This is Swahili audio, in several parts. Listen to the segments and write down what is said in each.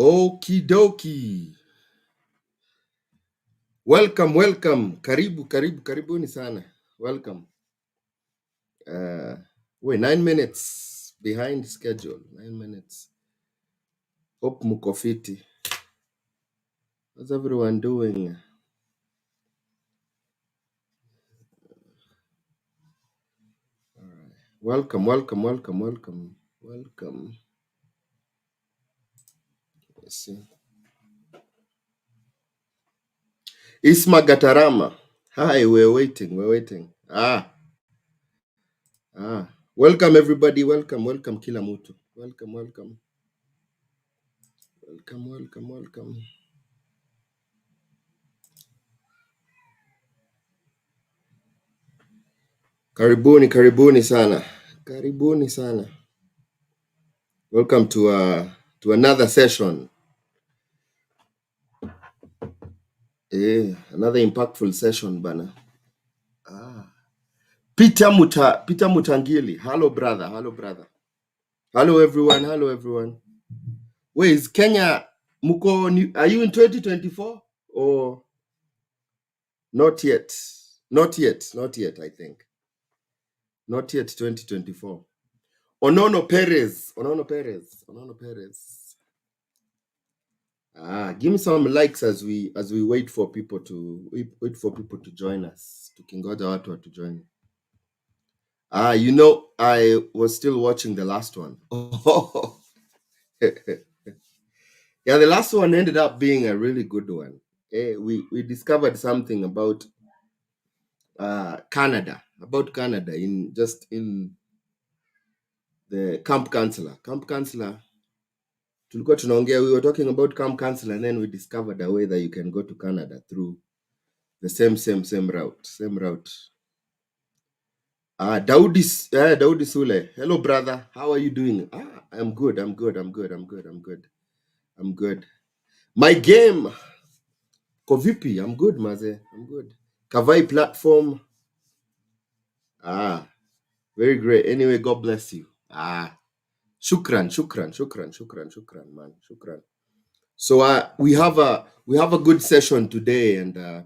Okie dokie. Welcome. Karibuni sana. Welcome. We're 9 minutes behind schedule. 9 minutes. Hope muko fiti. How's everyone doing? All right. Welcome. Let's see. Isma Gatarama. Hi, we're waiting. Welcome everybody. Welcome kila mtu. Welcome. Karibuni sana. Welcome to another session. Another impactful session bana. Peter Mutangili. Hello brother. Hello everyone. Wait, is Kenya are you in 2024 or not yet? Not yet, I think. Not yet 2024. Onono Perez. Give me some likes as we wait for people to join us. Tukingoja watu to join. I was still watching the last one. Yeah, the last one ended up being a really good one. We discovered something about Canada, in the camp counselor. We were talking about camp counselor, and then we discovered a way that you can go to Canada through the same route. Daudi Sule. Hello, brother. How are you doing? I'm good. My game. Kovipi. I'm good, Maze. I'm good. Kavai platform. Very great. Anyway, God bless you. Shukran, man. Shukran. So we have a good session today, and I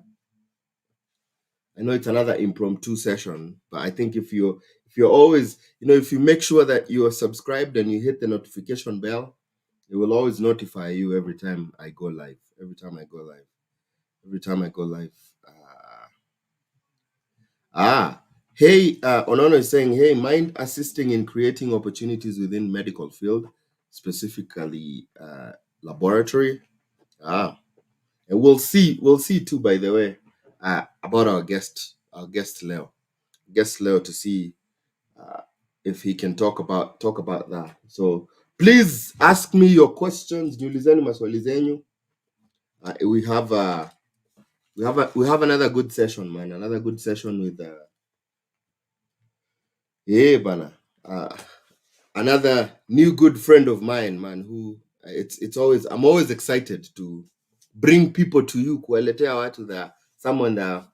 know it's another impromptu session, but I think if you're always, if you make sure that you are subscribed and you hit the notification bell, it will always notify you every time I go live. Hey, Onono is saying, hey, mind assisting in creating opportunities within medical field, specifically laboratory. And we'll see too, by the way, about our guest Leo to see if he can talk about that. So please ask me your questions. Niulizeni maswali zenyu. We have another good session, man. Another good session with another new good friend of mine, man, who I'm always excited to bring people to you, kuwaletea watu that someone that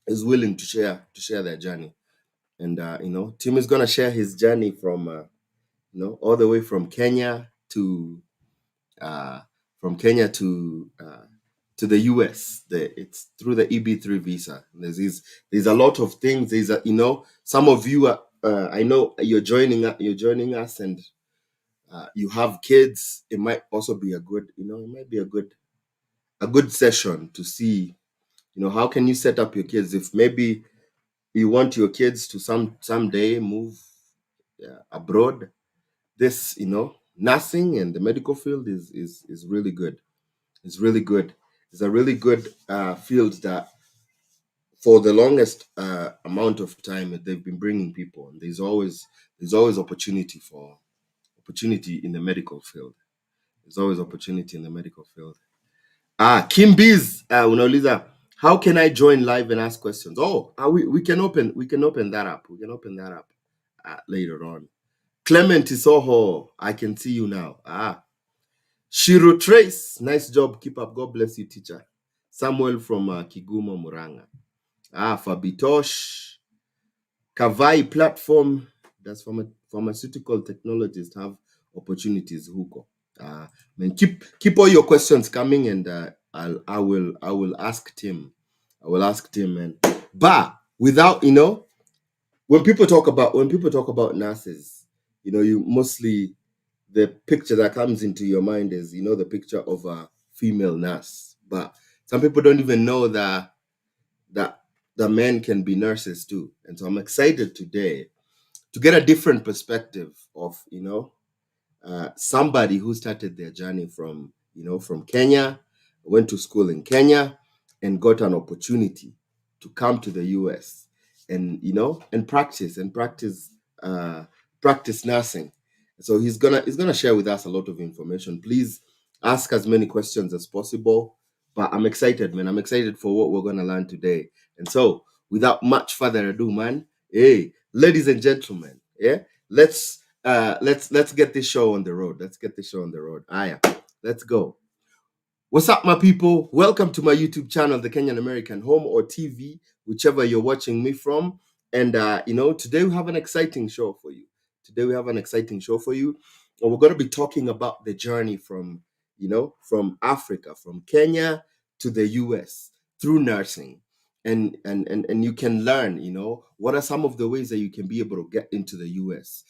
is willing to share their journey. And Tim is going to share his journey from all the way from Kenya to the US. It's through the EB3 visa. There's a lot of things. There's some of you I know you're joining us, and you have kids. It might also be a good a good session to see how can you set up your kids if maybe you want your kids to someday move abroad. This nursing and the medical field is really good. It's really good. It's a really good field that for the longest amount of time they've been bringing people, and there's always opportunity in the medical field. There's always opportunity in the medical field. Kim Bees, unauliza, how can I join live and ask questions? We can open that up. We can open that up later on. Clement Isoho, I can see you now. Shiro Trace, nice job. Keep up. God bless you, teacher. Samuel from Kigumo, Muranga. Fabitosh. Kavai platform. That's pharmaceutical technologists have opportunities huko. Man, keep all your questions coming, and I will ask Tim. I will ask Tim, man. But without, when people talk about nurses, you mostly, the picture that comes into your mind is, the picture of a female nurse. But some people don't even know that the men can be nurses too. And so I'm excited today to get a different perspective of, somebody who started their journey from Kenya, went to school in Kenya, and got an opportunity to come to the US and practice nursing. So he's gonna share with us a lot of information. Please ask as many questions as possible. But I'm excited, man. I'm excited for what we're gonna learn today. And so, without much further ado, man, hey, ladies and gentlemen, yeah, let's get this show on the road. Let's get this show on the road. Aya, let's go. What's up, my people? Welcome to my YouTube channel, The Kenyan American Home, or TV, whichever you're watching me from. And today we have an exciting show for you. And we're going to be talking about the journey from Africa, from Kenya to the US through nursing. And you can learn, what are some of the ways that you can be able to get into the US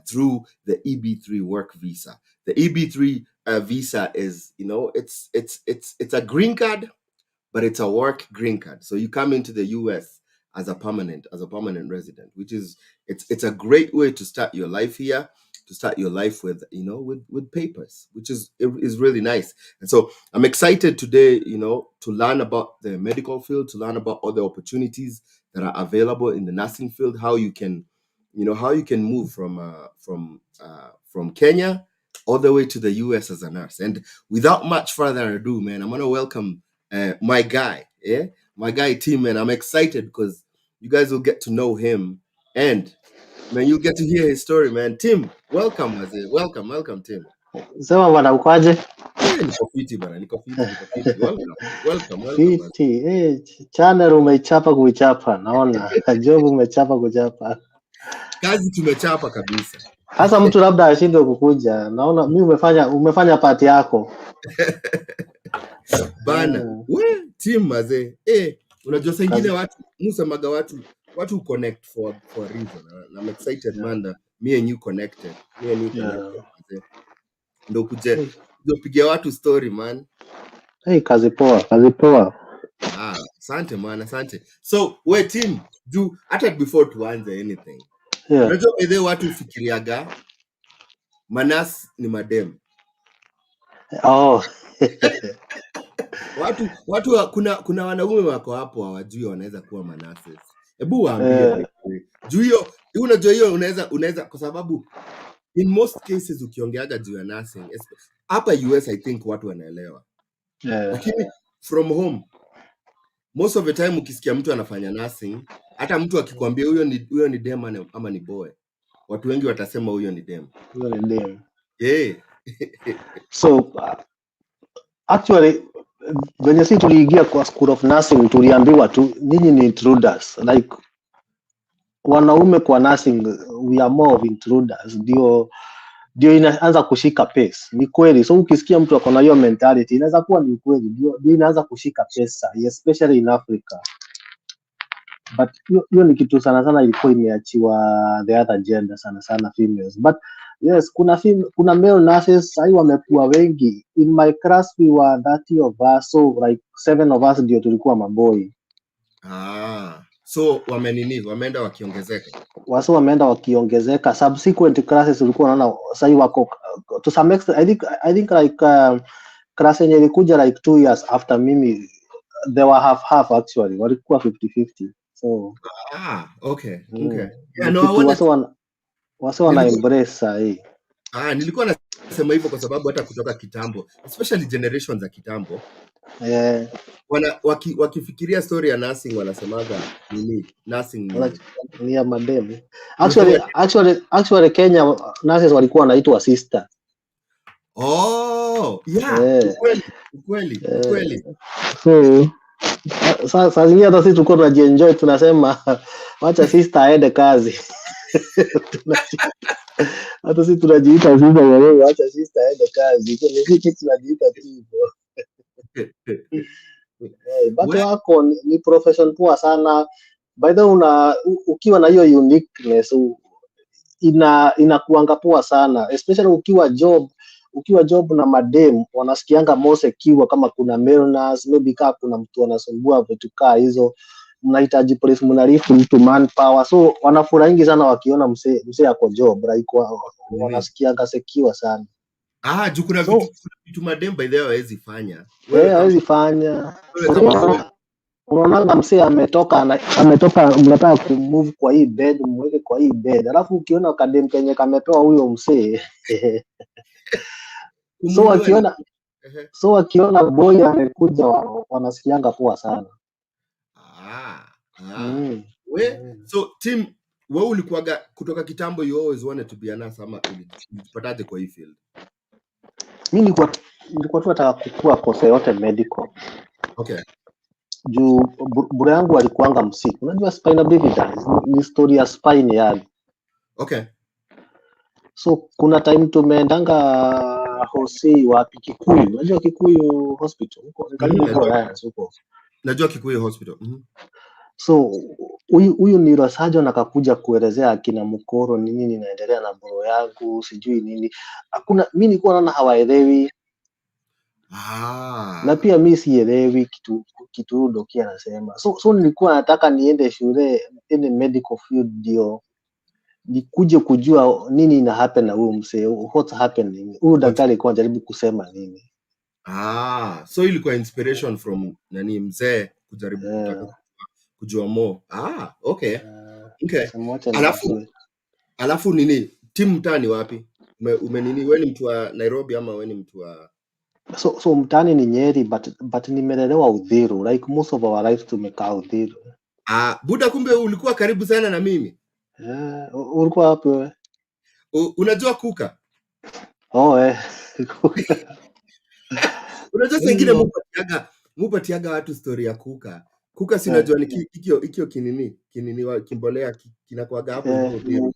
through the EB3 work visa. The EB3 visa is, it's a green card, but it's a work green card. So you come into the US as a permanent resident, which is it's a great way to start your life here, to start your life with with papers, which is really nice. And so I'm excited today, to learn about the medical field, to learn about other opportunities that are available in the nursing field, how you can move from Kenya all the way to the US as a nurse. And without much further ado, man, I'm gonna welcome my guy, Tim, man. I'm excited because you guys will get to know him, and man, you'll get to hear his story, man. Tim, welcome, welcome, Tim. Sema bwana ukoaje? Niko fiti bana, niko fiti. Welcome. Fiti. Channel umechapa kuichapa, naona. Job umechapa kuchapa. Kazi tumechapa kabisa. Hasa mtu labda ashindwe kukuja. Naona mimi umefanya part yako. Bana, Tim mazee. Unajua saa ingine watu connect for a reason. I'm excited, man, that me and you connected. Ndo kuje pigia watu story, man. Hey, kazi poa. Asante man, asante. So, Tim, hata before tuanze anything. Yeah. Unajua bedhe watu fikiriaga manas ni madem. Oh. watu kuna wanaume wako hapo hawajui wanaweza kuwa manases. Hebu waambie juu hiyo, unajua hiyo unaweza kwa sababu in most cases ukiongeaga juu ya nursing hapa US, I think watu wanaelewa. Lakini from home most of the time ukisikia mtu anafanya nursing, hata mtu akikwambia huyo ni dem ama ni boy, watu wengi watasema huyo ni dem. Yeah. So actually when you tuliingia kwa school of nursing tuliambiwa tu nyinyi ni intruders, like wanaume kwa nursing we are more of intruders, ndio inaanza kushika pace. Ni kweli. So ukisikia mtu akona hiyo mentality inaweza kuwa ni kweli, ndio inaanza kushika pace, especially in Africa. But hiyo ni kitu sana ilikuwa imeachiwa the other gender, sana females. But yes, kuna male nurses sai wamekuwa wengi. In my class we were 30 of us, so like 7 of us ndio tulikuwa maboy. So wameenda wakiongezeka. Wameenda wakiongezeka. Subsequent classes ulikuwa unaona sai wako to some extent. I think like class yenye ilikuja like 2 years after mimi, they were half actually, walikuwa 50-50. So okay. Yeah, no, wana embrace sahi. Nilikuwa nasema hivyo kwa sababu hata kutoka kitambo, especially generations za kitambo, wakifikiria story ya nursing wanasemaga nursing ni ya madem. Actually Kenya nurses walikuwa wanaitwa sister. Ukweli. So sasa zingine hata sisi tulikuwa tunajienjoy, tunasema wacha sister aende kazi. Hata sisi tunajiita sister, wacha sister aende kazi. So ni kitu najiita tu hivyo. But We, wako ni profession poa sana. By the way, ukiwa na hiyo uniqueness inakuanga poa sana, especially ukiwa job na madem wanasikianga more secure. Kama kuna mailers, maybe kama kuna mtu anasumbua vitu kaa hizo, mnahitaji place, mnalift mtu manpower, so wanafurahingi sana wakiona msee ako job, like wanasikianga secure sana. juu kuna So vitu madem by the way hawezi fanya. hawezi fanya. Wewe kama boy. Unaona msee ametoka, mnataka kumove kwa hii bed, mweke kwa hii bed, alafu ukiona kadem kenye kametoa huyo msee so wakiona boy amekuja, wanasikianga poa sana. So Tim, wewe ulikuwaga kutoka kitambo, you always wanted to be a nurse ama ulipataje kwa hii field? Mimi nilikuwa tu nataka kukua kosa yote medical. Okay. Juu bure yangu alikuanga msiku. Unajua spina bifida ni story ya spine yani. Okay. So kuna time tumeendanga hosi wapi Kikuyu. Unajua Kikuyu hospital huko karibu kwa Alliance huko. Najua Kikuyu hospital. So huyu neurosurgeon akakuja kuelezea akina Mukoro nini inaendelea na bro yangu, sijui nini. Hakuna, mimi nilikuwa naona hawaelewi. Na pia mimi sielewi kitu doki anasema. So nilikuwa nataka niende shule in medical field ndio nikuje kujua nini ina happen na huyu msee, what's happening. Huyu daktari alikuwa anajaribu kusema nini. So ilikuwa inspiration from nani mzee kujaribu kutaka kujua more. Okay. Okay. Alafu nini? Timu mtani wapi? Umenini, wewe ni mtu wa Nairobi ama wewe ni mtu wa So mtani ni Nyeri, but nimelelewa Uthiru, like most of our lives tumekaa Uthiru. Buda, kumbe ulikuwa karibu sana na mimi. Ulikuwa wapi wewe? Unajua Kuka? Unajua sengine mupatiaga watu story ya Kuka. Kuka si unajua ni ikio kinini wa kimbolea kinakuaga hapo hivyo.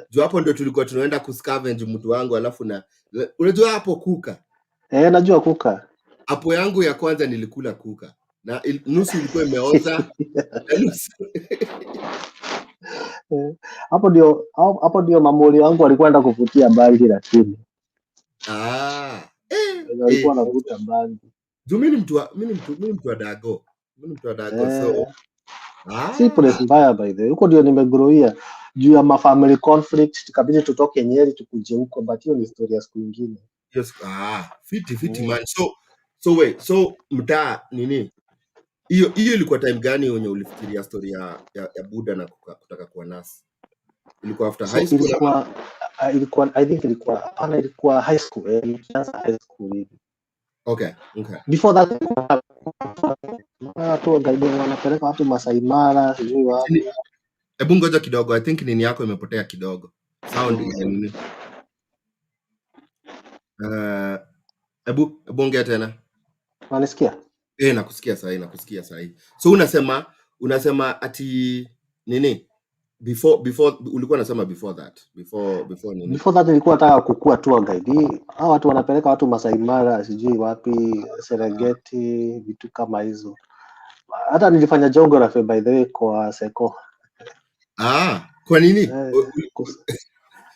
Juu hapo ndio tulikuwa tunaenda kuscavenge mtu wangu, alafu na unajua hapo Kuka. Najua Kuka. Hapo yangu ya kwanza nilikula Kuka. Na nusu ilikuwa imeoza. Hapo ndio mamoli wangu walikuwa anaenda kuvutia bangi lakini. Walikuwa wanavuta bangi. Juu mimi ni mtu wa Dago. So. Si place mbaya by the way. Huko ndio nimegrowia. Juu ya mafamily conflict tukabidi tutoke Nyeri tukuje huko, but hiyo ni story ya siku nyingine. Yes. Fiti man. So mtaa nini? Hiyo ilikuwa time gani wenye ulifikiria story ya Buda na kutaka kuwa nurse? Ilikuwa after high school? Ilikuwa high school. Ilianza high school hivi. Okay. Before that watu wanapeleka watu Masai Mara, sijui wapi. Hebu ngoja kidogo, I think nini yako imepotea kidogo. Sound ile nini? Hebu ongea tena. Unanisikia? Nakusikia sahi. So unasema ati nini? Before ulikuwa unasema before that nini? Before that nilikuwa nataka kukua tour guide. Hao watu wanapeleka watu Masai Mara, sijui wapi, Serengeti, vitu kama hizo. Hata nilifanya geography by the way kwa Seko. Kwa nini?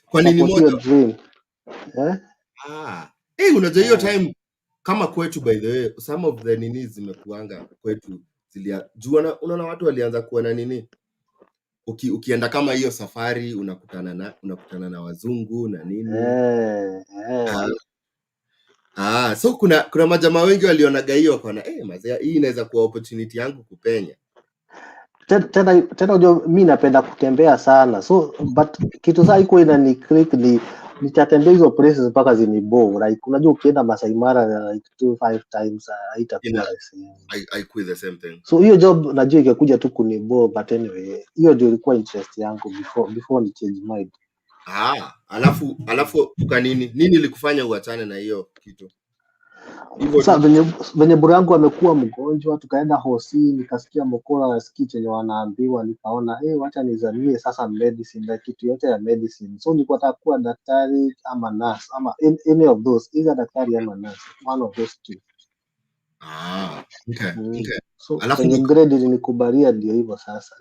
Kwa nini moja? Dream. Unajua hiyo time kama kwetu by the way, some of the nini zimekuanga kwetu unaona watu walianza kuwa na nini, ukienda kama hiyo safari unakutana na wazungu na nini. So kuna majamaa wengi walionaga hiyo wakaona mazee, hii inaweza kuwa opportunity yangu kupenya. Tena unajua mimi napenda kutembea sana, so but kitu saa iko ina click nitatembea hizo places mpaka zinibore. Like unajua ukienda Masai Mara like 2-5 times haitakuwa I quit the same thing. So hiyo job najua ingekuja tu kunibore, but anyway hiyo ndio ilikuwa interest yangu before ni change mind. Alafu nini ilikufanya uachane na hiyo kitu? hivyo Sasa tu. venye bro yangu amekuwa mgonjwa, tukaenda hosi, nikasikia mkola nasikii chenye wanaambiwa, nikaona wacha nizamie sasa medicine na kitu yote ya medicine. So nilikuwa nataka kuwa daktari ama nurse ama any of those, either daktari ama nurse, one of those two. Okay. So Alafu penye ndo grade ilinikubalia ndio hivyo sasa,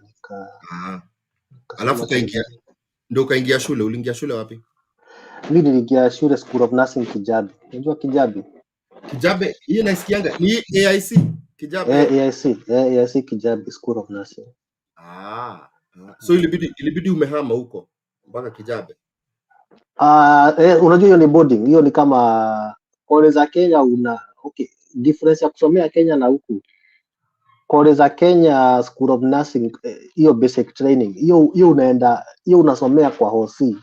alafu nikasema ukaingia shule. Uliingia shule wapi? mimi niliingia shule School of Nursing Kijabi. Unajua Kijabi? Kijabe, hiyo naisikianga ni AIC Kijabe. AIC Kijabi School of Nursing. So ilibidi umehama huko mpaka Kijabe. Unajua hiyo ni boarding, hiyo ni kama kole za Kenya difference ya kusomea Kenya na huku. Kole za Kenya School of Nursing, hiyo basic training, hiyo unasomea kwa hosi.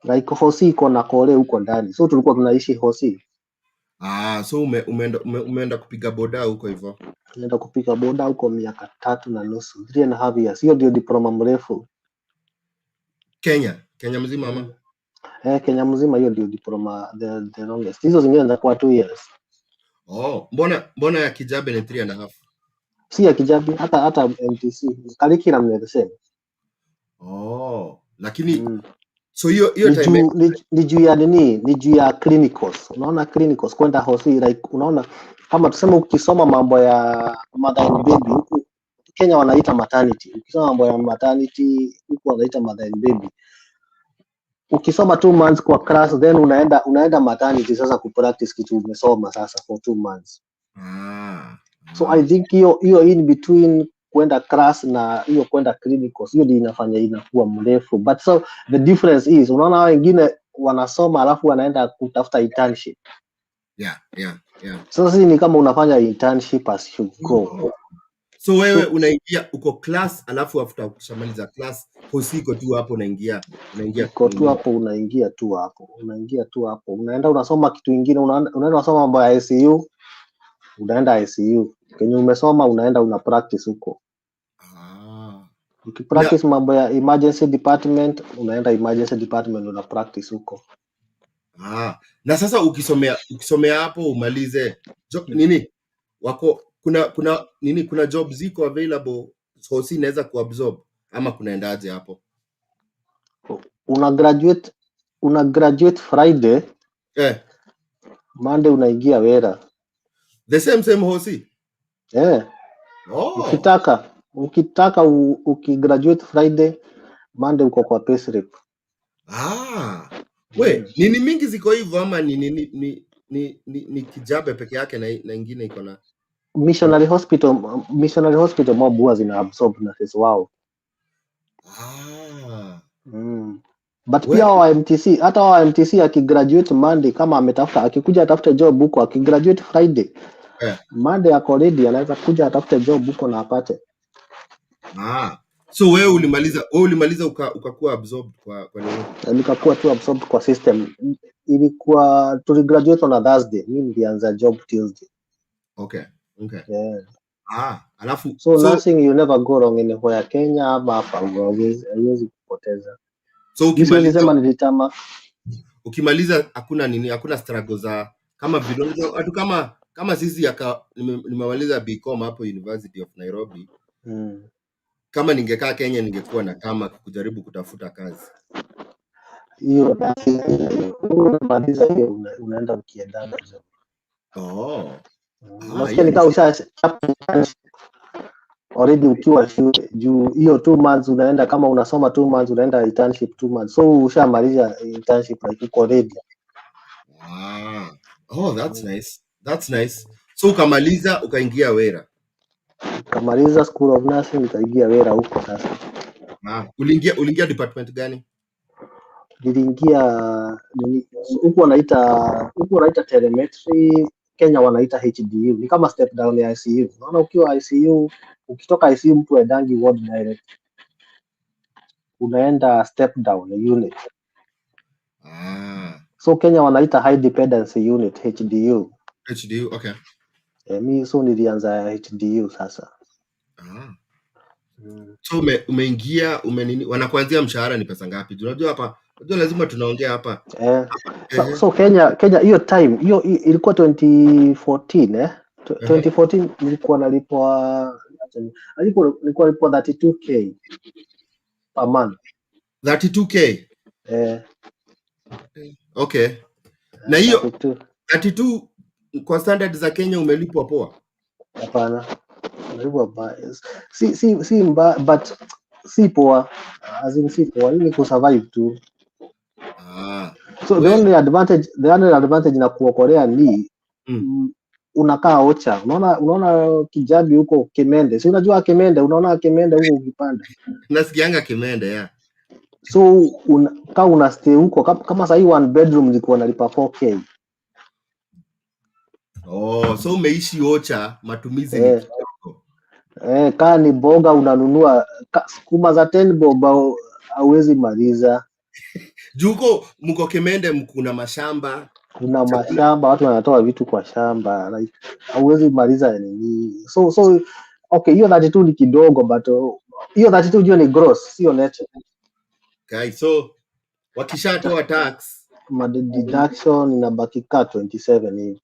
Like hosi iko na kole huko ndani. So tulikuwa tunaishi hosi. So umeenda kupiga boda huko hivyo. Nenda kupiga boda huko miaka 3.5, 3.5 years. Hiyo ndio diploma mrefu. Kenya mzima ama? Kenya mzima hiyo ndio diploma the longest. Hizo zingine zinakuwa 2 years. Mbona ya Kijabe ni 3.5? Si ya Kijabi, hata MTC. Curriculum ni the same. Lakini so hiyo time ni juu ya nini? Ni juu ya clinicals. Unaona clinicals kwenda hosi, like unaona kama tuseme ukisoma mambo ya mother and baby huku Kenya wanaita maternity. Ukisoma mambo ya maternity huku wanaita mother and baby. Ukisoma 2 months kwa class, then unaenda maternity sasa kupractice kitu umesoma sasa for 2 months. So I think hiyo in between kwenda class na hiyo kwenda clinicals, hiyo ndio inafanya inakuwa mrefu. But so the difference is, unaona wengine wanasoma alafu wanaenda kutafuta internship. Yeah. Sasa ni kama unafanya internship as you go. So wewe unaingia uko class, alafu after kushamaliza class hosiko tu hapo unaingia tu hapo unaingia tu hapo unaenda unasoma kitu kingine, unaenda unasoma mambo ya ICU, unaenda ICU kenye umesoma unaenda una practice huko. Ukipractice mambo ya emergency department, unaenda emergency department una practice huko. Na sasa ukisomea hapo umalize nini wako kuna job ziko available, so si inaweza kuabsorb ama kunaendaje hapo? Una graduate Friday, Monday unaingia wera. The same hosi? Ukitaka ukigraduate Friday, Monday uko kwa payslip. Nini mingi ziko hivyo ama ni Kijabe peke yake na ingine iko na missionary hospital mob huwa zina absorb nurses wao. But pia wa MTC, hata wa MTC akigraduate Monday, kama akikuja atafute job huko, akigraduate Friday, Monday ako ready, anaweza kuja atafute job huko na apate. So wewe ulimaliza ukakuwa absorbed kwa nini? Nikakuwa tu absorbed kwa system. Ilikuwa tuligraduate on a Thursday, mimi nilianza job Tuesday. Okay. Alafu so nursing you never go wrong anywhere Kenya ama hapa, haiwezi kupoteza. So ukimaliza hakuna struggle za kama vile watu kama sisi nimemaliza BCom hapo University of Nairobi. Kama ningekaa Kenya ningekuwa na kama kujaribu kutafuta kazi. Hiyo unamaliza hiyo unaenda ukiendana job. Nasikia nikaa already ukiwa shule juu hiyo 2 months unaenda, kama unasoma 2 months unaenda internship 2 months, so ushamaliza internship like uko ready. That's nice. So ukamaliza ukaingia wera. Ukamaliza School of Nursing ukaingia wera huko sasa. Uliingia department gani? Niliingia huko wanaita telemetry, Kenya wanaita HDU. Ni kama step down ya ICU. Unaona ukiwa ICU, ukitoka ICU mtu aendangi ward direct. Unaenda step down unit. So Kenya wanaita high dependency unit, HDU. Okay. Mimi so nilianza HDU sasa. So umeingia wanakuanzia mshahara ni pesa ngapi? Unajua hapa Unajua lazima tunaongea hapa. So, Ehe. so Kenya hiyo time hiyo ilikuwa 2014 Ehe. 2014 nilikuwa nalipwa nilikuwa nalipwa 32k per month. 32k. Okay. Na hiyo 32. 32 kwa standard za Kenya umelipwa poa? Hapana. Nalipwa baya. Si mbaya, but si poa. As in si poa. Hii ni kusurvive tu. So the only advantage na kuokolea ni unakaa Ocha. Unaona Kijabi huko Kimende. Si unajua Kimende, unaona Kimende huko ukipanda. Nasikianga Kimende ya. So kama una stay huko kama sasa hii one bedroom nilikuwa nalipa 4k. Oh, so umeishi Ocha, matumizi ni kidogo. Kaa ni boga unanunua sukuma za 10 bob hauwezi maliza. Juko mko Kimende mkuna mashamba. Kuna mashamba, watu wanatoa vitu kwa shamba, like hauwezi maliza nini. So okay, hiyo 32 ni kidogo, but hiyo 32 hiyo ni gross, sio net. Okay, so wakishatoa tax deduction inabaki ka 27 hivi.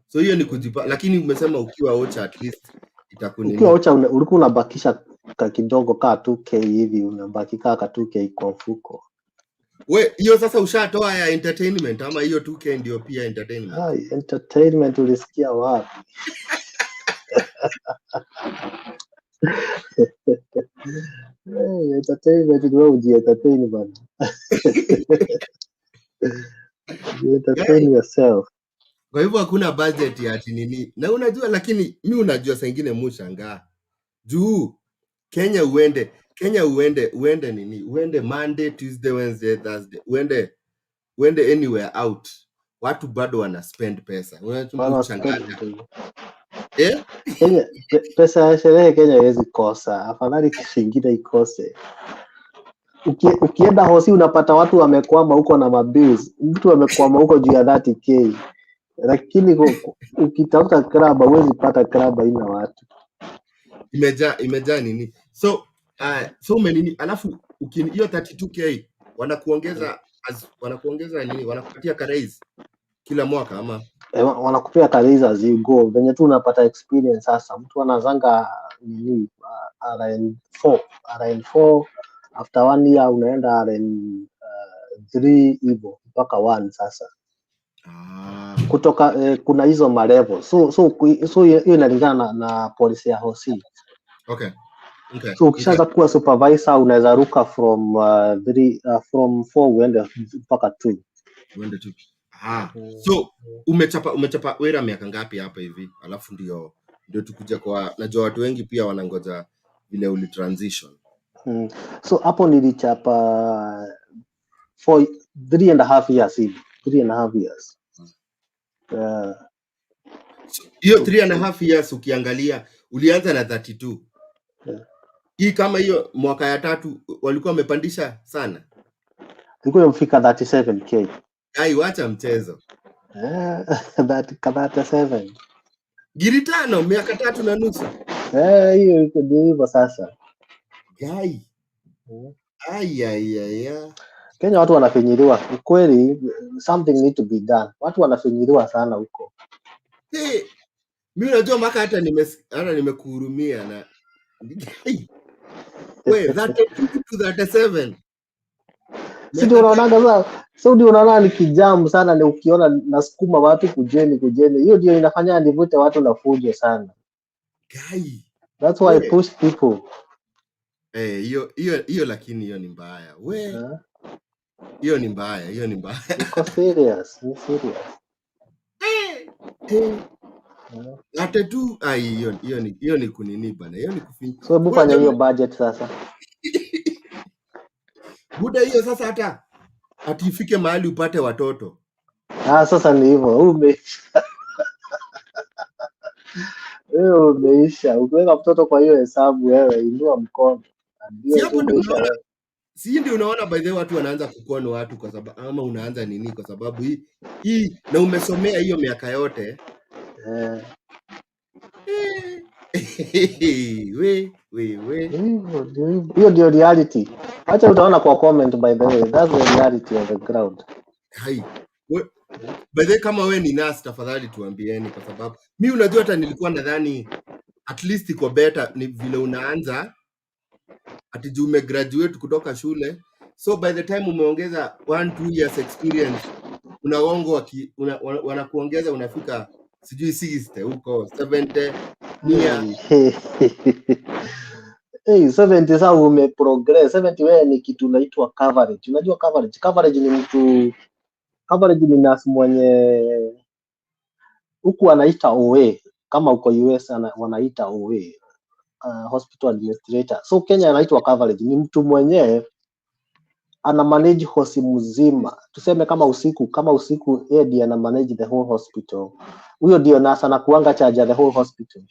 So hiyo ni kujipa, lakini umesema ukiwa Ocha at least itakunini. Ukiwa Ocha ulikuwa unabakisha kidogo ka 2k hivi, unabaki ka 2k kwa mfuko. We, hiyo sasa ushatoa ya entertainment ama hiyo 2k ndio pia entertainment? Entertainment ulisikia wapi? Entertainment ndio uji-entertain bana. Entertain yourself. Kwa hivyo hakuna budget ya ati nini. Na unajua, lakini mi unajua saa ingine mushangaa. Juu Kenya uende nini? Uende Monday, Tuesday, Wednesday, Thursday. Uende anywhere out. Watu bado wana spend pesa. Unashangaa. Kenya, pesa ya sherehe Kenya haiwezi kosa. Afadhali kingine ikose. Ukienda hosi unapata watu wamekwama huko na mabills. Mtu amekwama huko juu ya 30k. Lakini ukitafuta club huwezi pata club haina watu. Imejaa nini? So umenini, alafu hiyo 32k wanakuongeza nini? Wanakupatia ka raise kila mwaka ama wanakupea ka raise as you go. Venye tu unapata experience sasa. Mtu anazanga nini RN4 after 1 year unaenda RN3 hivyo mpaka 1 sasa. Kutoka kuna hizo marevel. So hiyo inalingana na policy ya hosi. Okay. So ukishaanza kuwa supervisor unaweza ruka from 4 uende mpaka 2. Uende 2. So umechapa wera miaka ngapi hapa hivi? Alafu ndio tukuja kwa, najua watu wengi pia wanangoja vile uli transition. So hapo nilichapa 3.5 years hivi. 3.5 years. Hiyo 3.5 years ukiangalia ulianza na 32. Hii kama hiyo mwaka ya 3 walikuwa wamepandisha sana. Ilikuwa imefika 37k. Ai, wacha mchezo. 37. Giri 5 miaka 3.5. Hiyo iko hivyo sasa. Gai. Ai. Kenya watu wanafinyiliwa. Kweli something need to be done. Watu wanafinyiliwa sana huko. Mimi najua mpaka hata nimekuhurumia na we 32 to 37. Sio unaonaga sasa. So ndio unaona ni kijamu sana, ni ukiona nasukuma watu kujeni. Hiyo ndio inafanya nivute watu na fujo sana. Gai. That's why I push people. Hiyo lakini hiyo ni mbaya. We. Hiyo ni mbaya. Iko serious, ni serious. Hata tu hiyo ni kunini bana. Hiyo ni kufinya. So hebu fanya hiyo budget sasa. Buda hiyo sasa hata ifike mahali upate watoto. Sasa ni hivyo. Wewe umeisha. Ukiweka mtoto kwa hiyo hesabu wewe inua mkono. Si ndio unaona by the way watu wanaanza kukono watu kwa sababu ama unaanza nini kwa sababu hii na umesomea hiyo miaka yote. we. Hiyo ndio reality. Acha utaona kwa comment, by the way, that's the reality on the ground. Hai. By the way, kama we ni nurse tafadhali tuambieni, kwa sababu mi unajua hata nilikuwa nadhani at least iko better ni vile unaanza ati juu umegraduate kutoka shule, so by the time umeongeza 1-2 years experience unaongo wanakuongeza unafika sijui 60 huko 70 mia. Hey, 70 sasa umeprogress. 70 wewe ni kitu inaitwa coverage. Unajua coverage? Coverage ni nurse mwenye huku anaita OA, kama uko US wanaita OA, hospital administrator. So Kenya anaitwa coverage, ni mtu mwenye ana manage hosi mzima. Tuseme kama usiku yeye ndiye ana manage the whole hospital. Huyo ndio nurse anakuanga charge the whole hospital.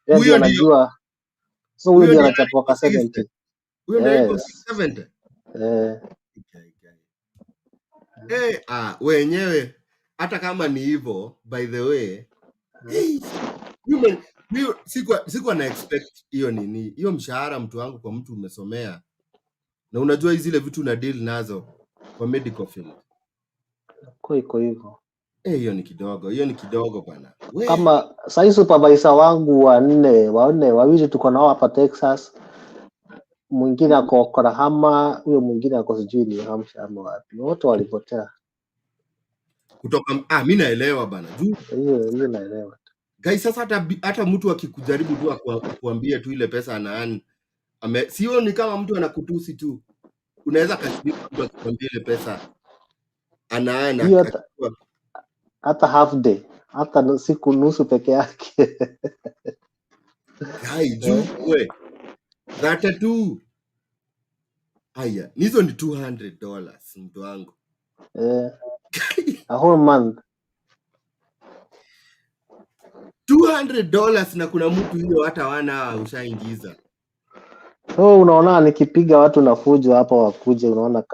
Yeye ndio anajua. So huyo ndio anachapwa kwa 70. Huyo ndio yuko 70. Wenyewe hata kama ni hivyo, by the way, sikuwa na expect hiyo nini, hiyo mshahara mtu wangu, kwa mtu umesomea na unajua zile vitu na deal nazo kwa medical field. Iko hivyo. Hiyo ni kidogo bana. Kama sasa supervisor wangu wawili tuko nao hapa Texas. Mwingine ako Oklahoma, huyo mwingine ako sijui ni Hampshire ama wapi. Wote walipotea. Kutoka mimi naelewa bana. Hiyo naelewa. Guys, sasa hata mtu akikujaribu tu akuambia tu ile pesa anaani. Sio ni kama mtu anakutusi tu. Unaweza kashiriki mtu akikwambia ile pesa anaana hata half day, hata siku nusu peke yake. Hai juu we. Rata tu. Haya, hizo ni $200 mtu wangu. A whole month. $200 na kuna mtu hiyo hata wana ushaingiza. So unaona nikipiga watu na fujo hapa wakuje, unaona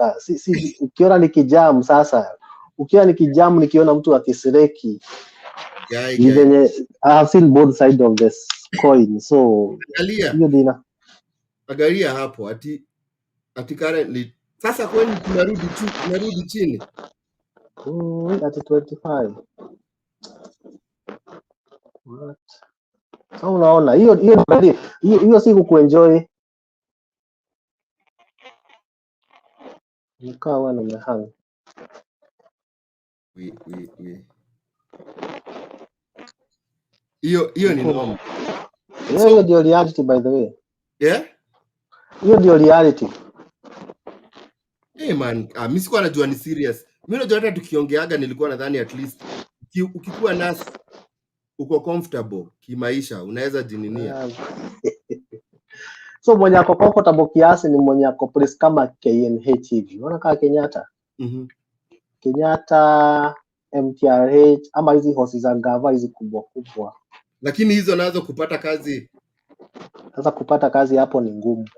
ukiona nikijam sasa. Ukiona nikijam nikiona mtu akisireki. I have seen both sides of this coin. So hiyo dina. Angalia hapo ati currently sasa kwani tunarudi chini. At 25. What? So unaona hiyo siku kuenjoy. Nikawa nimehang. Hiyo ni normal. Hiyo ndio reality, by the way. Yeah? Hiyo ndio reality. Man, mimi sikuwa najua ni serious. Mimi najua hata tukiongeaga nilikuwa nadhani at least ukikuwa nurse uko comfortable kimaisha, unaweza jininia. So mwenye ako comfortable kiasi ni mwenye ako place kama KNH hivi. Unaona kama Kenyatta? Kenyatta, MTRH ama hizi hosi za gava hizi kubwa. Lakini hizo nazo kupata kazi. Sasa kupata kazi hapo ni ngumu.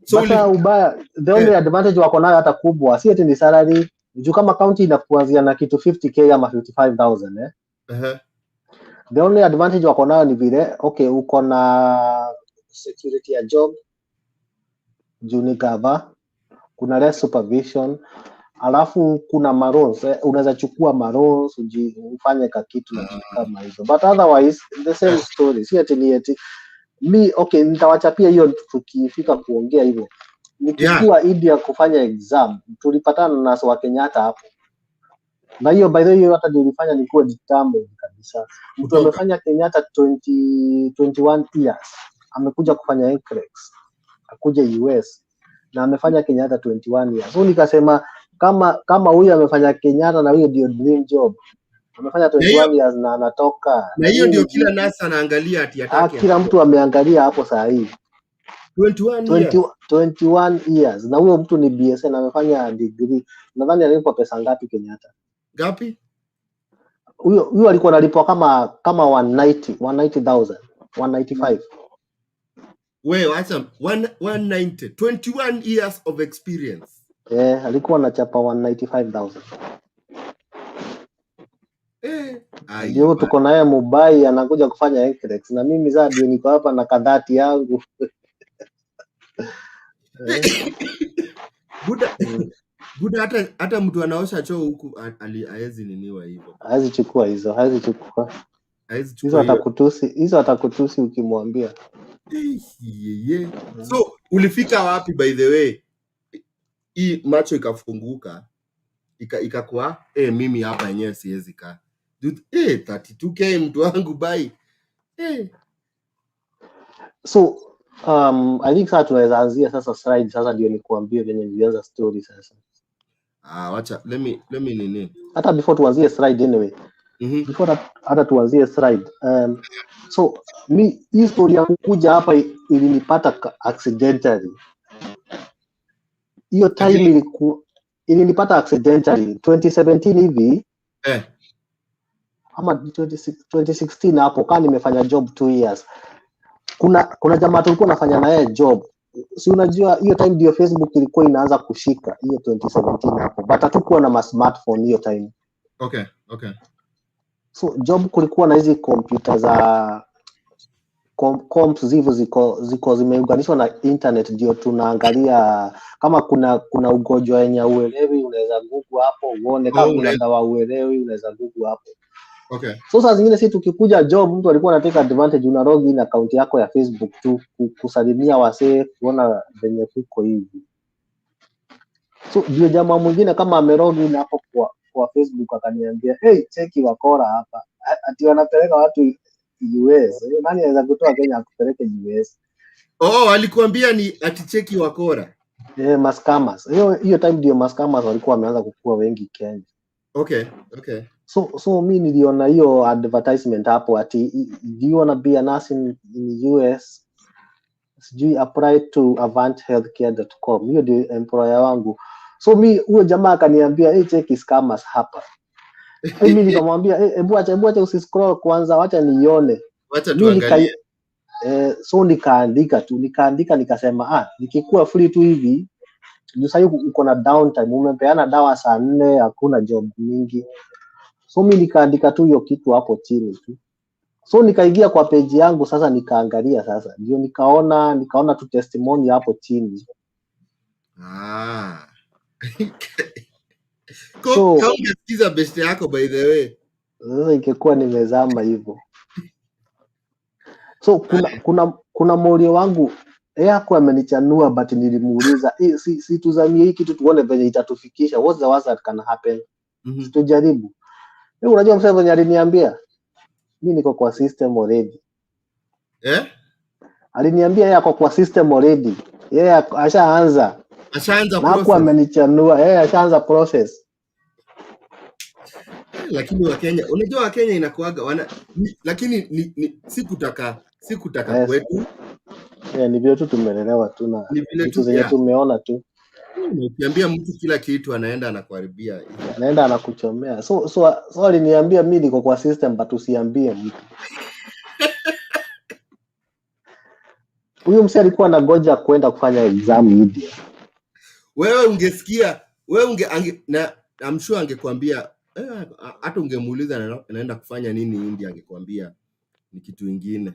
So ubaya, the only advantage wako nayo hata kubwa, si eti ni salary. Juu kama county inakuanzia na kitu 50k ama 55,000 The only advantage wako nayo ni vile uko na security ya job, juu ni gava, kuna less supervision, alafu kuna maroons, unaweza chukua maroons ufanye ka kitu na kitu kama hizo. But otherwise the same story. Si eti ni eti nitawachapia hiyo tukifika kuongea hivyo. Nikikuwa India kufanya exam, tulipatana na wa Kenyatta hapo. Na hiyo by the way hata nilifanya nikuwa determined kabisa. Mtu amefanya Kenyatta 21 years. Amekuja kufanya NCLEX. Akuja US na amefanya Kenyatta 21 years. So nikasema kama huyu amefanya Kenyatta na huyo ndio dream job. Amefanya 21 years na anatoka. Na hiyo ndio kila nasa anaangalia ati atake. Kila mtu ameangalia hapo saa hii. 21 years. Na huyo mtu ni BSN amefanya degree. Nadhani alipwa pesa ngapi Kenyatta? Ngapi? Huyo alikuwa analipwa kama 190,000, 195. Wewe acha 190, 21 years of experience. Alikuwa anachapa 195,000. Ndio tuko naye Mumbai anakuja kufanya X-Rex na mimi sasa ndio niko hapa na kadhati yangu. Buda hata mtu anaosha choo huku haezi niniwa hivyo. Haezi chukua hizo, haezi chukua. Hizo atakutusi ukimwambia. So ulifika wapi by the way? Hii macho ikafunguka. Ikakuwa mimi hapa yenyewe siwezi kaa. 32k mtu wangu bai. So I think sasa tunaweza anzia sasa slide sasa ndio nikuambie venye nilianza story sasa. Wacha let me nini. Hata before tuanzie slide anyway. Before hata tuanzie slide. So hii story ya kuja hapa ilinipata accidentally. Hiyo time ilinipata accidentally 2017 hivi. Ama 2016 hapo kama nimefanya job 2 years. Kuna jamaa tulikuwa nafanya naye job. Si unajua hiyo time ndio Facebook ilikuwa inaanza kushika hiyo 2017 hapo. But hatukuwa na smartphone hiyo time. Okay. So job kulikuwa na hizi kompyuta za comps ziko zimeunganishwa na internet ndio tunaangalia kama kuna ugonjwa yenye uelewi unaweza google hapo uone kama kuna dawa uelewi unaweza google hapo. Okay. So saa zingine sisi tukikuja job mtu alikuwa anataka advantage una log in account yako ya Facebook tu kusalimia wasee kuona venye kuko hivi. So ndio jamaa mwingine kama amelog in hapo kwa Facebook akaniambia cheki wakora hapa ati wanapeleka watu US. Nani anaweza kutoa Kenya akupeleke US? Alikuambia ni ati cheki wakora. Mascammers. Hiyo time ndio mascammers walikuwa wameanza kukua wengi Kenya. Okay. So mimi niliona hiyo advertisement hapo ati do you wanna be a nurse in US? Sijui apply to avanthealthcare.com. Hiyo ndio employer wangu. So mimi huyo jamaa akaniambia cheki scammers hapa. Mimi nikamwambia hebu acha usiscroll kwanza acha nione. Acha tuangalie. So nikaandika nikasema nikikuwa free tu hivi sasa uko na downtime umepeana dawa saa 4 hakuna job mingi. So mimi nikaandika tu hiyo kitu hapo chini tu. So nikaingia kwa page yangu sasa nikaangalia sasa ndio nikaona tu testimony hapo chini. So ungesikiza best yako by the way. Sasa ingekuwa nimezama hivyo. So kuna morio wangu yako amenichanua but nilimuuliza si tuzamie hiki kitu tuone venye itatufikisha, what's the worst that can happen. Tujaribu. Unajua msema venye aliniambia mimi niko kwa system already. Aliniambia yeye ako kwa system already. Yeye ashaanza process. Hapo amenichanua ashaanza process. Lakini Wakenya, unajua Wakenya inakuaga lakini sikutaka kwetu. Ni vile tu tumelelewa tu na vitu zenye tumeona tu. Nikiambia mtu kila kitu anaenda anakuharibia. Anaenda anakuchomea. So aliniambia mimi niko kwa system but usiambie mtu. Huyo msee alikuwa anangoja kwenda kufanya exam India. Wewe ungesikia, na I'm sure angekwambia hata ungemuuliza anaenda kufanya nini India angekwambia ni kitu kingine.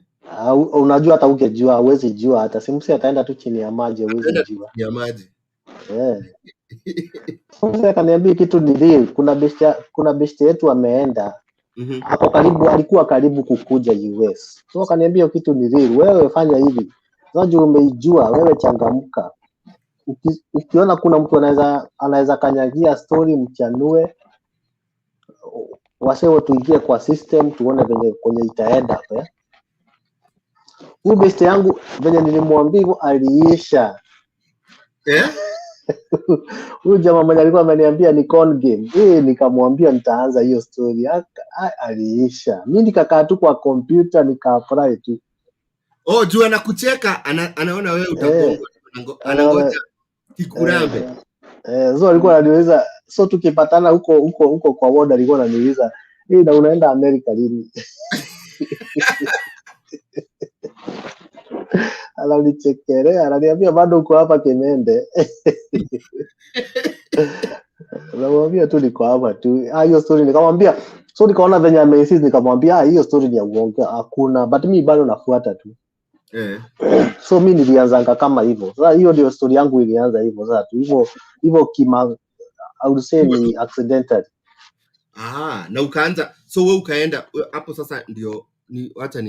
Unajua hata ungejua huwezi jua hata simsi ataenda tu chini ya maji huwezi jua. Ya maji. Sasa kaniambia kitu ni real. Kuna best yetu ameenda. Hapo karibu alikuwa karibu kukuja US. So kaniambia kitu ni real. Wewe fanya hivi. Unajua umeijua wewe changamka. Ukiona kuna mtu anaweza kanyagia story mchanue. Waseo tuingie kwa system tuone venye kwenye itaenda hapa. Huyu best yangu venye nilimwambia hivyo aliisha. Huyu jamaa mmoja alikuwa ameniambia ni con game. Nikamwambia nitaanza hiyo story. Aliisha. Mimi nikakaa tu kwa computer nika-apply tu. Juu anakucheka anaona wewe utagonga. Anangoja kikurambe. So alikuwa ananiuliza so tukipatana huko kwa ward alikuwa ananiuliza na unaenda America lini? Ananichekelea, ananiambia bado uko hapa Kenende. Namwambia tu niko hapa tu. Hiyo story nikamwambia So nikaona venye ameinsist, nikamwambia hiyo story ni ya uongo, hakuna, but mi bado nafuata tu. So mi nilianzanga kama hivyo. Sasa hiyo ndio story yangu ilianza hivyo. Sasa tu hivyo kima, I would say ni accidental. Na ukaanza, so wewe ukaenda hapo sasa, ndio acha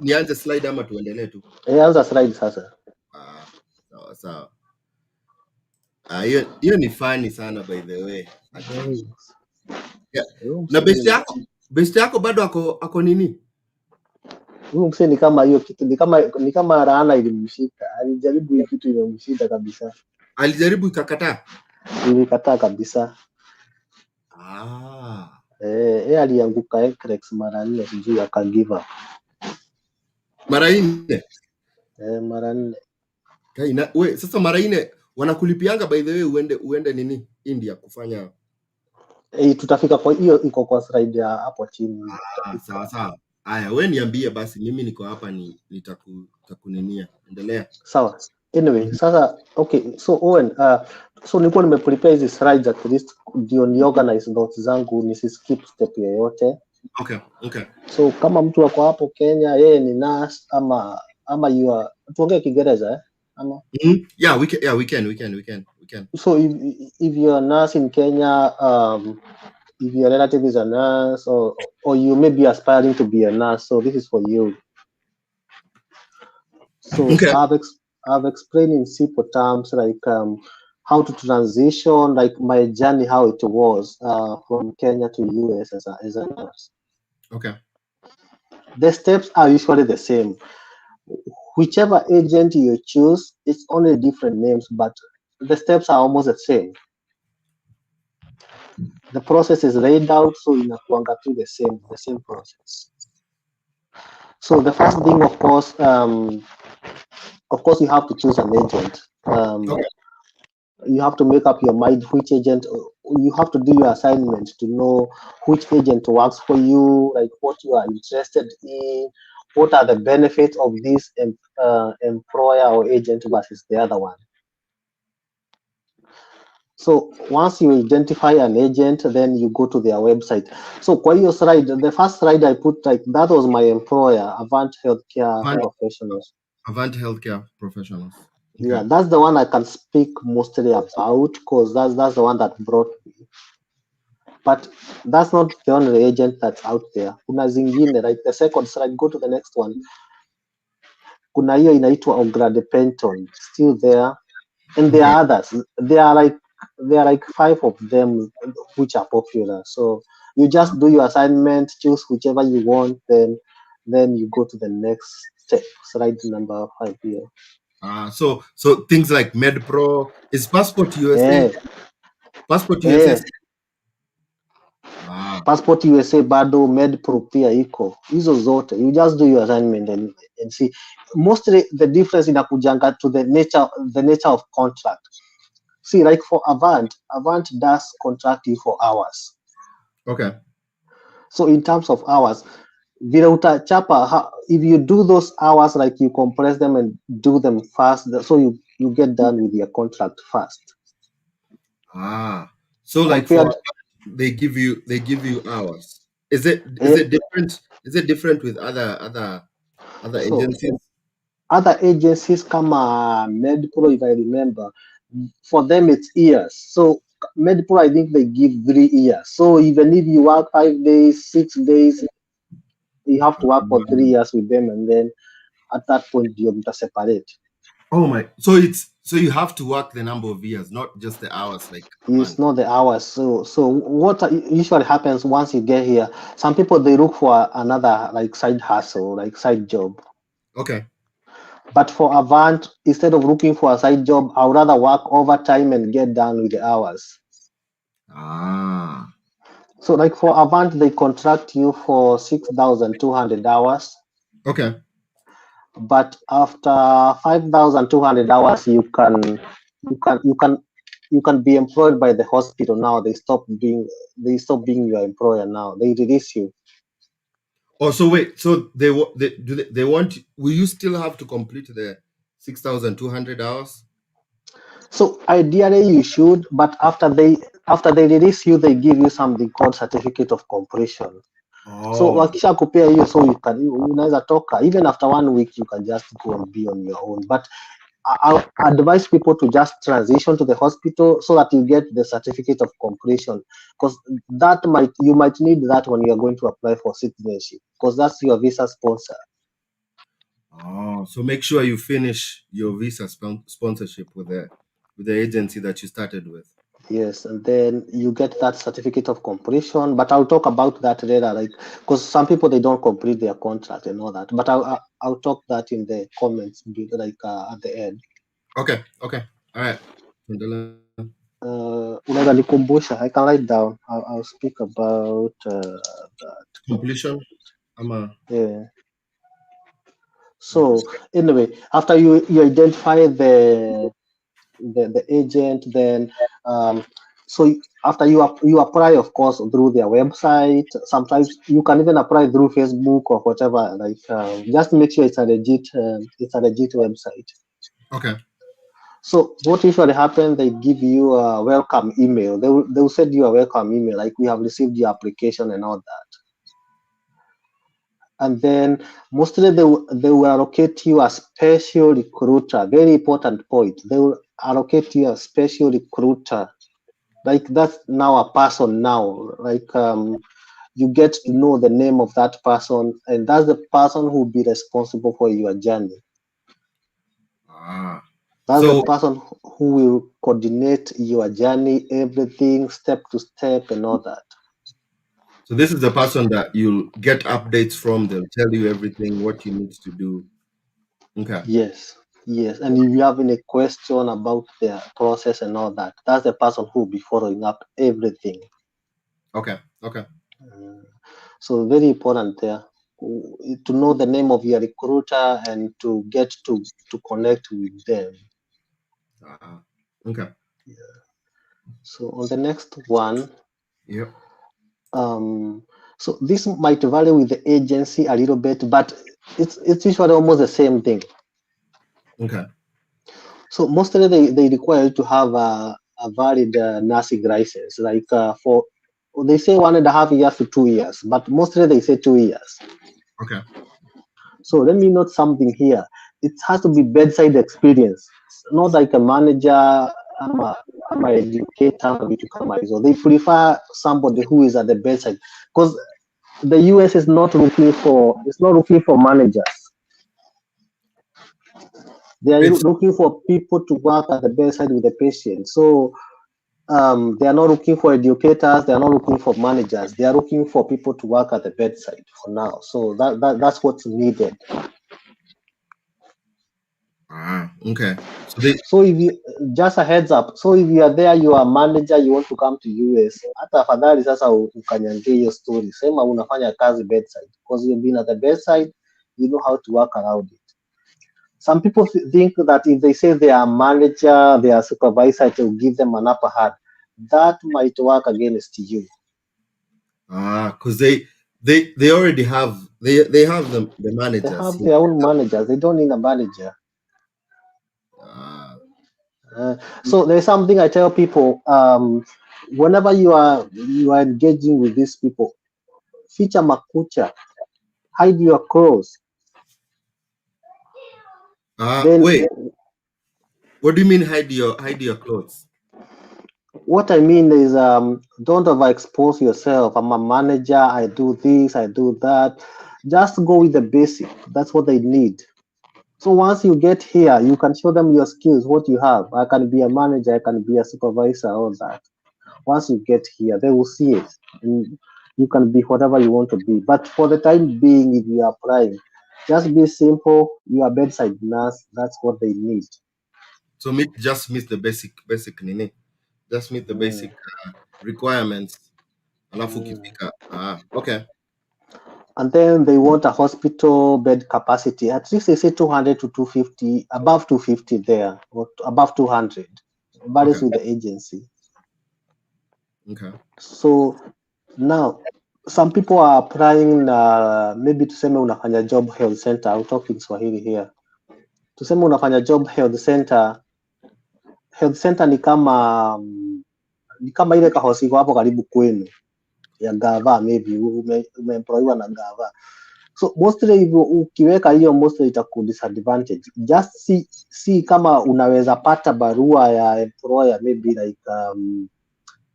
nianze slide ama tuendelee tu? Anza slide sasa. Sawa sawa. Hiyo ni funny sana by the way. Yeah. Na best yako bado ako nini? Huyu msee ni kama hiyo kitu, ni kama laana ilimshika. Alijaribu hiyo kitu, imemshika kabisa. Alijaribu ikakataa? Ilikataa kabisa. Alianguka X mara 4 sijui give up. Mara 4? Mara 4. We, sasa mara 4 wanakulipianga by the way uende nini India kufanya? Tutafika kwa hiyo, iko kwa slide ya hapo chini. Sawa sawa. Haya, wewe niambie basi, mimi niko hapa nitakuninia. Endelea. Sawa. Anyway, sasa okay, so Owen, so nilikuwa nimeprepare hizi slides at least ndio ni organize notes zangu, nisiskip step yoyote. Okay. So kama mtu wako hapo Kenya, yeye ni nurse ama tuongee Kiingereza ama? Yeah, we can. So if you're a nurse in Kenya, if your relative is a nurse or you may be aspiring to be a nurse, so this is for you. So okay. I've explained in simple terms like how to transition, like my journey, how it was from Kenya to US as a nurse. Okay. The steps are usually the same. Whichever agent you choose, it's only different names, but the steps are almost the same. The process is laid out, so inakuanga to the same process. So the first thing, of course, you have to choose an agent. Okay. You have to make up your mind which agent. You have to do your assignment to know which agent works for you, like what you are interested in, what are the benefits of this employer or agent versus the other one. So once you identify an agent, then you go to their website. So kwa hiyo slide, the first slide I put, like that was my employer, Avant Healthcare Professionals. Avant Healthcare Professionals. Okay. Yeah, that's the one I can speak mostly about because that's the one that brought me. But that's not the only agent that's out there. Kuna zingine, like the second slide, go to the next one. Kuna hiyo inaitwa Ograde Penton, still there. And there are others. There are like 5 of them which are popular. So you just do your assignment, choose whichever you want, then you go to the next step. Slide number 5 here. So things like MedPro, is Passport USA? Passport USA. Passport USA bado, MedPro pia iko. Hizo zote. You just do your assignment and see. Mostly the difference inakujanga to the nature of contract. See, like for Avant does contract you for hours. Okay. So in terms of hours, vile utachapa, if you do those hours, like you compress them and do them fast, so you get done with your contract fast. So like for they give you hours. Is it different? Is it different with other agencies? Other agencies kama MedPro, if I remember, for them it's years. So MedPro, I think they give 3 years. So even if you work 5 days, 6 days, you have to work for 3 years with them, and then at that point you're going to separate. Oh my! So you have to work the number of years, not just the hours. Like it's not the hours. So what usually happens once you get here? Some people, they look for another like side hustle, like side job. Okay. But for Avant, instead of looking for a side job, I would rather work overtime and get done with the hours. So like for Avant, they contract you for 6,200 hours. Okay. But after 5,200 hours, you can be employed by the hospital now. They stop being your employer now. They release you. Oh, so wait. So they want? Will you still have to complete the 6,200 hours? So ideally you should, but after after they release you, they give you something called certificate of completion. So Oh, wakisha kupea hiyo, so unaweza toka even after 1 week, you can just go and be on your own. But I advise people to just transition to the hospital so that you get the certificate of completion, because you might need that when you are going to apply for citizenship, because that's your visa sponsor. so make sure you finish your visa sponsorship with the agency that you started with. Yes, and then you get that certificate of completion. But I'll talk about that later, like because some people they don't complete their contract and all that. But I'll talk that in the comments, like at the end. Okay, all right. Unaweza nikumbusha, I can write down. I'll speak about that. Completion. Yeah. So anyway, after you identify the agent, then so after you apply, of course, through their website. Sometimes you can even apply through Facebook or whatever. Like just make sure it's a legit website. Okay. So what usually happens, they give you a welcome email. They will send you a welcome email, like we have received your application and all that. And then mostly they will allocate you a special recruiter. Very important point. They will allocate you a special recruiter. Like that's now a person now. Like you get to know the name of that person, and that's the person who will be responsible for your journey. That's the So person who will coordinate your journey, everything, step to step, and all that. So this is the person that you'll get updates from. They'll tell you everything, what you need to do. Okay. Yes, and if you have any question about the process and all that, that's the person who will be following up everything. Okay. So very important there to know the name of your recruiter and to get to connect with them. Okay. Yeah. So on the next one, Yep. so this might vary with the agency a little bit, but it's usually almost the same thing. Okay. So mostly they require to have a valid nursing license, like for they say 1.5 years to 2 years, but mostly they say 2 years. Okay. So let me note something here. It has to be bedside experience, not like a manager. I'm an educator. So they prefer somebody who is at the bedside, because the US is not looking for managers. They are looking for people to work at the bedside with the patient. So they are not looking for educators. They are not looking for managers. They are looking for people to work at the bedside for now. So that's what's needed. Okay. So if you just a heads up, so if you are there, you are a manager, you want to come to US, hata afadhali sasa ukanyange hiyo story, sema unafanya kazi bedside, because you've been at the bedside, you know how to work around it. Some people think that if they say they are a manager, they are supervisor, it will give them an upper hand. That might work against you. Because they already have they have the managers. They have their own managers. They don't need a manager. So there's something I tell people. Whenever you are engaging with these people, feature makucha, hide your clothes. Wait. What do you mean hide your clothes? What I mean is don't overexpose yourself. I'm a manager, I do this, I do that. Just go with the basic. That's what they need. So once you get here, you can show them your skills, what you have. I can be a manager, I can be a supervisor, all that. Once you get here, they will see it. And you can be whatever you want to be. But for the time being, if you are applying, just be simple. You are bedside nurse. That's what they need. So just meet the basic nini. Just meet the basic requirements. Alafu ukifika. Okay. And then they want a hospital bed capacity. At least they say 200 to 250, above 250 there, or above 200. Varies with the agency. Okay. So now, some people are applying maybe tuseme unafanya job health center. I'll talk in Swahili here. Tuseme unafanya job health center. Health center ni kama ni kama ile kahosi hapo karibu kwenu ya gava, maybe umeemployiwa na gava. So mostly ukiweka hiyo mostly itaku disadvantage. Just see kama unaweza pata barua ya employer, maybe like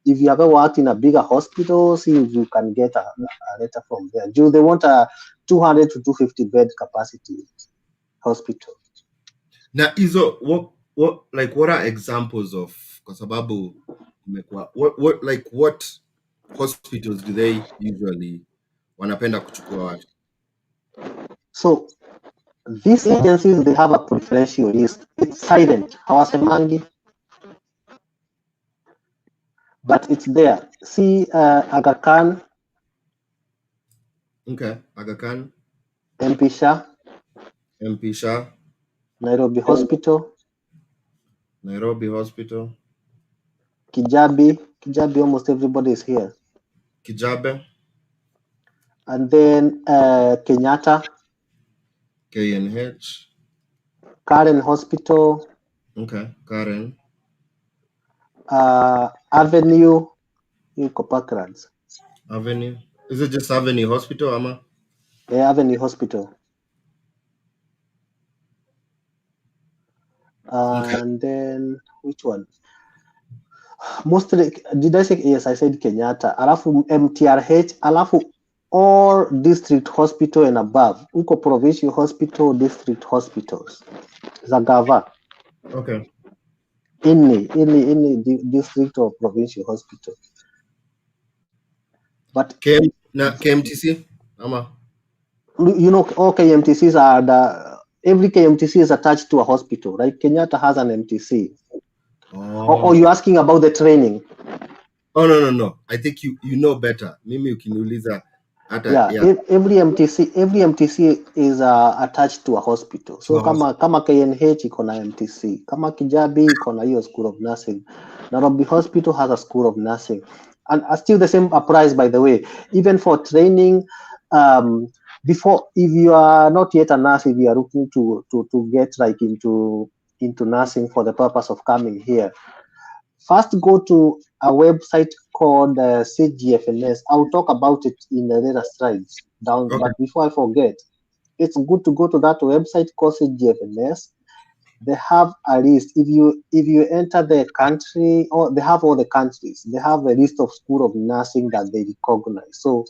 if you have worked in a bigger hospital, see if you can get a letter from there. Do they want a 200 to 250 bed capacity hospital? Na hizo what are examples of, kwa sababu what hospitals do they usually wanapenda kuchukua watu? So these agencies, they have a preferential list. It's silent, hawasemangi, but it's there. See Aga Khan. Okay, Aga Khan. Mpesa. Nairobi Hospital. Kijabi, almost everybody is here. Kijabe. And then Kenyatta. KNH. Karen Hospital. Okay, Karen. Avenue. Parklands. Avenue. Is it just Avenue Hospital, Ama? Yeah, Avenue Hospital. And then which one? Mostly, did I say yes? I said Kenyatta. Alafu MTRH. Alafu all district hospital and above. Uko provincial hospital, district hospitals. Zagava. Okay. Any district or provincial hospital. But KMTC, Ama? You know, all KMTCs are every KMTC is attached to a hospital, right? Kenyatta has an MTC. Or you're asking about the training? Oh no. I think you know better. Mimi ukiniuliza hata every MTC is attached to a hospital. So kama KNH iko na MTC, kama Kijabi iko na hiyo school of nursing. Nairobi Hospital has a school of nursing, and still the same applies, by the way. Even for training, before, if you are not yet a nurse, if you are looking to get like into nursing for the purpose of coming here, first go to a website called CGFNS. I'll talk about it in the later slides down. Okay. But before I forget, it's good to go to that website called CGFNS. They have a list. If you enter the country, or they have all the countries, they have a list of school of nursing that they recognize. So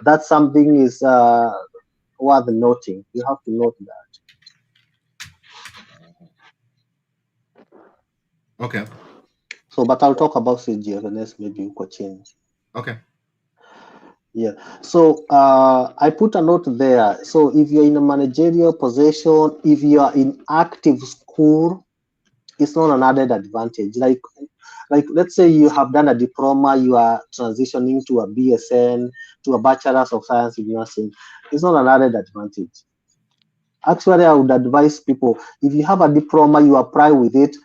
that's something is worth noting. You have to note that. Okay. So, but I'll talk about CGFNS maybe uko chini. Okay. Yeah. So I put a note there. So if you're in a managerial position, if you are in active school, it's not an added advantage. Like let's say you have done a diploma, you are transitioning to a BSN, to a Bachelor's of Science in Nursing. It's not an added advantage. Actually, I would advise people, if you have a diploma, you apply with it,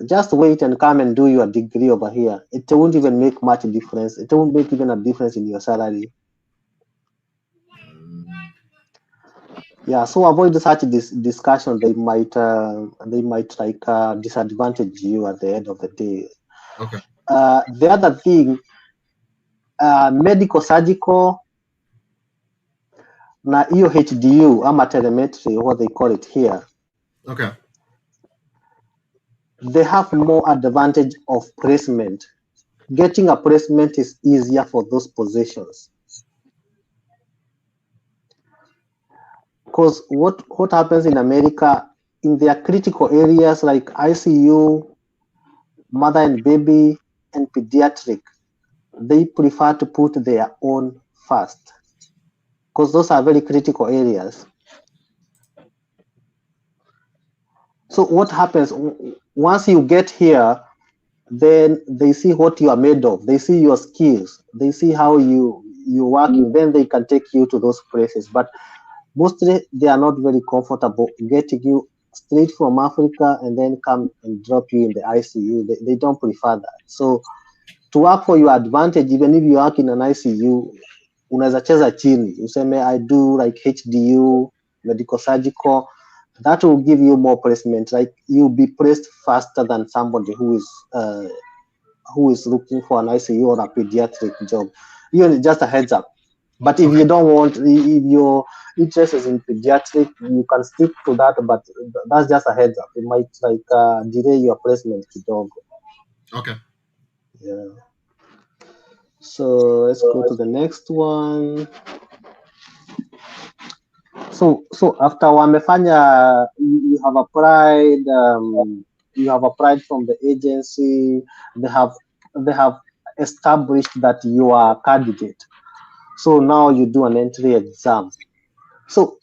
just wait and come and do your degree over here. It won't even make much difference. It won't make even a difference in your salary. Yeah, so avoid such discussion. They might disadvantage you at the end of the day. Okay. The other thing, medical surgical, na hiyo HDU ama telemetry, what they call it here. Okay. They have more advantage of placement. Getting a placement is easier for those positions. Because what happens in America, in their critical areas like ICU, mother and baby, and pediatric, they prefer to put their own first, because those are very critical areas. So what happens, once you get here, then they see what you are made of, they see your skills, they see how you're working, then they can take you to those places. But mostly they are not very comfortable getting you straight from Africa and then come and drop you in the ICU. They don't prefer that. So to work for your advantage, even if you work in an ICU, unaweza cheza chini, useme I do like HDU, medical surgical, that will give you more placement. Like you'll be placed faster than somebody who is who is looking for an ICU or a pediatric job. You just a heads up. But if Okay. you don't want, if your interest is in pediatric, you can stick to that. But that's just a heads up. It might delay your placement kidogo. Okay. Yeah. So let's go to the next one. So after wamefanya, you have applied, you have applied from the agency. They have they have established that you are a candidate. So now you do an entry exam. So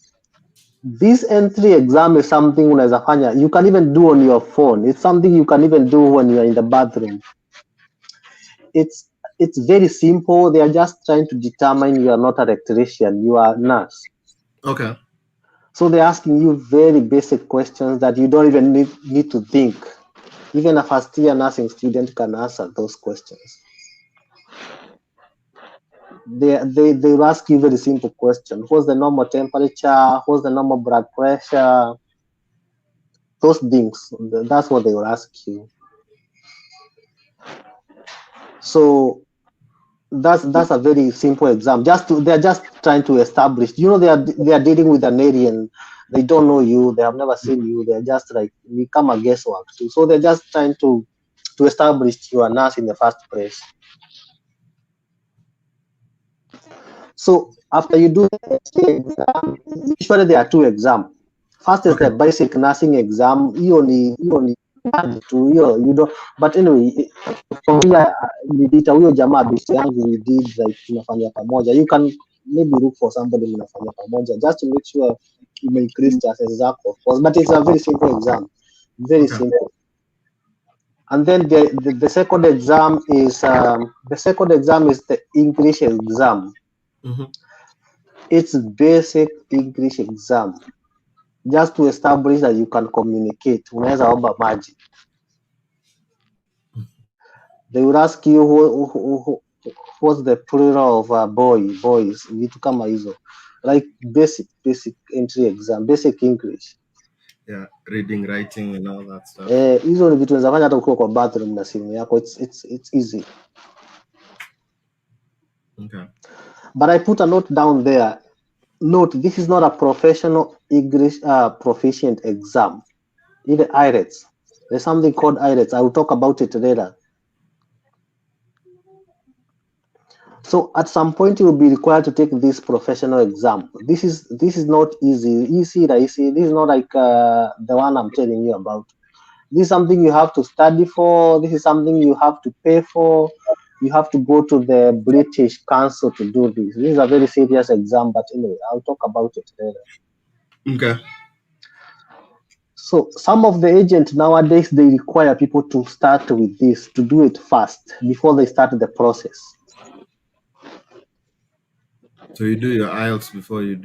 this entry exam is something unaweza fanya. You can even do on your phone. It's something you can even do when you are in the bathroom. It's very simple. They are just trying to determine you are not an electrician. You are a nurse. Okay. So they're asking you very basic questions that you don't even need to think. Even a first year nursing student can answer those questions. They will ask you very simple questions. What's the normal temperature? What's the normal blood pressure? Those things. That's what they will ask you. So that's a very simple exam. They're just trying to establish. They are dealing with an alien. They don't know you. They have never seen you. They're just like become a guesswork too. So they're just trying to establish you are nurse in the first place. So after you do the exam, usually there are two exams. First is Okay. the basic nursing exam. You only to you don't. But anyway, for me, niliita huyo jamaa besti yangu, we did like tunafanya pamoja. You can maybe look for somebody mnafanya pamoja just to make sure you may increase chances zako, of course. But it's a very simple exam, very Okay. simple. And then the second exam is the English exam. Mm-hmm. It's basic English exam just to establish that you can communicate. Unaweza omba maji. They will ask you what's the plural of boys, vitu kama hizo, like basic entry exam, basic English. Yeah, reading, writing, and all that stuff. Hizo ni vitu unaweza fanya hata ukiwa kwa bathroom na simu yako. It's easy. Okay. But I put a note down there. Note, this is not a professional English proficient exam. Either IELTS. There's something called IELTS. I will talk about it later. So at some point you will be required to take this professional exam. This is not easy. This is not like the one I'm telling you about. This is something you have to study for. This is something you have to pay for. You have to go to the British Council to do this. This is a very serious exam, but anyway, I'll talk about it later. Okay. So some of the agents nowadays, they require people to start with this, to do it fast before they start the process. So you do your IELTS before they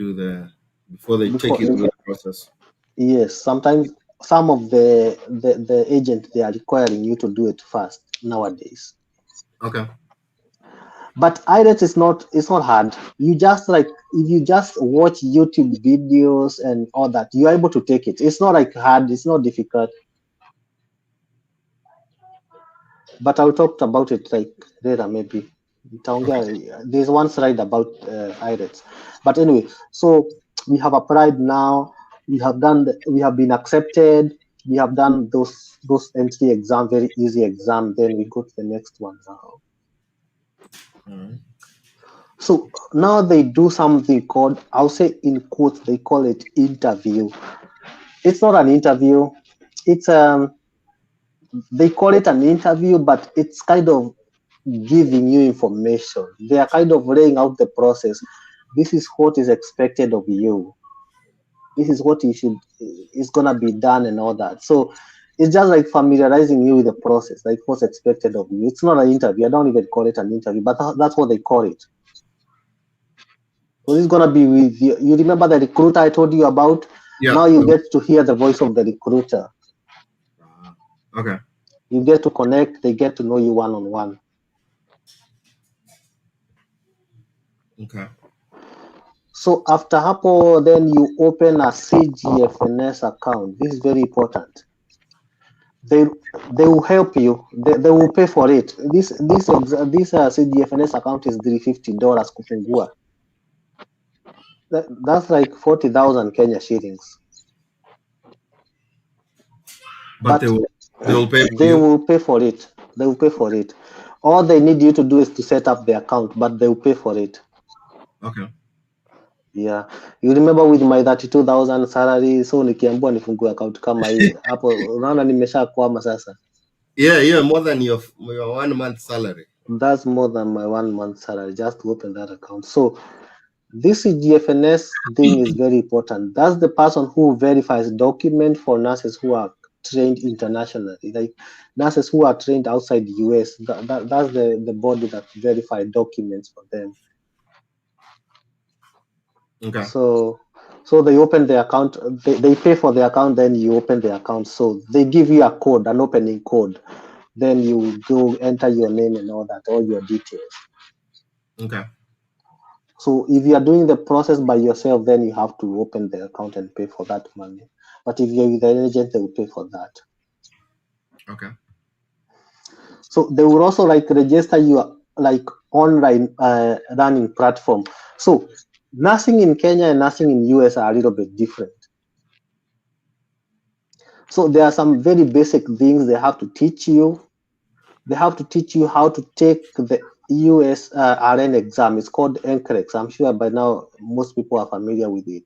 take you through the process. Yes, sometimes some of the agent, they are requiring you to do it fast nowadays. Okay. But IELTS is not, it's not hard. You just like, if you just watch YouTube videos and all that, you're able to take it. It's not like hard, it's not difficult. But I'll talk about it like later maybe. There's one slide about IELTS. But anyway, so we have applied now. We have been accepted. We have done those entry exam, very easy exam. Then we go to the next one now. Alright. So now they do something called, I'll say in quotes, they call it interview. It's not an interview. It's they call it an interview, but it's kind of giving you information. They are kind of laying out the process. This is what is expected of you. This is what is gonna be done and all that. So it's just like familiarizing you with the process, like what's expected of you. It's not an interview. I don't even call it an interview, but that's what they call it. So this is gonna be with you. You remember the recruiter I told you about? Yeah. Now you get to hear the voice of the recruiter. Okay. You get to connect. They get to know you one-on-one. Okay. So after hapo, then you open a CGFNS account. This is very important. they they will help you. They will pay for it. This CGFNS account is $350 kufungua. That's like 40,000 Kenya shillings. But But they will pay for they you. will pay for it. They will pay for it. All they need you to do is to set up the account, but they will pay for it. Okay. Yeah. You remember with my 32,000 salary, so nikiambiwa nifungue account kama hii, hapo unaona nimeshakwama sasa. Yeah, more than your 1 month salary. That's more than my 1 month salary just to open that account. So this GFNS thing is very important. That's the person who verifies document for nurses who are trained internationally, like nurses who are trained outside the US. That's the body that verify documents for them. Okay. So they open the account, they pay for the account, then you open the account. So they give you a code, an opening code. Then you go enter your name and all that, all your details. Okay. So if you are doing the process by yourself, then you have to open the account and pay for that money. But if you're with an agent, they will pay for that. Okay. So they will also like register your like online running platform. So nursing in Kenya and nursing in US are a little bit different. So there are some very basic things they have to teach you. They have to teach you how to take the US RN exam. It's called NCLEX. I'm sure by now most people are familiar with it.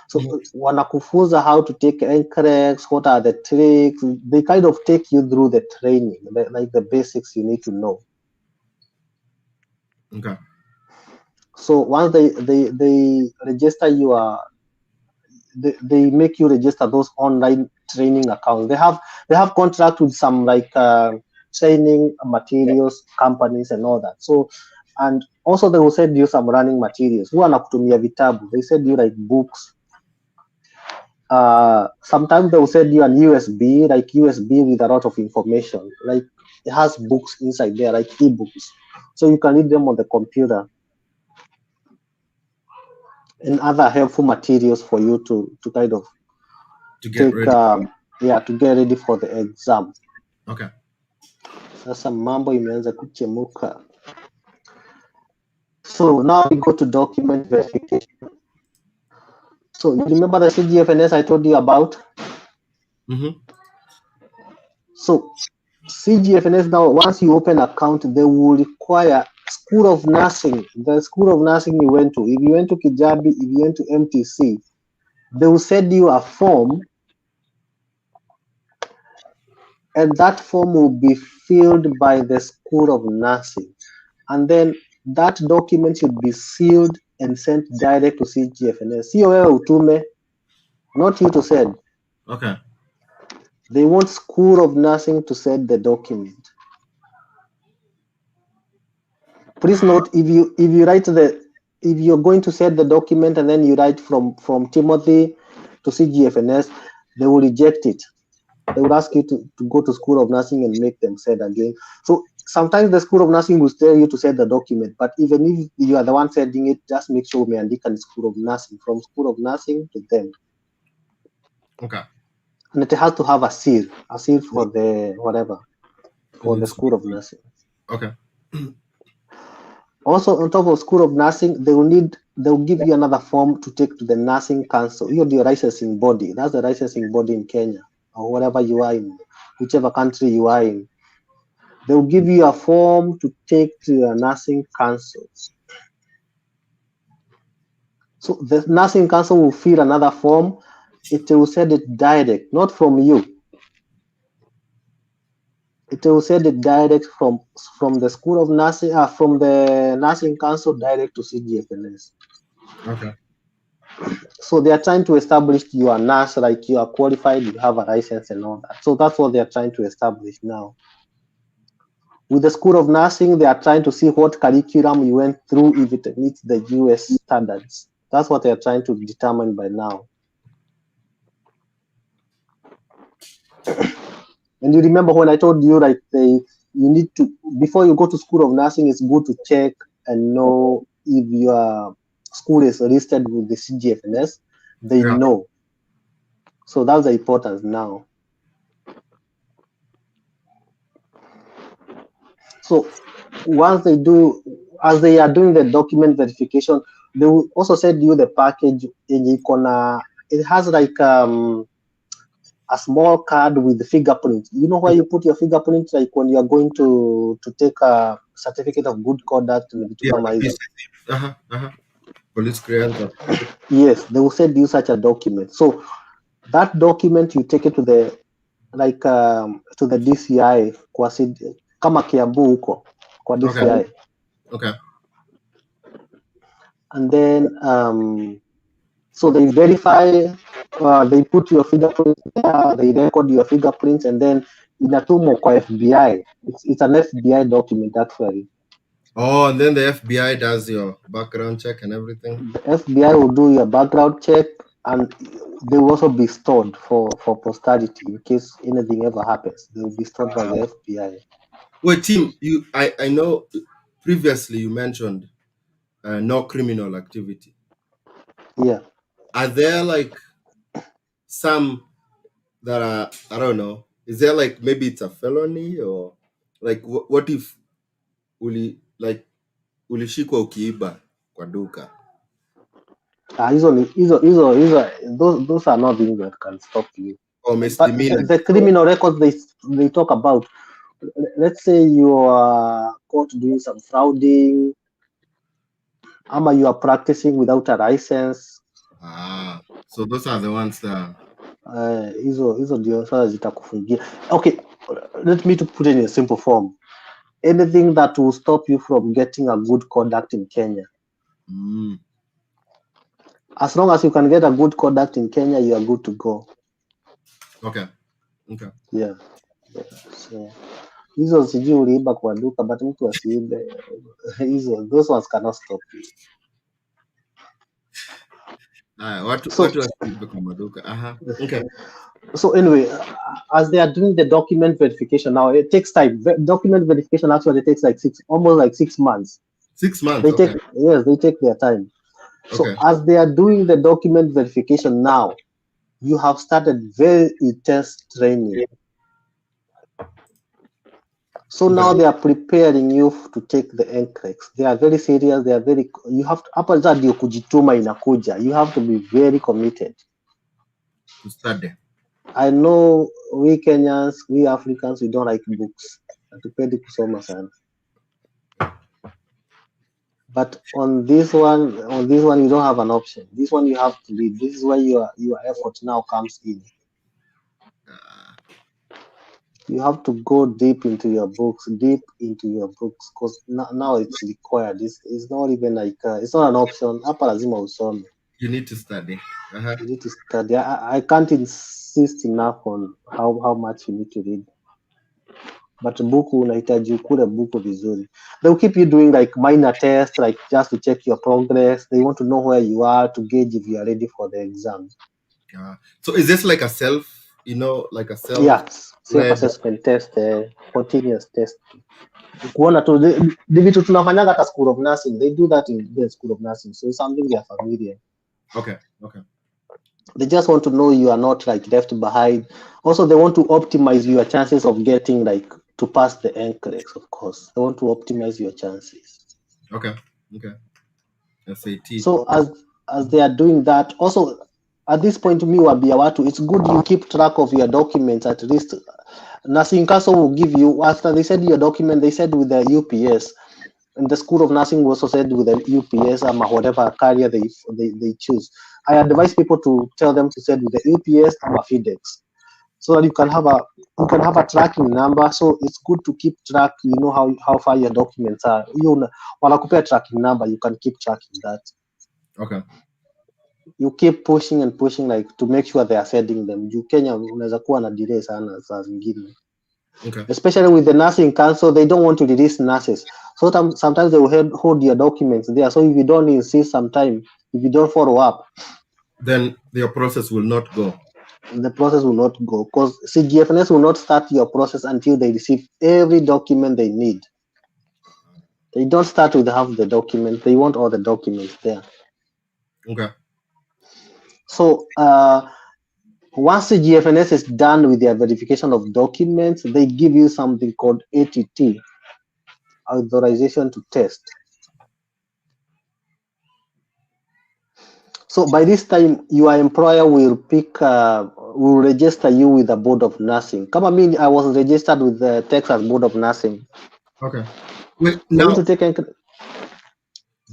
So wanakufunza how to take NCLEX, what are the tricks. They kind of take you through the training, like the basics you need to know. Okay. So once they register they make you register those online training accounts. They have contract with some like training materials companies and all that. So and also they will send you some running materials. Huwa nakutumia vitabu. They send you like books. Sometimes they will send you an USB, like USB with a lot of information. Like it has books inside there, like ebooks. So you can read them on the computer. And other helpful materials for you to kind of To get ready. to get ready for the exam. Okay. Sasa mambo imeanza kuchemuka. So now we go to document verification. So you remember the CGFNS I told you about? Mm-hmm. So CGFNS now, once you open account, they will require School of Nursing. The School of Nursing you went to. If you went to Kijabi, if you went to MTC, they will send you a form, and that form will be filled by the School of Nursing. And then that document should be sealed and sent direct to CGFNS. Sio wewe utume, not you to send. Okay. They want School of Nursing to send the document. Please note, if you're going to send the document and then you write from Timothy to CGFNS, they will reject it. They would ask you to go to School of Nursing and make them send again. So sometimes the School of Nursing will tell you to send the document, but even if you are the one sending it, just make sure umeandika ni School of Nursing, from School of Nursing to them. Okay. And it has to have a seal for the whatever, for the School of Nursing. Okay. Also, on top of School of Nursing, they'll give you another form to take to the Nursing Council. You're the licensing body. That's the licensing body in Kenya or wherever you are in, whichever country you are in. They'll give you a form to take to the Nursing Council. So the Nursing Council will fill another form. It will send it direct, not from you. It will send it direct from the School of Nursing, from the Nursing Council direct to CGFNS. Okay. So they are trying to establish you are a nurse, like you are qualified, you have a license and all that. So that's what they are trying to establish now. With the School of Nursing, they are trying to see what curriculum you went through, if it meets the US standards. That's what they are trying to determine by now. And you remember when I told you, like, you need to, before you go to School of Nursing, it's good to check and know if your school is listed with the CGFNS. They know. So that's the importance now. So once they do, as they are doing the document verification, they will also send you the package yenye iko na, it has like a small card with the fingerprint. You know where you put your fingerprint, like when you are going to take a certificate of good conduct na vitu Yeah, kama the hizo. PCC. Police clearance certificate. Yes, they will send you such a document. So that document you take it to the to the DCI kwa kama Kiambu huko kwa DCI. Okay. Okay. And then so they verify, they put your fingerprints there, they record your fingerprints, and then inatumwa kwa FBI. It's an FBI document actually. Oh, and then the FBI does your background check and everything. The FBI will do your background check, and they will also be stored for posterity in case anything ever happens. They will be stored by the FBI. Wait, team, I know previously you mentioned no criminal activity. Yeah. Are there like some that are, I don't know, is there like maybe it's a felony, or like what if ulishikwa ukiiba kwa duka? Those are not things that can stop you. Or But misdemeanor? the criminal records they talk about, let's say you are caught doing some frauding, ama you are practicing without a license. So those are the ones that Hizo ndio sasa zitakufungia. Okay, let me to put it in a simple form. Anything that will stop you from getting a good conduct in Kenya. As long as you can get a good conduct in Kenya, you are good to go. Okay. Yeah. So hizo sijui uliiba kwa duka, but mtu asiibe hizo, those ones cannot stop you. Watu wasiibe kwa maduka. Okay. So anyway, as they are doing the document verification now, it takes time. Document verification actually takes like almost 6 months. 6 months. They take their time. So Okay. as they are doing the document verification now, you have started very intense training. So now they are preparing you to take the NCLEX. They are very serious. You have to, hapa sasa ndio kujituma inakuja. You have to be very committed to study. I know we Kenyans, we Africans, we don't like books. Hatupendi kusoma sana. But on this one, you don't have an option. This one you have to read. This is where your effort now comes in. You have to go deep into your books, because now it's required. It's not even like it's not an option. Hapa lazima usome. You need to study. You need to study. I can't insist enough on how much you need to read. But buku unahitaji ukule buku vizuri. They'll keep you doing like minor tests, like just to check your progress. They want to know where you are to gauge if you are ready for the exam. So is this like a self, like a self? Yes, self-assessment test, continuous test. Kuona tu the vitu tunafanyaga hata School of Nursing, they do that in the School of Nursing, so it's something they are familiar. Okay. They just want to know you are not like left behind. Also, they want to optimize your chances of getting like to pass the NCLEX, of course. They want to optimize your chances. Okay. SAT. So as they are doing that, also at this point, it's good you keep track of your documents at least. Nursing Council will give you, after they said your document, they said with the UPS. And the School of Nursing also said with the UPS or whatever carrier they choose. I advise people to tell them to send with the UPS or FedEx, so that you can have a tracking number. So it's good to keep track. You know how far your documents are. Wanakupea tracking number, you can keep tracking that. Okay. You keep pushing and pushing, like to make sure they are sending them. You Kenya unaweza kuwa na delay sana saa zingine. Okay. Especially with the Nursing Council, they don't want to release nurses. So sometimes they will hold your documents there. So if you don't insist, sometime if you don't follow up, then your process will not go. The process will not go, because CGFNS will not start your process until they receive every document they need. They don't start with half the document. They want all the documents there. Okay. So once the GFNS is done with their verification of documents, they give you something called ATT. authorization to test. So by this time, your employer will will register you with the Board of Nursing. Come on, I was registered with the Texas Board of Nursing. Okay. Wait, For you now, to take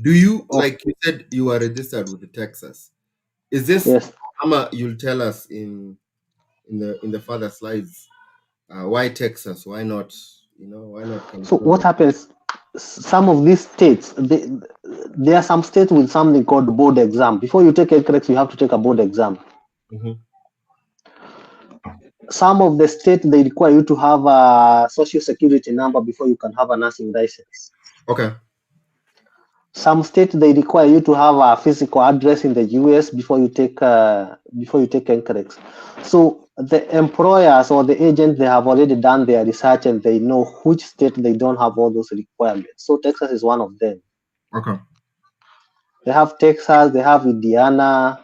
do you, of like you said, you are registered with the Texas? Is this, yes. you'll tell us in the further slides, why Texas? Why not, why not So what California? happens? Some of these states, there are some states with something called board exam. Before you take NCLEX, you have to take a board exam. Mm-hmm. Some of the states, they require you to have a social security number before you can have a nursing license. Okay. Some states, they require you to have a physical address in the US before you take NCLEX. So the employers or the agents, they have already done their research and they know which state they don't have all those requirements. So Texas is one of them. Okay. They have Texas, they have Indiana,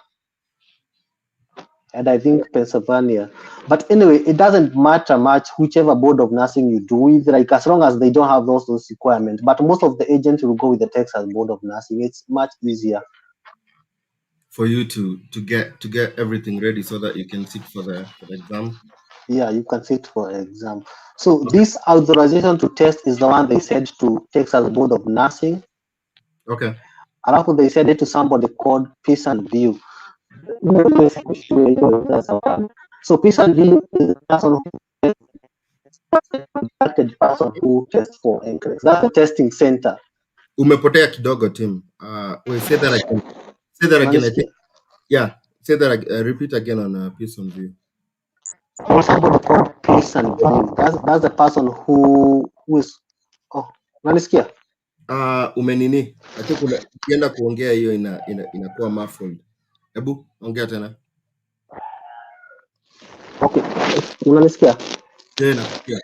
and I think Pennsylvania. But anyway, it doesn't matter much whichever board of nursing you do with, like as long as they don't have those requirements. But most of the agents will go with the Texas board of nursing. It's much easier. For you to get everything ready so that you can sit for the exam. Yeah, you can sit for exam. So Okay. this authorization to test is the one they said to Texas board of nursing. Okay. Alafu they said it to somebody called Peace and View. So Peace and View is the person who tests for NCLEX. That's the testing center. Umepotea kidogo, Tim. Wait, say that again. Say that again. I think. Unanisikia? Yeah. Say that. Repeat again on Pearson View. There's somebody called Peace and View. That's the person who is. Oh, unanisikia? Umenini. I think ukienda kuongea hiyo inakuwa muffled. Hebu ongea tena. Okay, unanisikia? Yeah, nakusikia.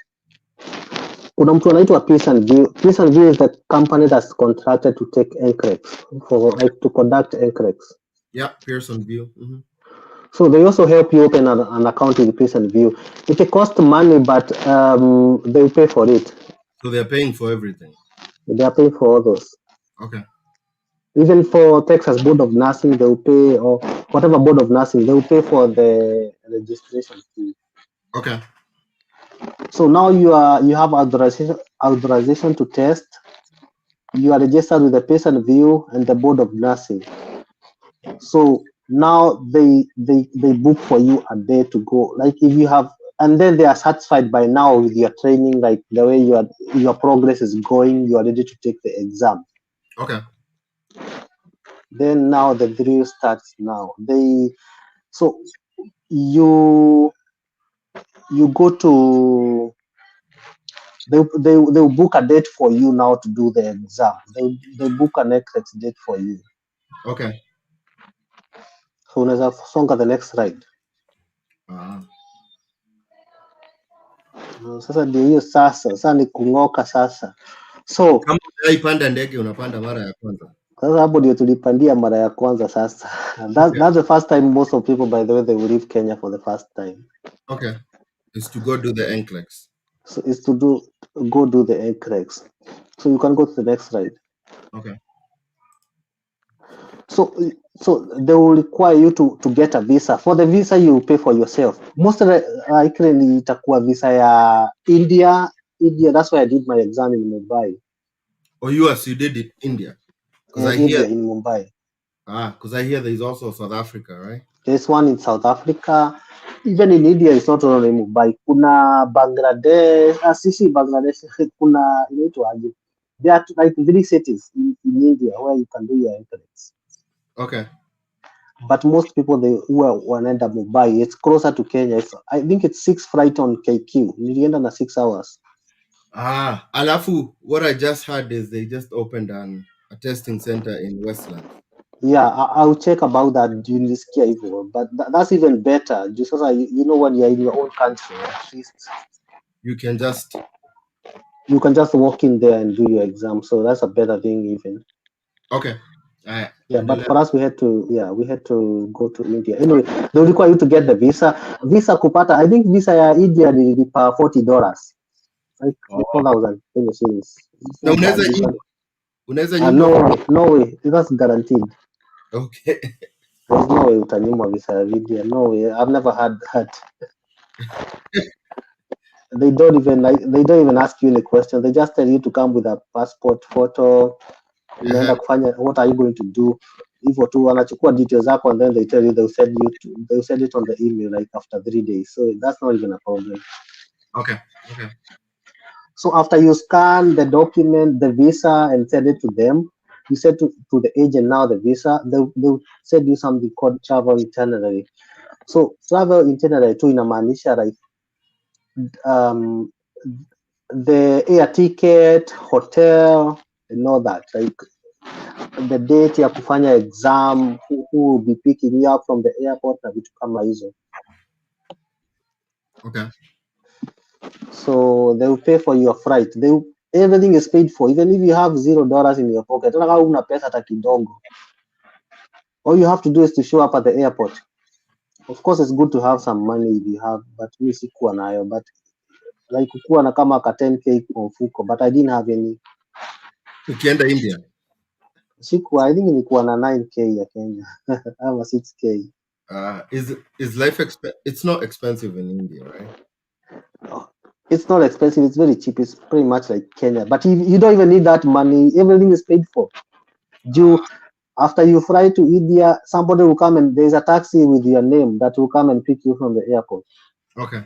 Kuna mtu anaitwa Peace and View. Peace and View is the company that's contracted to take NCLEX for Okay. like to conduct NCLEX. Yeah, Pearson View. Mm-hmm. So they also help you open an account with Peace and View. It costs money, but they will pay for it. So they're paying for everything. They are paying for all those. Okay. Even for Texas Board of Nursing, they will pay, or whatever Board of Nursing, they will pay for the registration fee. Okay. So now you have authorization to test. You are registered with the Peace and View and the Board of Nursing. So now they book for you a day to go. Like if you have, and then they are satisfied by now with your training, like the way your progress is going, you are ready to take the exam. Okay. Then now the drill starts now. So you go to they'll book a date for you now to do the exam. They book a next date for you. Okay. So unaweza songa the next slide. Sasa ndio hiyo sasa ni kung'oka sasa. So Kama unaipanda ndege unapanda mara ya kwanza. sasa hapo ndio tulipandia mara ya kwanza sasa. That's the first time most of people, by the way, they will leave Kenya for the first time. Okay. Is to go do the NCLEX. So it's to go do the NCLEX. So you can go to the next slide. Okay. So they will require you to get a visa. For the visa you pay for yourself. Most likely itakuwa visa ya India. That's why I did my exam in Mumbai. Or you did it India? Because I hear India in Mumbai. because I hear there's also South Africa, right? There's one in South Africa. Even in India, it's not only Mumbai. Kuna Bangladesh. Sisi Bangladesh. Kuna inaitwaje? There are like 3 cities in India where you can do your NCLEX. Okay. But most people who wanaenda Mumbai, it's closer to Kenya. I think it's 6 flight on KQ. Nilienda na 6 hours. Alafu, what I just heard is they just opened a testing center in Westland. Yeah, I'll check about that. Nilisikia hivyo, but that's even better. Just so you know when you're in your own country, at least You can just walk in there and do your exam. So that's a better thing even. okay. Yeah, but for us we had to go to India. Anyway, they require you to get the visa. Visa kupata, I think visa ya India nilipa $40. like Oh. 4,000 Kenya shillings. It's Na not bad. You can, unaweza nyimwa. no way. That's guaranteed. Okay. There's no way utanyimwa visa ya India. No way. I've never had that. They don't even ask you any questions. They just tell you to come with a passport photo. Unaenda kufanya, what are you going to do? Hivyo tu wanachukua details zako, and then they tell you they'll send it on the email like after 3 days. So that's not even a problem. Okay. So after you scan the document, the visa, and send it to them, you said to the agent now the visa, they'll send you something called travel itinerary. So travel itinerary tu inamaanisha like the air ticket, hotel, and all that, like the date ya kufanya exam, who will be picking you up from the airport na vitu kama hizo. Okay. So they will pay for your flight. Everything is paid for, even if you have $0 in your pocket. Hata kama una pesa hata kidogo. All you have to do is to show up at the airport. Of course, it's good to have some money if you have, but mi sikuwa nayo. But like kukuwa na kama ka 10K kwa mfuko, but I didn't have any. Ukienda India? Sikuwa, I think nilikuwa na 9K ya Kenya ama 6K. Is life it's not expensive in India, right? It's not expensive. It's very cheap. It's pretty much like Kenya. But you don't even need that money. Everything is paid for. After you fly to India, somebody will come and there's a taxi with your name that will come and pick you from the airport. Okay.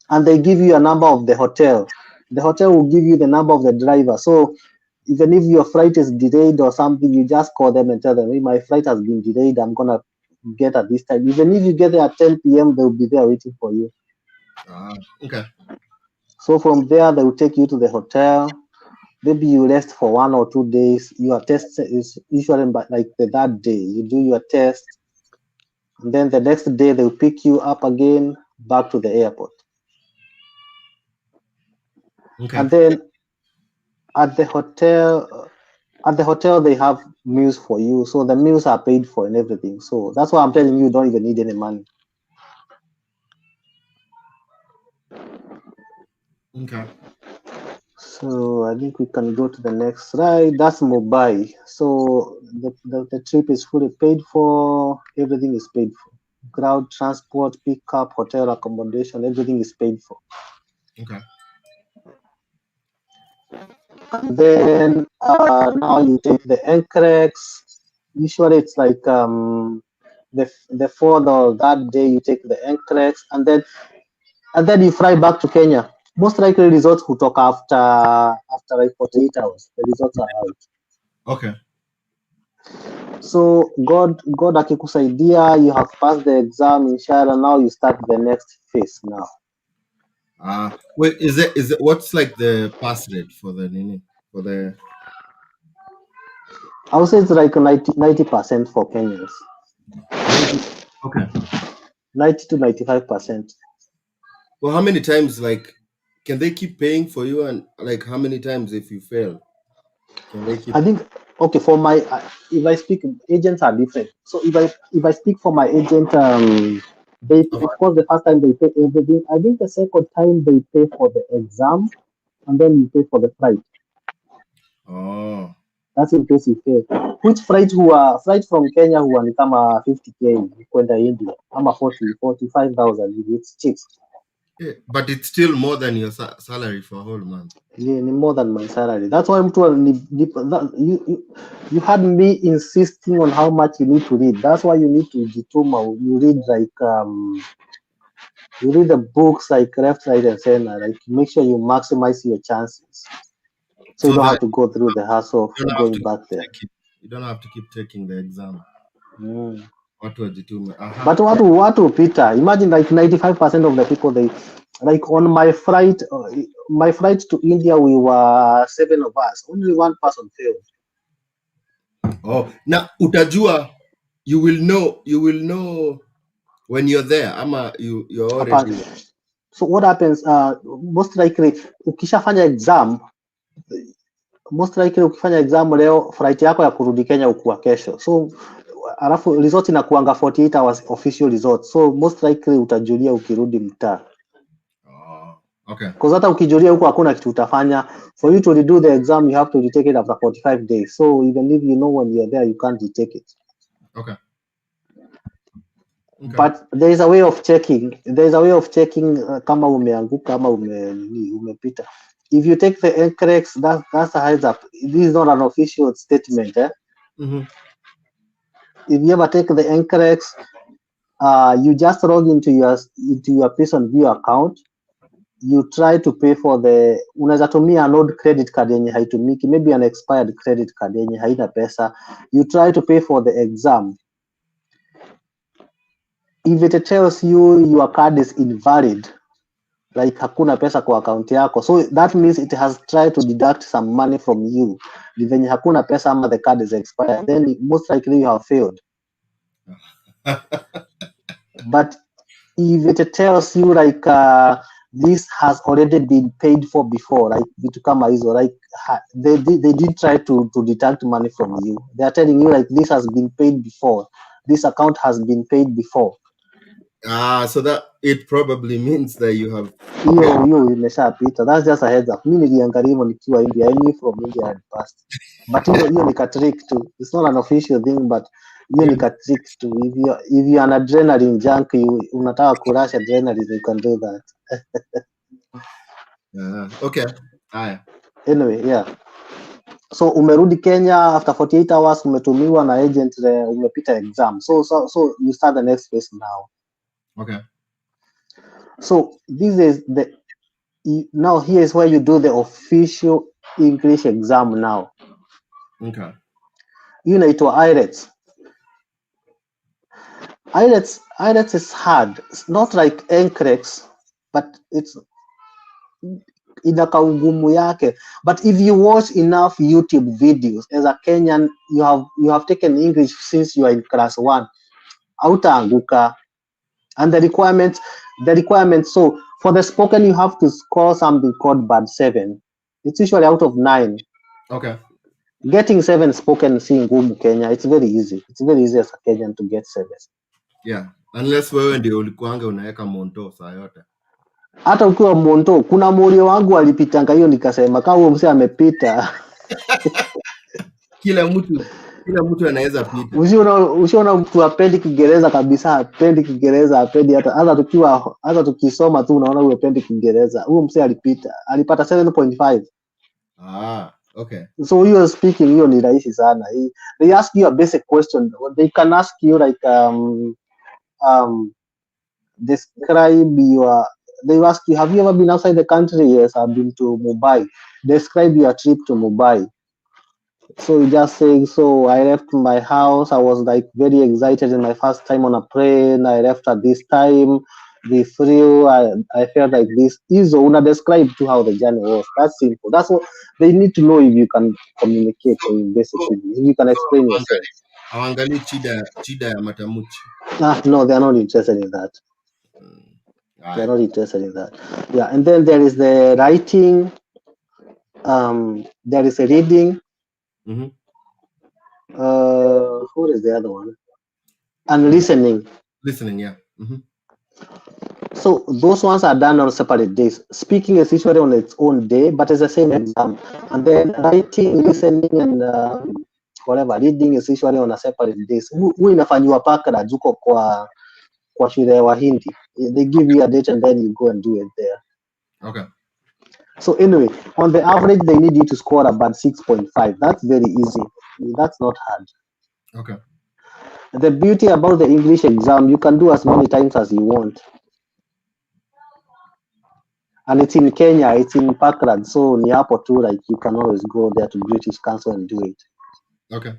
And they give you a number of the hotel. The hotel will give you the number of the driver. So even if your flight is delayed or something, you just call them and tell them, hey, my flight has been delayed. I'm going to get at this time. Even if you get there at 10 p.m., they'll be there waiting for you. Okay. So from there, they will take you to the hotel. Maybe you rest for 1 or 2 days. Your test is usually like that day. You do your test. And then the next day, they'll pick you up again back to the airport. Okay. And then at the hotel, they have meals for you. So the meals are paid for and everything. So that's why I'm telling you don't even need any money. Okay. So I think we can go to the next slide. That's Mumbai. So the trip is fully paid for. Everything is paid for. Ground transport, pickup, hotel accommodation, everything is paid for. Okay. And then now you take the NCREX. Usually it's like the fourth or that day you take the NCREX, and then you fly back to Kenya. Most likely results will talk after like 48 hours. The results are out. Okay. So God akikusaidia, you have passed the exam, inshallah. Now you start the next phase now. Wait, is it what's like the pass rate for the I would say it's like 90% for Kenyans. 90? Okay. 90 to 95%. Well, how many times, like, can they keep paying for you, and like how many times if you fail can they keep? I think okay for my if I speak, agents are different. So if I speak for my agent, they of course the first time they pay everything. I think the second time they pay for the exam, and then you pay for the flight. Oh. That's in case you fail. Which flight from Kenya who ni kama 50K kwenda India ama 45,000, it's cheap. Yeah, but it's still more than your salary for a whole month. Yeah, more than my salary. That's why you had me insisting on how much you need to read. That's why you need to jituma. You read like you read the books like left, right, and center. Like make sure you maximize your chances, so you don't have to go through the hassle of going back there. You don't have to keep taking the exam. Watu wajitume. But watu Peter, imagine like 95% of the people, they like on my flight to India, we were 7 of us. Only 1 person failed. Oh, now utajua, you will know when you're there. Ama you're already. So what happens? Most likely ukishafanya exam, ukifanya exam leo, flight yako ya kurudi Kenya ukua kesho. So alafu result inakuanga 48 hours official result. So most likely utajulia ukirudi mtaa. Oh, Okay. Because hata ukijulia huko hakuna kitu utafanya. For you to redo the exam, you have to retake it after 45 days. So even if you know when you're there, you can't retake it. Okay. But there is a way of checking. There is a way of checking kama umeanguka ama umepita. If you take the NCLEX, that's a heads up. This is not an official statement. Mm-hmm. If you ever take the NCLEX, you just log into your Prison View account. You try to pay for the, unaweza tumia an old credit card yenye haitumiki, maybe an expired credit card yenye haina pesa. You try to pay for the exam. If it tells you your card is invalid, like hakuna pesa kwa account yako, so that means it has tried to deduct some money from you. Venye hakuna pesa ama the card is expired, then most likely you have failed. But if it tells you like this has already been paid for before, like vitu kama hizo, like they did try to deduct money from you. They are telling you like this has been paid before, this account has been paid before. So that it probably means that you have hiyo imeshapita. That's just a heads up. Mimi niliangalia hivyo nikiwa India. I knew from India and past. But hiyo ni trick too. It's not an official thing, but hiyo ni trick too. If you are an adrenaline junkie, unataka kurush adrenaline, you can do that. Okay. Haya. Anyway, yeah. So umerudi Kenya after 48 hours, umetumiwa na agent, umepita exam. So you start the next phase now. Okay. So this is now here is where you do the official English exam now. Okay. Hiyo inaitwa IELTS. IELTS is hard. It's not like NCLEX, but it's ina kaugumu yake. But if you watch enough YouTube videos as a Kenyan, you have taken English since you are in class 1. Hautaanguka. And the requirements, so for the spoken you have to score something called band 7. It's usually out of 9. Okay. Getting 7 spoken si ngumu Kenya. It's very easy. It's very easy as a Kenyan to get 7. Yeah, unless wewe ndio ulikuanga unaweka monto saa yote. Hata ukiwa monto, kuna morio wangu alipitanga hiyo, nikasema kama huyo msee amepita. Kila mtu anaweza pita. Usiona mtu apendi Kiingereza kabisa, apendi Kiingereza, apendi hata tukisoma tu unaona huyo apendi Kiingereza. Huyo msee alipita, alipata 7.5. Okay. So you are speaking, hiyo ni rahisi sana. They ask you a basic question. They can ask you like describe your, they ask you, have you ever been outside the country? Yes, I've been to Mumbai. Describe your trip to Mumbai. So you just say, so I left my house, I was like very excited in my first time on a plane, I left at this time, we flew, I felt like this. Izo una describe to how the journey was. That's simple. That's what they need to know, if you can communicate basically, if you can explain yourself. Hawaangalii chida ya matamuchi. No, they are not interested in that. They're not interested in that. Yeah, and then there is the writing, there is a reading. Mm-hmm. What is the other one? And listening. Listening, yeah. Mm-hmm. So those ones are done on separate days. Speaking is usually on its own day, but it's the same exam. And then writing, listening, and whatever, reading is usually on a separate days. Huu inafanywa paka juko kwa shule ya Wahindi. They give you a date and then you go and do it there. Okay. So anyway, on the average, they need you to score about 6.5. That's very easy. That's not hard. Okay. The beauty about the English exam, you can do as many times as you want. And it's in Kenya, it's in Parkland, so ni hapo tu, like you can always go there to British Council and do it. Okay.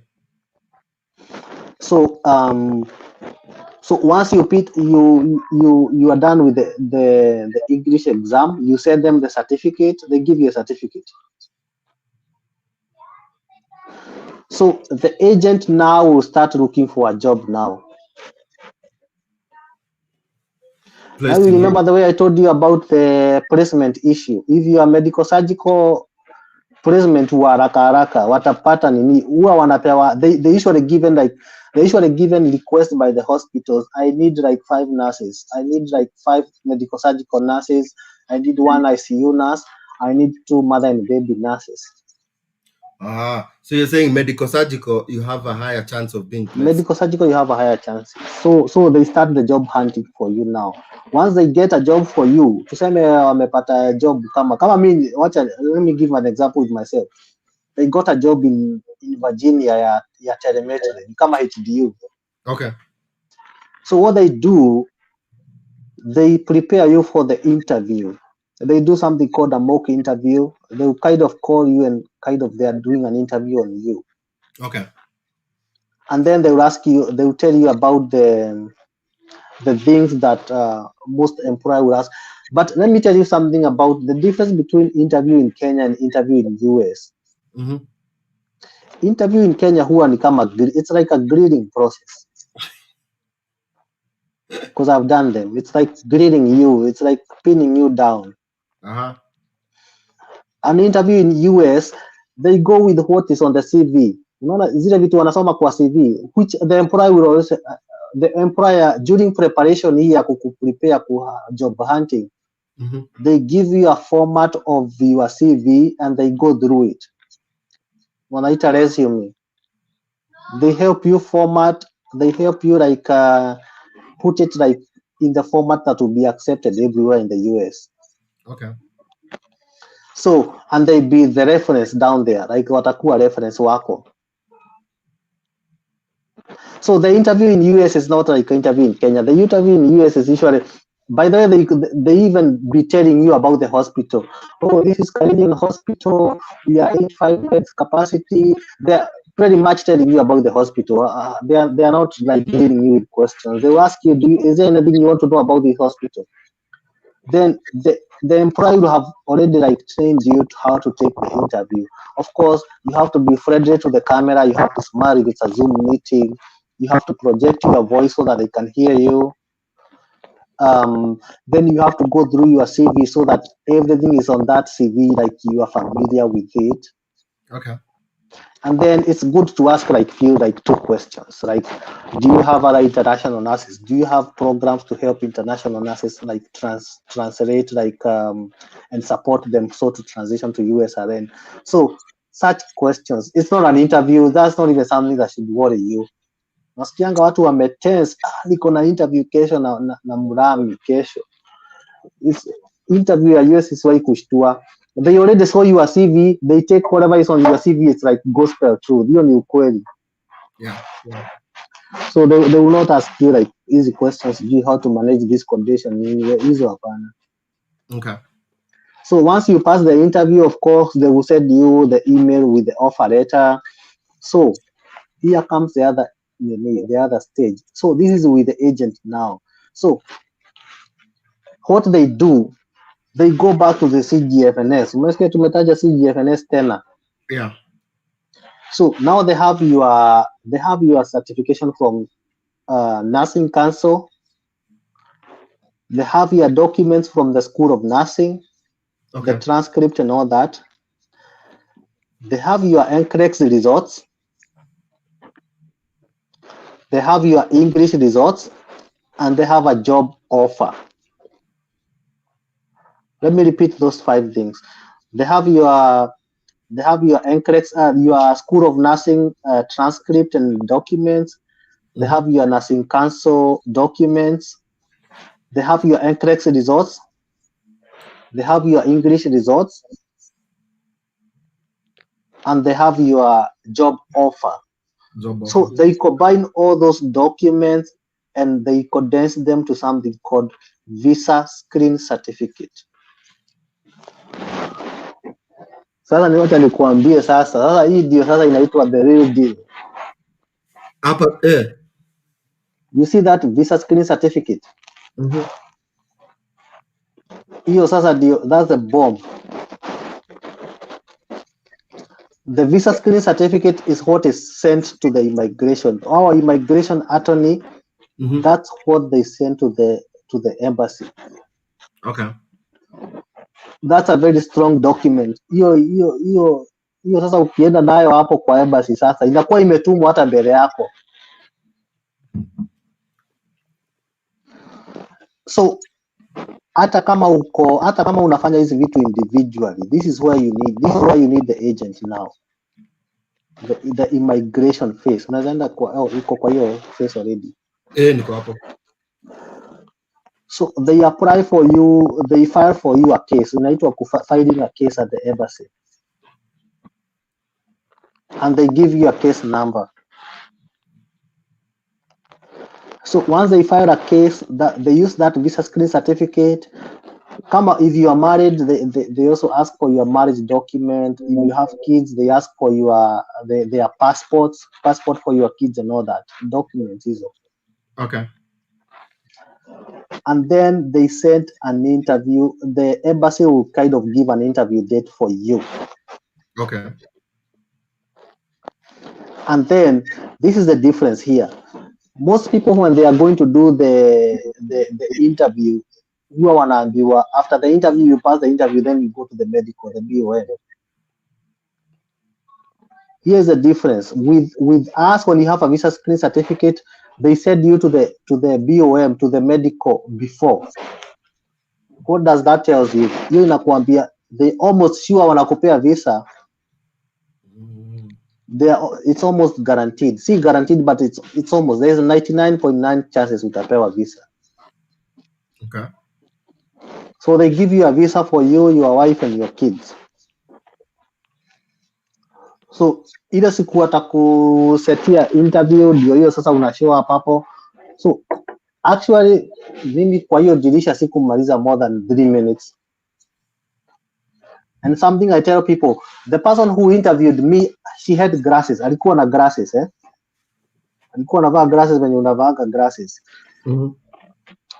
So so once you are done with the English exam, you send them the certificate, they give you a certificate. So the agent now will start looking for a job now. I remember the way I told you about the placement issue. If you are medical surgical placement wa haraka watapata nini, huwa wanapewa, they usually given request by the hospitals, I need like 5 nurses, I need like 5 medical surgical nurses, I need one ICU nurse, I need 2 mother and baby nurses. So you're saying medical surgical, you have a higher chance of being placed. Medical surgical, you have a higher chance. So they start the job hunting for you now. Once they get a job for you, tuseme wamepata job kama mimi, let me give an example with myself. They got a job in Virginia ya telemetry kama HDU. Okay. So what they do, they prepare you for the interview. They do something called a mock interview. They'll kind of call you and kind of they are doing an interview on you. Okay. And then they will ask you, they will tell you about the things that most employer will ask. But let me tell you something about the difference between interview in Kenya and interview in US. Mm-hmm. Interview in Kenya huwa ni kama, it's like a grading process. Because I've done them. It's like grading you. It's like pinning you down. An interview in US, they go with what is on the CV. Unaona zile vitu wanasoma kwa CV, which the employer will also, the employer during preparation hii ya kukuprepare kwa job hunting, they give you a format of your CV and they go through it. Wanaita resume. They help you format, they help you like put it like in the format that will be accepted everywhere in the US. Okay. So, and they be the reference down there, like watakuwa reference wako. So the interview in US is not like interview in Kenya. The interview in US is usually, by the way, they even be telling you about the hospital. Oh, this is Canadian hospital. We are 85 beds capacity. They're pretty much telling you about the hospital. They are not like leading you with questions. They will ask you, is there anything you want to know about the hospital? Then the employer will have already like trained you to how to take the interview. Of course, you have to be friendly to the camera. You have to smile if it's a Zoom meeting. You have to project your voice so that they can hear you. Then you have to go through your CV so that everything is on that CV, like you are familiar with it. Okay. And then it's good to ask like 2 questions. Like, do you have other international nurses? Do you have programs to help international nurses like translate like and support them so to transition to USRN? So such questions. It's not an interview. That's not even something that should worry you. Nasikianga watu wametense, niko na interview kesho na Murami kesho. It's interview ya US is why kushtua. They already saw your CV, they take whatever is on your CV, it's like gospel truth. Hiyo ni ukweli. Yeah. So they will not ask you like easy questions, how to manage this condition. Hizo hapana. Okay. So once you pass the interview, of course, they will send you the email with the offer letter. So here comes the other stage. So this is with the agent now. So what they do, they go back to the CGFNS. Umesikia tumetaja CGFNS tena. Yeah. So now they have your certification from Nursing Council. They have your documents from the School of Nursing, okay. The transcript and all that. They have your NCLEX results. They have your English results, and they have a job offer. Let me repeat those 5 things. They have your NCLEX, your School of Nursing transcript and documents. They have your Nursing Council documents. They have your NCLEX results. They have your English results. And they have your job offer. So they combine all those documents and they condense them to something called visa screen certificate. Sasa ni wacha nikuambie sasa hii ndio sasa inaitwa the real deal. You see that visa screen certificate? Hiyo sasa ndio, that's the bomb. The visa screen certificate is what is sent to the immigration. Our immigration attorney, that's what they send to the embassy. Okay. That's a very strong document. Hiyo sasa ukienda nayo hapo kwa embassy sasa inakuwa imetumwa hata mbele yako. So hata kama unafanya hizi vitu individually, this is why you need the agent now, the immigration phase. Unaenda uko kwa hiyo phase already. Niko hapo. So they apply for you, they file for you a case, unaitwa filing a case at the embassy, and they give you a case number. So once they file a case, that they use that visa screen certificate. If you are married, they also ask for your marriage document. If you have kids, they ask for their passport for your kids and all that documents. Okay. And then they sent an interview. The embassy will kind of give an interview date for you. Okay. And then this is the difference here. Most people, when they are going to do the interview, after the interview, you pass the interview, then you go to the medical, the BOM. Here's the difference with us. When you have a visa screen certificate, they send you to the BOM, to the medical before. What does that tell you? Hiyo inakuambia they almost sure wanakupea visa. It's almost guaranteed. See, guaranteed, but it's almost. There's a 99.9 chances utapewa visa. Okay. So they give you a visa for you, your wife, and your kids. So ile siku watakusetia interview, ndio hiyo sasa una show up hapo. So actually mimi kwa hiyo dirisha sikumaliza more than 3 minutes. And something I tell people, the person who interviewed me, she had glasses. Alikuwa na glasses, alikuwa anavaa glasses when unavaa glasses.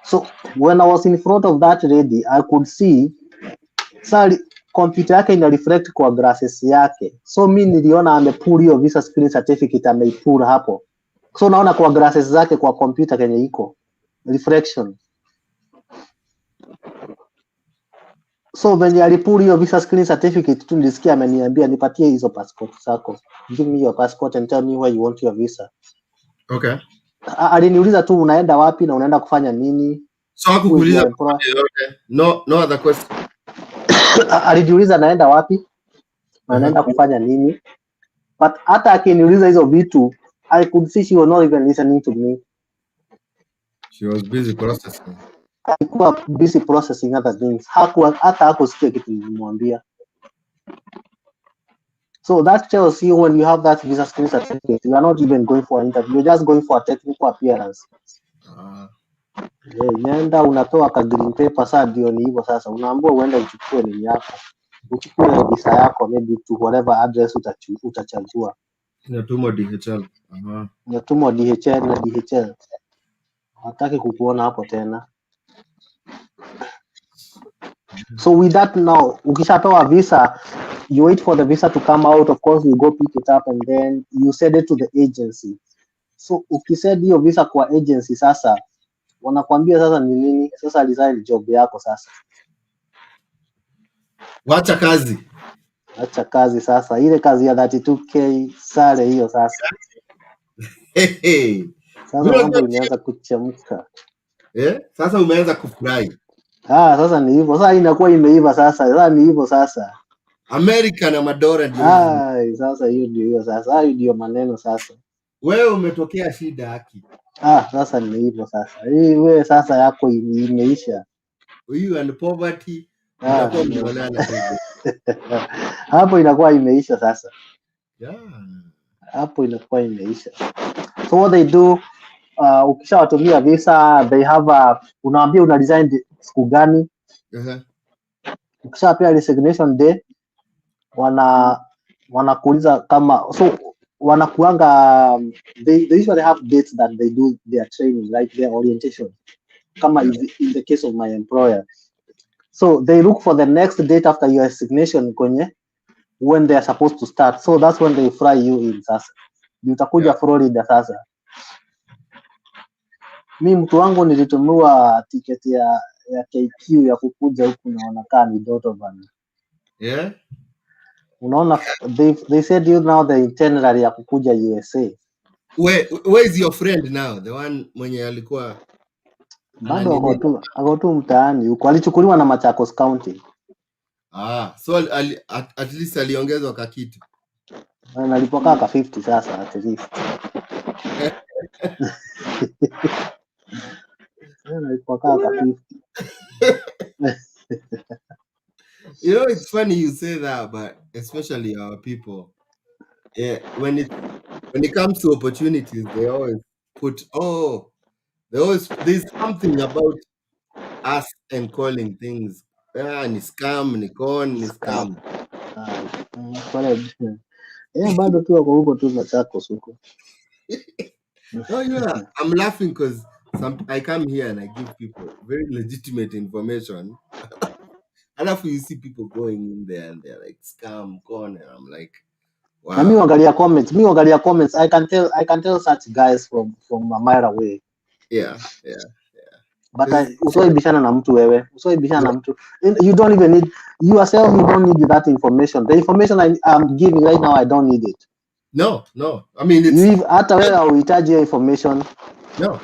So when I was in front of that lady, I could see computer yake ina reflect kwa glasses yake. So mimi niliona amepull hiyo visa screen certificate, ameipull hapo. So naona kwa glasses zake kwa computer kenye iko reflection. So when alipull hiyo visa screen certificate, tu nilisikia ameniambia nipatie hizo passport zako. Give me your passport and tell me where you want your visa. Okay. Aliniuliza tu unaenda wapi na unaenda kufanya nini? So hakukuuliza yote. No other question. Aliniuliza naenda wapi na naenda kufanya nini? But hata akiniuliza hizo vitu, I could see she was not even listening to me. She was busy processing. Alikuwa busy processing other things. Hata hakusikia kitu nilimwambia. So that tells you when you have that visa screen certificate, you are not even going for an interview. You're just going for a technical appearance. Nenda unatoa ka green paper, saa ndio ni hivyo sasa. Unaambiwa uende uchukue nini yako. Uchukue visa yako maybe to whatever address utachagua. Inatumwa DHL. Inatumwa DHL na DHL. Hataki kukuona hapo tena. So with that now, ukishapewa visa, you wait for the visa to come out. Of course, you go pick it up and then you send it to the agency. So ukisend hiyo visa kwa agency sasa, wanakuambia sasa ni nini? Sasa resign job yako sasa. Wacha kazi. Acha kazi sasa. Ile kazi ya 32k sare hiyo sasa. Sasa mambo imeanza kuchemka. Sasa umeanza kufurahi. Sasa ni hivyo. Sasa inakuwa imeiva sasa. Sasa ni hivyo sasa. America na madora ndio. Sasa hiyo sasa. Hiyo ndio maneno sasa. Wewe umetokea shida haki. Sasa ni hivyo sasa. Hii wewe sasa yako imeisha. You and poverty. Hapo inakuwa imeisha sasa. Hapo inakuwa imeisha. So what they do, ukishawatumia visa, they have unaambia una resign siku gani. Ukishapea resignation day, wanakuuliza kama, so wanakuanga, they usually have dates that they do their training, like their orientation, kama in the case of my employer. So they look for the next date after your resignation when they are supposed to start. So that's when they fly you in sasa. Utakuja Florida sasa. Mi mtu wangu nilitumiwa tiketi ya KQ ya kukuja huku naona kaa ni Dotovan. Unaona, they said you now the itinerary ya kukuja USA. Where is your friend now? The one mwenye alikuwa Bado ako tu mtaani huko, alichukuliwa na Machakos County. So at least aliongezwa kakitu. Nalipokaa ka 50 sasa at least. Nalipokaa ka 50. You know, it's funny you say that, but especially our people, when it comes to opportunities, they always put there's something about us and calling things ni scam, ni con, ni scam. Bado tu wako huko tu Machakos huko. No, yeah, I'm laughing because I come here and I give people very legitimate information. And after you see people going in there and they're like scam, con, and I'm like, wow. Na mimi angalia comments. I can tell such guys from a mile away. Yeah. But usiwaibishana na mtu wewe. Usiwaibishana na mtu. You don't even need yourself, you don't need that information. The information I'm giving right now, I don't need it. No. I mean, it's hata wewe hauhitaji information. No.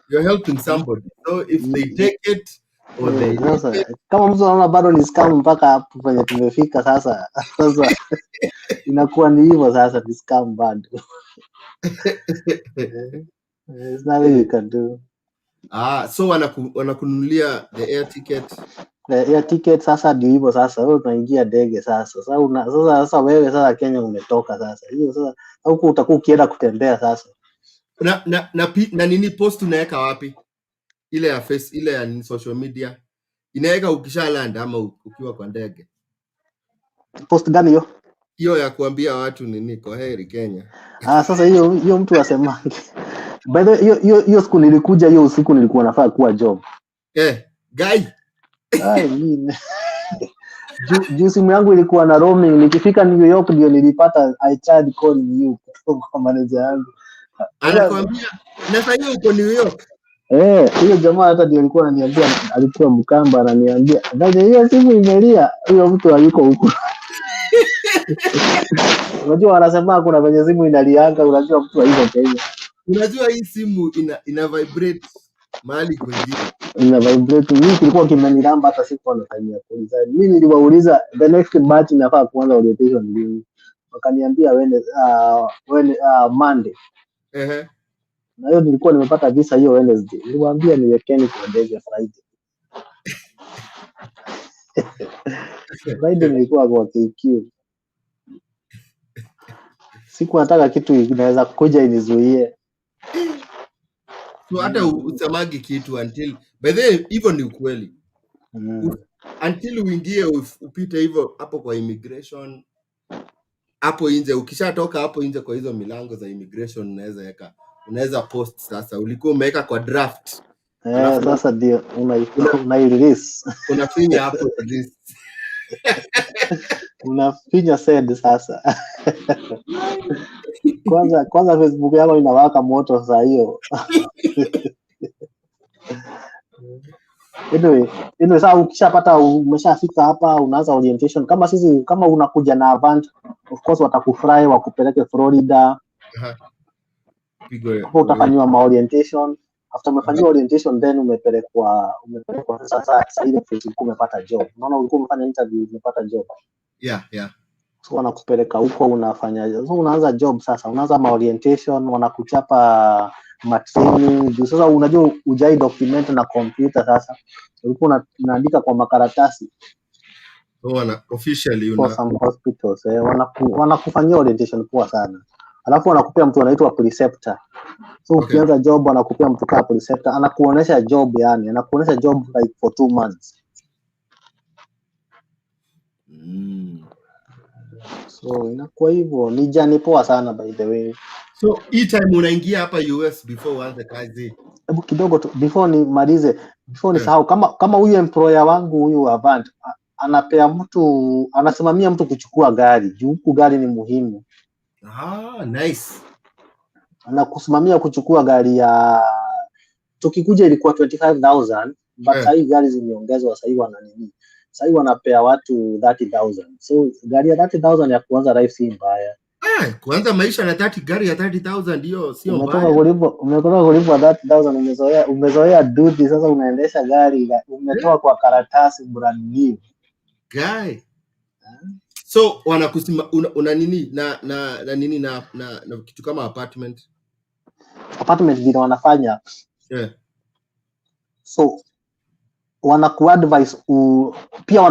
You're helping somebody. So if they take it or they sasa kama mtu anaona bado ni scam mpaka hapo penye tumefika sasa inakuwa ni hivyo sasa, ni scam bado. There's nothing you can do. So wanakununulia the air ticket. The air ticket sasa ndio hivyo sasa, wewe unaingia ndege sasa. Sasa wewe sasa Kenya umetoka sasa. Hiyo sasa huko utakuwa ukienda kutembea sasa. Na nini post unaweka wapi? Ile ya face, ile ya social media. Inaweka ukishaland ama ukiwa kwa ndege? Post gani hiyo? Hiyo ya kuambia watu nini kwa heri Kenya. Sasa hiyo mtu asemange. By the way, hiyo siku nilikuja, hiyo usiku nilikuwa nafaa kuwa job. Guy. Mimi. Juu simu yangu ilikuwa na roaming, nikifika New York ndio nilipata I tried calling you kwa manager yangu. Anakuambia na sasa hiyo uko New York. Hiyo jamaa hata ndio alikuwa ananiambia, alikuwa Mkamba ananiambia, "Dada hiyo simu imelia." Huyo mtu hayuko huko. Unajua wanasema kuna venye simu inalianga, unajua mtu hayuko Kenya. Unajua hii simu ina vibrate mahali kwingine. Ina vibrate. Mimi kilikuwa kimeniramba hata sikuwa nafanyia kuuliza. Mimi niliwauliza the next batch inafaa kuanza orientation lini. Wakaniambia when Monday. Na hiyo nilikuwa nimepata visa hiyo Wednesday. Niliwaambia niwekeni kwa ndege Friday. Friday nilikuwa kwa KQ. Siku nataka kitu inaweza kuja inizuie. So hata usamagi kitu until by the way hivyo ni ukweli. Until uingie upite hivyo hapo kwa immigration. Hapo nje ukishatoka hapo nje kwa hizo milango za immigration unaweza post sasa. Ulikuwa umeweka kwa draft. Sasa ndio una release. Unafinya hapo release. Unafinya send sasa. Kwanza Facebook yako inawaka moto saa hiyo. Anyway, sasa ukishapata umeshafika hapa unaanza orientation. Kama unakuja na Avant, of course watakufry wakupeleke Florida. Hapo utafanywa ma orientation. After umefanywa orientation then umepelekwa sasa ile phase umepata job. Unaona ulikuwa umefanya interview umepata job. Yeah. So wanakupeleka huko unafanya. So unaanza job sasa, unaanza ma orientation, wanakuchapa matraining. Juu sasa unajua ujai document na computer sasa. Ulikuwa unaandika kwa makaratasi. So officially for some hospitals wanakufanyia orientation poa sana. Alafu wanakupea mtu anaitwa preceptor. So ukianza job wanakupea mtu kama preceptor, anakuonesha job anakuonesha job like for 2 months. So inakuwa hivyo, ni jani poa sana by the way. So hii time unaingia hapa US before uanze kazi? Hebu kidogo tu before nimalize, before nisahau, kama huyu employer wangu huyu Avant anapea mtu, anasimamia mtu kuchukua gari. Juu huku gari ni muhimu. Nice. Anakusimamia kuchukua gari ya tukikuja ilikuwa 25,000 but sasa hivi gari zimeongezwa, sasa hivi sasa hivi wanapea watu 30,000. So gari ya 30,000 ya kuanza life si mbaya. Kwanza maisha na 30 gari ya 30,000 hiyo sio Umetoka mbaya. kulipwa 30,000, umezoea duty, sasa unaendesha gari umetoa kwa karatasi brand new. Guy. So wanakusima una nini na nini na kitu kama apartment vile wanafanya. Yeah. So wanakuadvise pia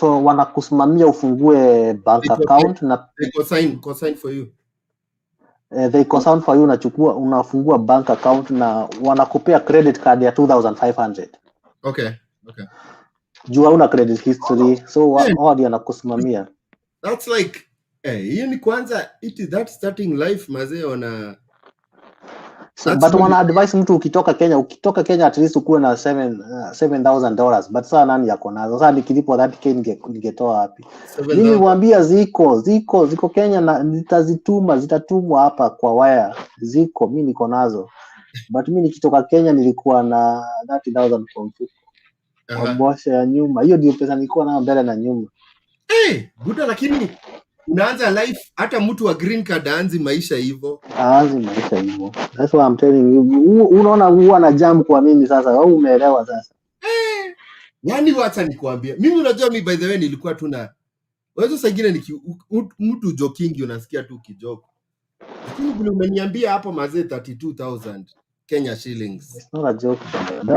wanakusimamia ufungue bank account na They consign for you. they consign for you, unafungua bank account na wanakupea credit card ya 2,500. Okay. Juu hauna credit history, so wao ndio wanakusimamia. That's like hiyo ni kwanza that starting life mazee wana. So, but wana advise mtu ukitoka Kenya at least ukuwe na $7,000, but sasa nani yako nazo? Sasa nikilipo 30k ningetoa wapi? Mimi mwambia ziko Kenya na zitatumwa hapa kwa wire. Ziko mimi niko nazo. But mimi nikitoka Kenya nilikuwa na 30,000 kwa mbosha ya nyuma. Hiyo ndio pesa nilikuwa nayo mbele na nyuma. Buda, lakini unaanza life hata mtu wa green card aanzi maisha hivyo. That's why I'm telling you. Unaona huwa na jam kwa mimi sasa. Wewe umeelewa sasa. Yaani wacha nikwambie. Mimi unajua mimi by the way nilikuwa tu na wewe saa nyingine mtu joking unasikia tu kijoko. Lakini vile umeniambia hapo mazee 32,000 Kenya shillings. It's not a joke.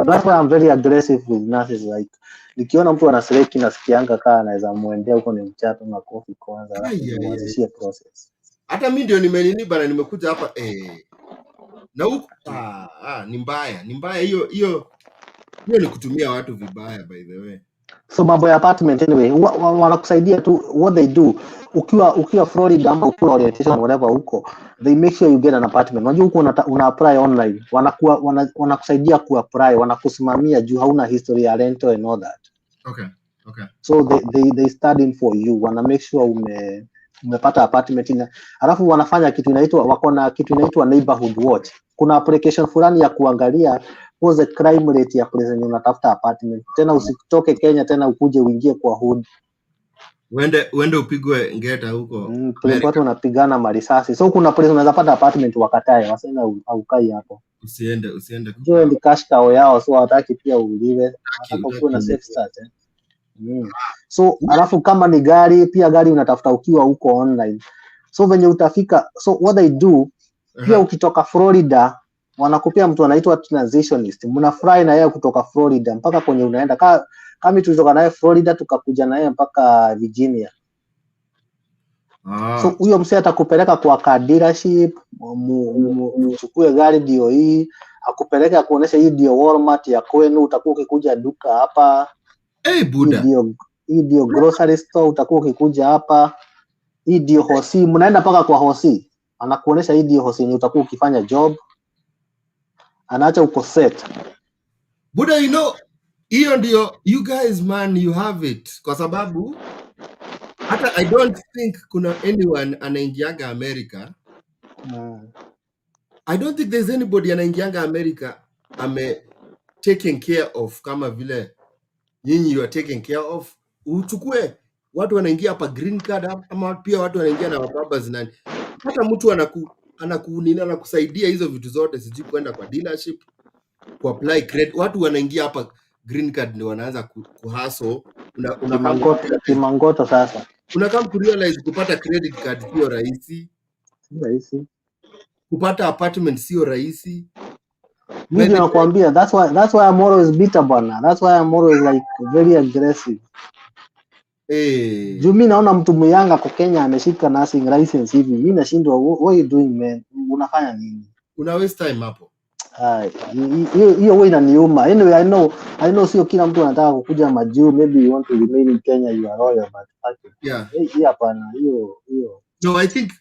That's why I'm very aggressive with nurses, like nikiona mtu anaseleki nasikianga kaa anaweza muendea huko ni mchato na coffee kwanza alafu nianzishie process. Hata mimi ndio nimekuja hapa na huko ni mbaya hiyo ni kutumia watu vibaya by the way. So mambo ya apartment anyway wanakusaidia tu. What they do ukiwa Florida ama ukiwa orientation whatever huko, they make sure you get an apartment. Unajua huko una apply online, wanakusaidia kuapply, wanakusimamia juu hauna history ya rental and all that. Okay. So they study for you, wana make sure umepata apartment alafu wanafanya wako na kitu inaitwa neighborhood watch. Kuna application fulani ya kuangalia what's the crime rate ya place yenye unatafuta apartment. Tena usitoke Kenya tena ukuje uingie kwa hood. Uende upigwe ngeta huko. Place watu wanapigana marisasi. So kuna place unaweza pata apartment wakatae, wasema haukai hapo. Usiende. Joe ni cash cow yao, so hawataki pia uliwe. Nataka kuwe na safe start. So alafu kama ni gari unatafuta ukiwa huko online. So venye utafika, so what they do pia ukitoka Florida wanakupea mtu anaitwa transitionist. Mnafly na yeye kutoka Florida mpaka kwenye unaenda. Kama tulitoka naye Florida tukakuja naye mpaka Virginia. So huyo msee atakupeleka kwa car dealership, uchukue gari ndio hii, akupeleka kuonesha hii ndio Walmart ya kwenu, utakuwa ukikuja duka hapa. Buda. Hii ndio grocery store, utakuwa ukikuja hapa. Hii ndio hosi, mnaenda paka kwa hosi. Anakuonesha hii ndio hosi, utakuwa ukifanya job. Anaacha uko set. Buda, hiyo ndio you guys man, you have it. Kwa sababu hata I don't think kuna anyone anaingianga America. I don't think there's anybody anaingianga America taken care of kama vile nyinyi you are taken care of. Uchukue watu wanaingia hapa green card ama pia watu wanaingia na mababa zinani. Hata mtu anakusaidia hizo vitu zote, sijui kwenda kwa dealership ku apply credit. Watu wanaingia hapa green card ndio wanaanza kuhustle. Kimangoto sasa. Unakam kurealize kupata credit card sio rahisi. Kupata apartment sio rahisi. Mimi nakwambia that's why I'm always bitter bwana. That's why I'm always like very aggressive. Juu mimi naona mtu myanga kwa Kenya ameshika nursing license hivi. Mimi nashindwa, what you doing man? Unafanya nini? Una waste time hapo. Hiyo wewe inaniuma. Anyway, I know sio kila mtu anataka kukuja majuu. Maybe you want to remain in Kenya, you are royal, but hapana, hiyo. No, I think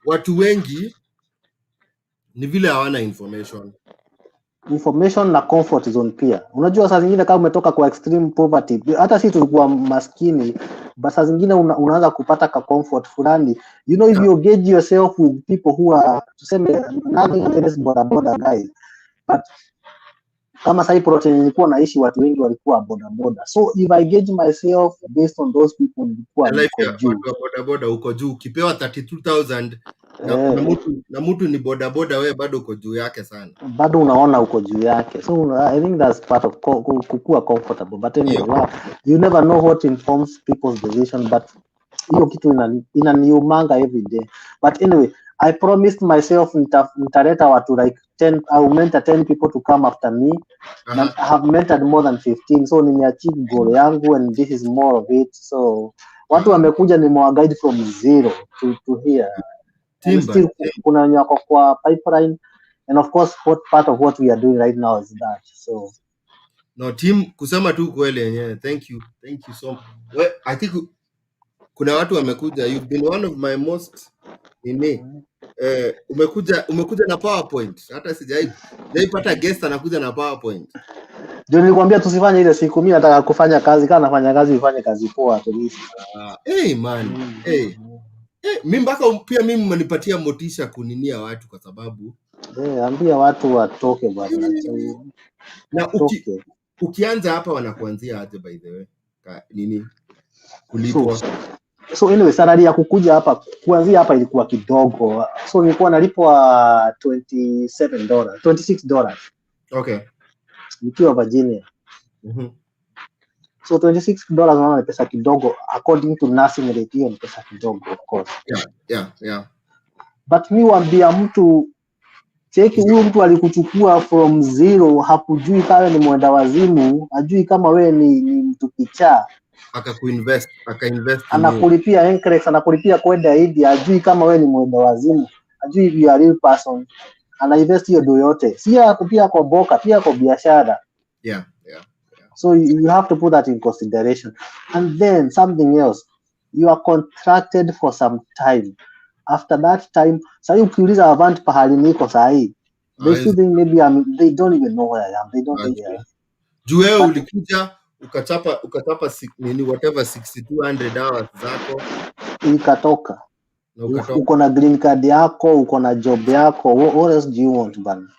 watu wengi ni vile hawana information na comfort zone pia. Unajua saa zingine kama umetoka kwa extreme poverty, hata sisi tulikuwa maskini, but saa zingine unaanza kupata ka comfort fulani. If you engage yourself with people who are tuseme nothing against border guys, but Kama sasa protein nilikuwa naishi, watu wengi walikuwa bodaboda, so if I gauge myself based on those people, nilikuwa life niko ya juu. watu wa bodaboda uko juu, ukipewa 32,000 na mtu ni bodaboda, wewe bado uko juu yake sana. Bado unaona uko juu yake, so I think that's part of kukua comfortable, but anyway, you never know what informs people's decision, but hiyo kitu inaniumanga every day. But anyway, I promised myself nitaleta watu like 10, I will mentor 10 people to come after me. I have mentored more than 15, so nimeachieve goal yangu, and this is more of it. So watu wamekuja, nimewaguide from zero to here, and still kuna wenye wako kwa pipeline, and of course what part of what we are doing right now is that. So no team, kusema tu kweli yenyewe, thank you so much. Well, I think kuna watu wamekuja, you've been one of my most umekuja na PowerPoint, hata sijaipata guest anakuja na PowerPoint. Ndio nilikwambia tusifanye ile siku, mimi nataka kufanya kazi, kama nafanya kazi ufanye kazi poa at least. Hey man, mimi mpaka pia mimi mmenipatia motisha kuninia watu, kwa sababu ambia watu watoke bwana. Na ukianza hapa wanakuanzia aje by the way? Kulipwa? So anyway, salary ya kukuja hapa kuanzia hapa ilikuwa kidogo. So nilikuwa nalipwa $27, $26. Okay. Nikiwa Virginia. So $26 unaona ni pesa kidogo, according to nursing rate, hiyo ni pesa kidogo of course. Yeah. But mi waambia mtu, cheki huyu mtu alikuchukua from zero, hakujui kama ni mwenda wazimu, ajui kama we ni mtu kichaa. Akainvest anakulipia NCLEX, anakulipia kwenda India, ajui kama we ni mwenda wazimu, ajui you are real person. Anainvest hiyo do yote, si pia kwa boka, pia kwa biashara. Yeah. So you have to put that in consideration. And then something else, you are contracted for some time. After that time, sasa ukiuliza Avant pahali niko sahi, they still think maybe they don't even know where I am. They don't think juu wewe ulikuja ukachapa whatever 6200 hours zako ikatoka. Uko na green card yako, uko na job yako, what else do you want bana?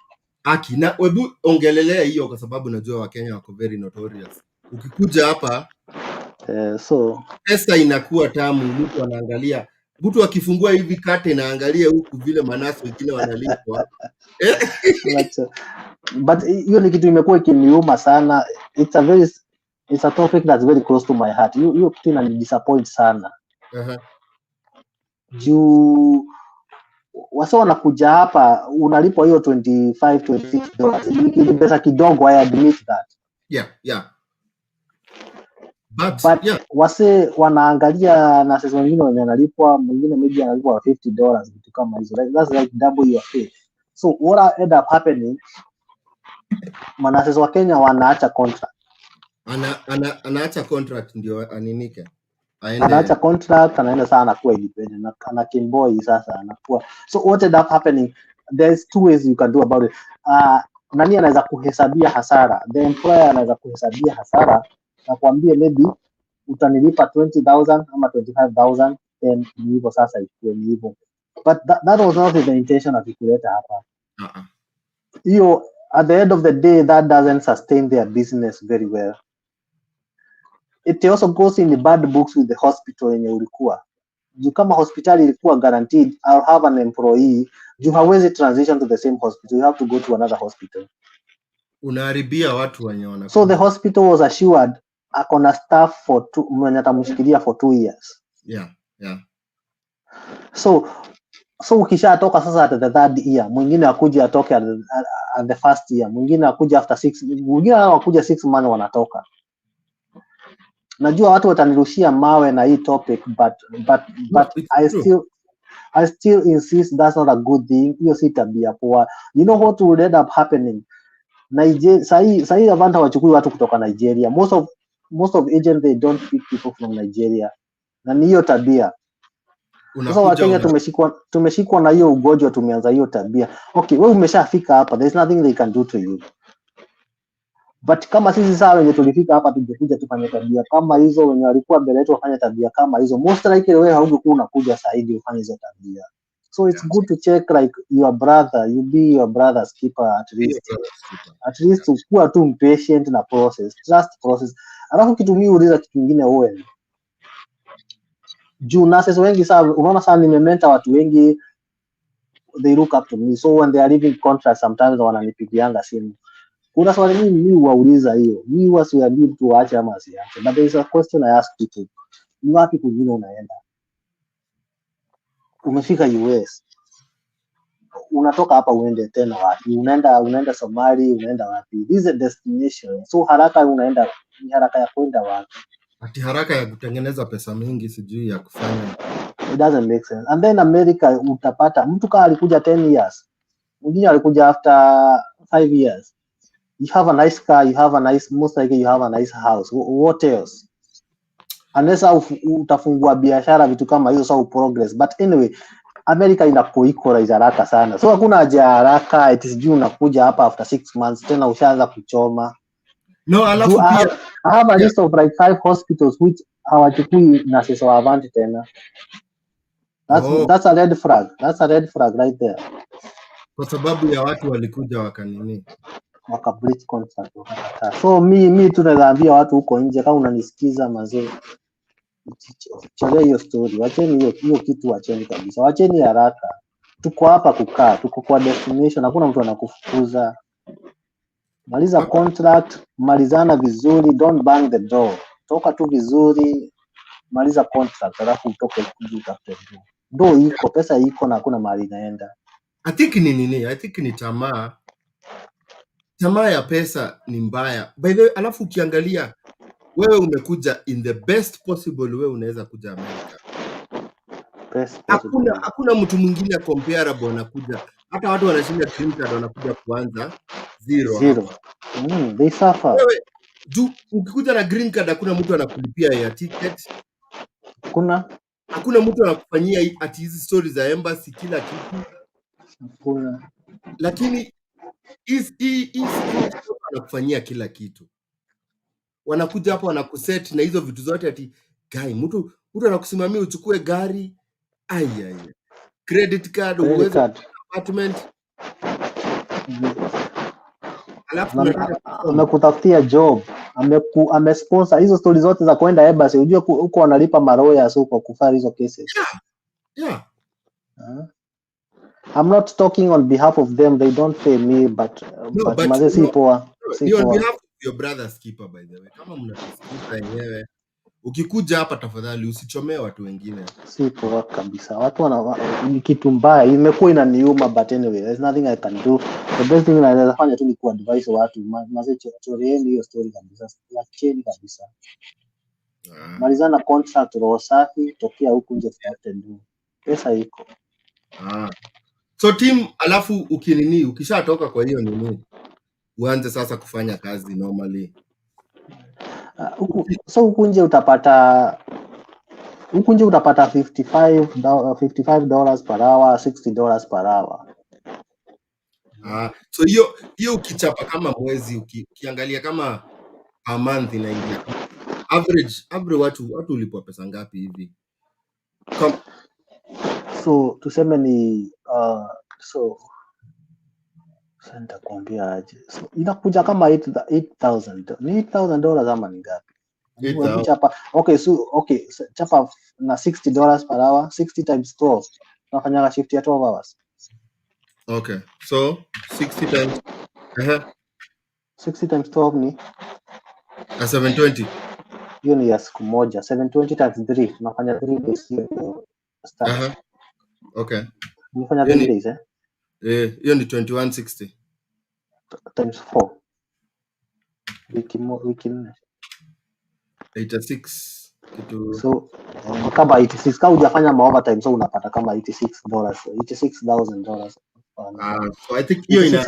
Aki na webu ongelelea hiyo, kwa sababu najua Wakenya wako very notorious. Ukikuja hapa so pesa inakuwa tamu, mtu anaangalia, mtu akifungua hivi kate inaangalia huku vile manasi wengine wanalipwa. But hiyo ni kitu imekuwa ikiniuma sana. It's a topic that's very close to my heart. Hiyo kitu inanidisappoint sana. Juu wasa wanakuja hapa unalipwa hiyo $25, $26. Ni pesa kidogo, I admit that. Yeah. But wase wanaangalia na sasa wengine wanalipwa, mwingine maybe analipwa $50 vitu kama hizo. That's like double your pay. So what end up happening, manasesa wa Kenya wanaacha contract. Anaacha contract ndio aninike. Anaacha contract, anaenda sana kuwa independent, ana kimboi sasa anakuwa. So what end up happening, there's two ways you can do about it. Nani anaweza kuhesabia hasara? The employer anaweza kuhesabia hasara na kuambia maybe utanilipa 20,000 ama 25,000, then ni hivyo sasa, ikuwe ni hivyo. But that was not the intention of kuleta hapa. Hiyo at the end of the day, that doesn't sustain their business very well. It also goes in the bad books with the hospital yenye ulikuwa. Juu kama hospitali ilikuwa guaranteed, I'll have an employee, juu hawezi transition to the same hospital, you have to go to another hospital. Unaharibia watu wenye so the hospital was assured akona staff for mwenye atamshikilia for 2 years. Yeah. So ukishatoka sasa at the 3rd year, mwingine akuja atoke at the 1st year, mwingine akuja after 6, mwingine anakuja 6 months wanatoka. Najua watu watanirushia mawe na hii topic, but I still insist that's not a good thing. Hiyo si tabia poa. You know what would end up happening? Nigeria sahi Avant hawachukui watu kutoka Nigeria. Most of agents, they don't pick people from Nigeria. Na ni hiyo tabia. Sasa Wakenya tumeshikwa na hiyo ugonjwa, tumeanza hiyo tabia. Okay, wewe umeshafika hapa, there's nothing they can do to you. But kama sisi saa wenye tulifika hapa tungekuja tufanye tabia kama hizo, wenye walikuwa mbele yetu wafanye tabia kama hizo, most likely wewe haungekuwa unakuja saa hivi ufanye hizo tabia. So it's good to check like your brother, you be your brother's keeper at Hiyo least. brother's keeper. At least kuwa tu impatient na process, trust process. Alafu kitu mimi uliza kitu kingine Owen. Juu nurses wengi sana, unaona sana nimementa watu wengi, they look up to me. So when they are leaving contract sometimes wananipigianga simu. Kuna swali mimi huwauliza hiyo. Mimi huwa siwaambii mtu waache ama asiache. But there is a question I ask people. Ni wapi kwingine unaenda? Umefika US. Unatoka hapa uende tena wapi? Unaenda Somali, unaenda wapi? This is a destination. So haraka unaenda, ni haraka ya kwenda wapi? Ati haraka ya kutengeneza pesa mingi sijui ya kufanya. It doesn't make sense. And then America utapata mtu kama alikuja 10 years. Mwingine alikuja after 5 years. You have a nice car, you have a nice, most likely you have a nice house. What else? Unless utafungua biashara vitu kama hizo so progress. But anyway, America inakuequalize haraka sana. So hakuna haja haraka, it is juu unakuja hapa after 6 months tena ushaanza kuchoma. No, alafu pia I have a list of like 5 hospitals which hawachukui nurses wa Avanti tena. That's a red flag. That's a red flag right there. Kwa sababu ya watu walikuja wakanini. Waka breach contract wakakataa. So mi tunaambia watu huko nje kama unanisikiza mazee. Chole hiyo story. Wacheni hiyo kitu wacheni kabisa. Wacheni haraka. Tuko hapa kukaa, tuko kwa destination, hakuna mtu anakufukuza. Maliza contract, malizana vizuri, don't bang the door. Toka tu vizuri, maliza contract, alafu utoke utafute do iko, pesa iko na hakuna mahali inaenda. I think ni nini? I think ni tamaa. Tamaa ya pesa ni mbaya. By the way, alafu ukiangalia wewe umekuja in the best possible way unaweza kuja America. Hakuna mtu mwingine comparable anakuja. Hata watu wanashinda green card wanakuja kuanza zero. They suffer. Wewe ukikuja na green card hakuna mtu anakulipia ya ticket. Hakuna mtu anakufanyia ati hizi stories za embassy kila kitu. Lakini hii anakufanyia kila kitu. Wanakuja hapo wanakuset na hizo vitu zote ati guy mtu anakusimamia uchukue gari. Credit card, uweze apartment. Alafu amekutafutia job, amesponsor hizo stories zote za kwenda embassy. Unajua huko wanalipa lawyers huko kufanya hizo cases. Yeah. I'm not talking on behalf of them, they don't pay me, but mazee si poa. On behalf of your brother's keeper by the way. Kama mnatusikiza yenyewe ukikuja hapa tafadhali usichomee watu wengine. Si poa kabisa. Watu ni kitu mbaya. Imekuwa inaniuma but anyway, there's nothing I can do. The best thing naweza fanya tu ni kuadvise watu mazee choreeni hiyo story kabisa. Lakini kabisa. Malizana contract roho safi, tokea huku nje tutafute ndio. Pesa iko. So team, alafu ukishatoka kwa hiyo nini? Uanze sasa kufanya kazi normally. So huku nje utapata $55 per hour, $60 per hour. So hiyo ukichapa kama mwezi ukiangalia kama a month inaingia. Average watu ulipwa pesa ngapi hivi? So tuseme ni sasa kuambia aje. So inakuja kama $8,000. Ni $8,000 ama ni ngapi? Chapa. Okay, chapa na $60 per hour, 60 times 12. Tunafanya shift ya 12 hours. Okay. So 60 times 60 times 12 ni 720. Hiyo ni ya siku moja. 720 times 3 tunafanya 3 days hiyo. Okay. Tunafanya 3 days hiyo ni 2160 times 4. Wiki 4. 86 kitu. So kama 86 kama hujafanya overtime so unapata kama $86,000. So I think hiyo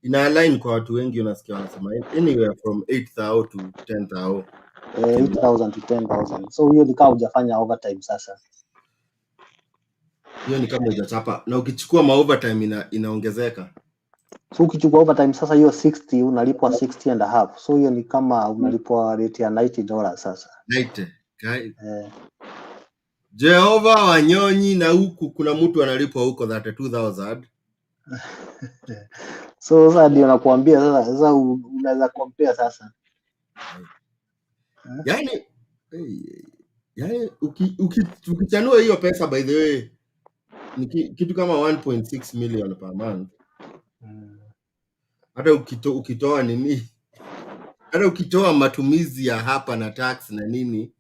ina align kwa watu wengi unasikia wanasema anywhere from 8,000 to 10,000. 8,000 to 10,000. So hiyo ni kama hujafanya overtime sasa. Hiyo ni kama hujachapa na ukichukua overtime inaongezeka. So ukichukua overtime sasa hiyo 60 unalipwa 60.5. So hiyo ni kama unalipwa rate ya $90 sasa. 90. Jehova Wanyonyi, na huku kuna mtu analipwa huko 32,000. So sasa ndio nakuambia sasa unaweza compare sasa. Yaani ukichanua hiyo pesa, by the way, ni kitu kama 1.6 million per month. Hata ukitoa nini, hata ukitoa matumizi ya hapa na tax na nini,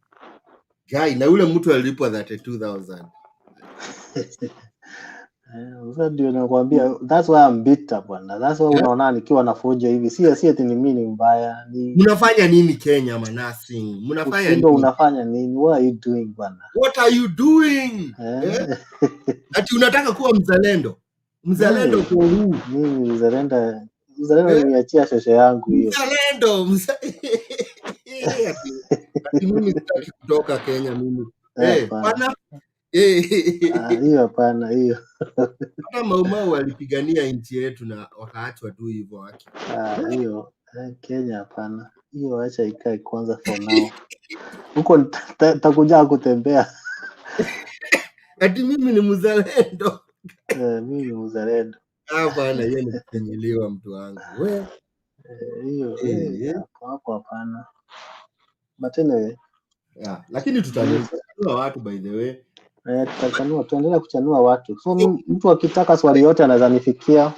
guy, na ule mtu alipwa 32,000. Sasa ndio nakwambia, that's why I'm bitter bwana. That's why unaona nikiwa na fojo hivi. Si eti ni mimi ni mbaya. Mnafanya nini Kenya manasi? Mnafanya nini? Unafanya nini? What are you doing bwana? What are you doing? Ati unataka kuwa mzalendo? Mzalendo kwa huu. Mimi mzalendo nimeachia shosho yangu hiyo. Mzalendo. Ati mimi sitaki kutoka Kenya mimi. Bana. Hiyo hapana hiyo. Hata Maumau walipigania nchi yetu na wakaachwa tu hivyo waki. Hiyo Kenya hapana. Hiyo acha ikae kwanza for now. Huko takuja kutembea. Ati mimi ni mzalendo. Mimi ni mzalendo. Hapana, hiyo ni kunyiliwa mtu wangu. We. Hiyo hapo hapana. But anyway. Lakini tutachanua watu by the way. Tuendelee kuchanua watu. So mtu akitaka swali yote anaweza nifikia.